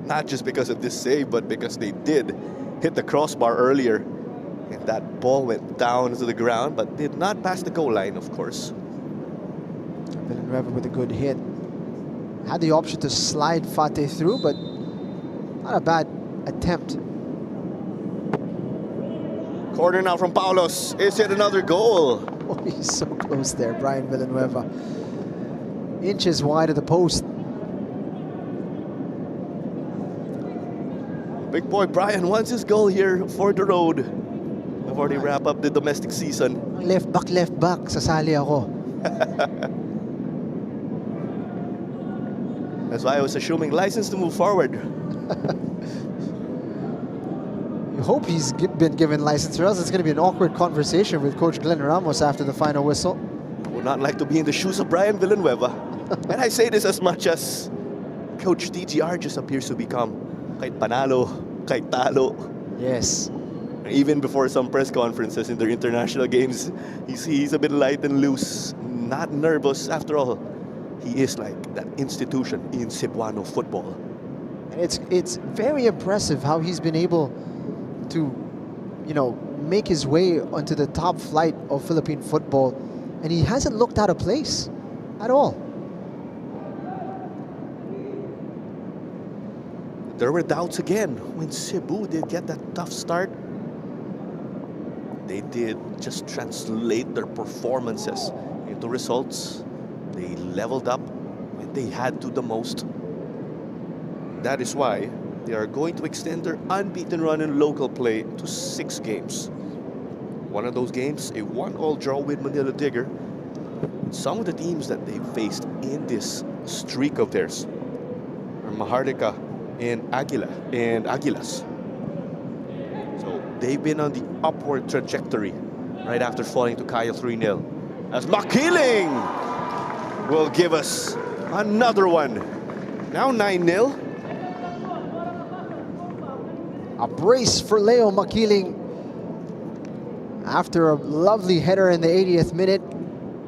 Not just because of this save, but because they did hit the crossbar earlier. And that ball went down to the ground, but did not pass the goal line, of course. Villanueva with a good hit. Had the option to slide Fateh through, but not a bad attempt. Corner now from Paulos. Is it another goal? Oh, he's so close there, Brian Villanueva. Inches wide of the post. Big boy Brian wants his goal here for the road before they wrap up the domestic season. Left back, sasali ako. That's why I was assuming license to move forward. You hope he's been given license, or else it's going to be an awkward conversation with Coach Glenn Ramos after the final whistle. I would not like to be in the shoes of Brian Villanueva. And I say this as much as Coach DGR just appears to become kahit panalo, kahit talo. Yes. Even before some press conferences in their international games, he's a bit light and loose, not nervous. After all, he is like that institution in Cebuano football. And it's very impressive how he's been able to, you know, make his way onto the top flight of Philippine football, and he hasn't looked out of place at all. There were doubts again when Cebu did get that tough start. They did just translate their performances into results. They leveled up when they had to the most. That is why they are going to extend their unbeaten run in local play to 6 games. One of those games, a 1-1 draw with Manila Digger. Some of the teams that they faced in this streak of theirs are Maharlika and Aguilas. So they've been on the upward trajectory right after falling to Kaya 3-0. As Makiling will give us another one. Now 9-0. A brace for Leo Makiling after a lovely header in the 80th minute.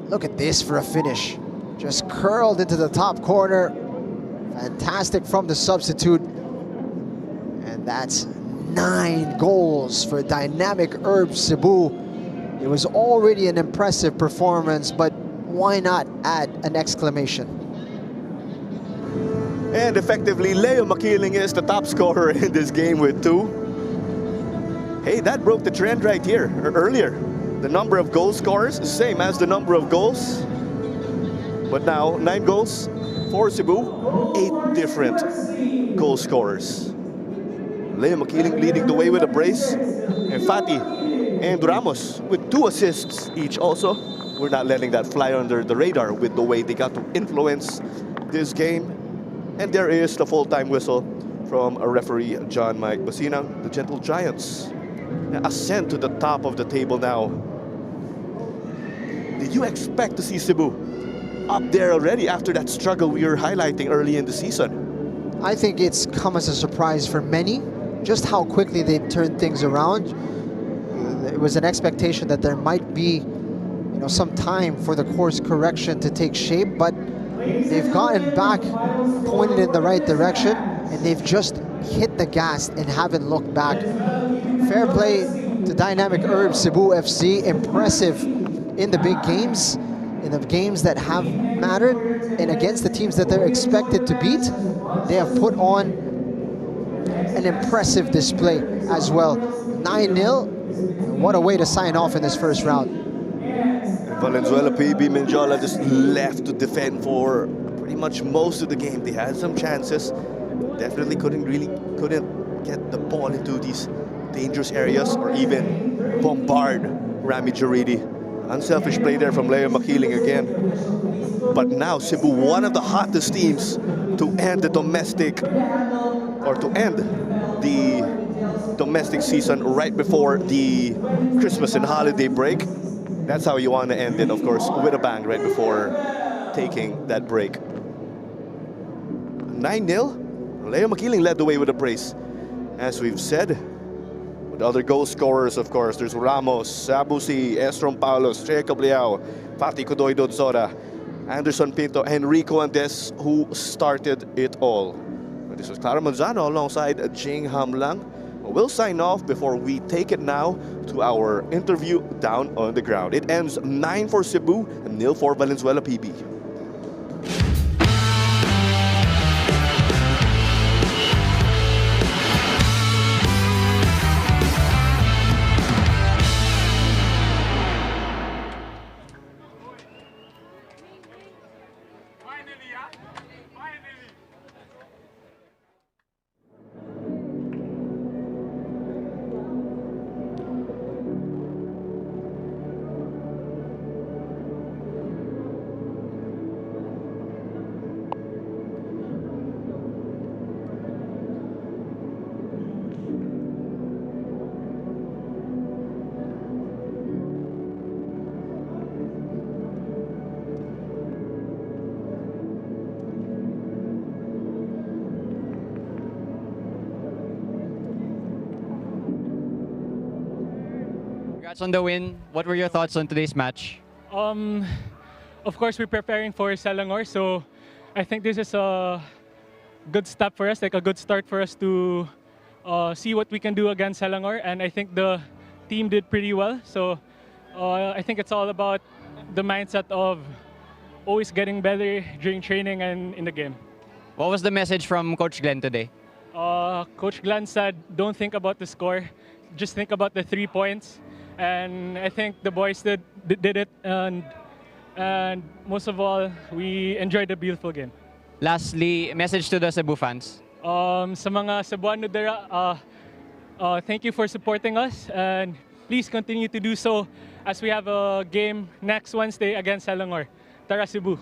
Look at this for a finish. Just curled into the top corner. Fantastic from the substitute. And that's 9 goals for dynamic Herb Cebu. It was already an impressive performance, but why not add an exclamation? And effectively, Leo Makiling is the top scorer in this game with 2. Hey, that broke the trend right here, earlier. The number of goal scorers is the same as the number of goals. But now, 9 goals for Cebu, 8 different goal scorers. Leo Makiling leading the way with a brace, and Fatih and Ramos with 2 assists each also. We're not letting that fly under the radar with the way they got to influence this game. And there is the full-time whistle from a referee, John Mike Basina. The Gentle Giants ascend to the top of the table now. Did you expect to see Cebu up there already after that struggle we were highlighting early in the season? I think it's come as a surprise for many, just how quickly they turned things around. It was an expectation that there might be, some time for the course correction to take shape, but they've gotten back pointed in the right direction, and they've just hit the gas and haven't looked back. Fair play to Dynamic Herb Cebu FC. Impressive in the big games, in the games that have mattered, and against the teams that they're expected to beat. They have put on an impressive display as well. 9-0. What a way to sign off in this first round. Valenzuela PB Mendiola just left to defend for pretty much most of the game. They had some chances. Definitely couldn't get the ball into these dangerous areas or even bombard Rami Jaridi. Unselfish play there from Leo Makiling again. But now Cebu, one of the hottest teams to end the domestic season right before the Christmas and holiday break. That's how you want to end it, of course, with a bang right before taking that break. 9-0. Leo Makiling led the way with a brace. As we've said, with other goal scorers, of course, there's Ramos, Sabusi, Estron Paulos, Jacob Liao, Pati Kodoy Dodzora, Anderson Pinto, Enrico Andes, who started it all. This was Clara Manzano alongside Jing Ham Lang. We'll sign off before we take it now to our interview down on the ground. It ends 9 for Cebu and 0 for Valenzuela PB. Congrats on the win. What were your thoughts on today's match? Of course, we're preparing for Selangor, so I think this is a good step for us, like a good start for us to see what we can do against Selangor, and I think the team did pretty well. So I think it's all about the mindset of always getting better during training and in the game. What was the message from Coach Glenn today? Coach Glenn said, don't think about the score, just think about the 3 points. And I think the boys did it, and most of all, we enjoyed a beautiful game. Lastly, message to the Cebu fans. Sa mga Cebuano dira, thank you for supporting us, and please continue to do so as we have a game next Wednesday against Selangor. Tara Cebu!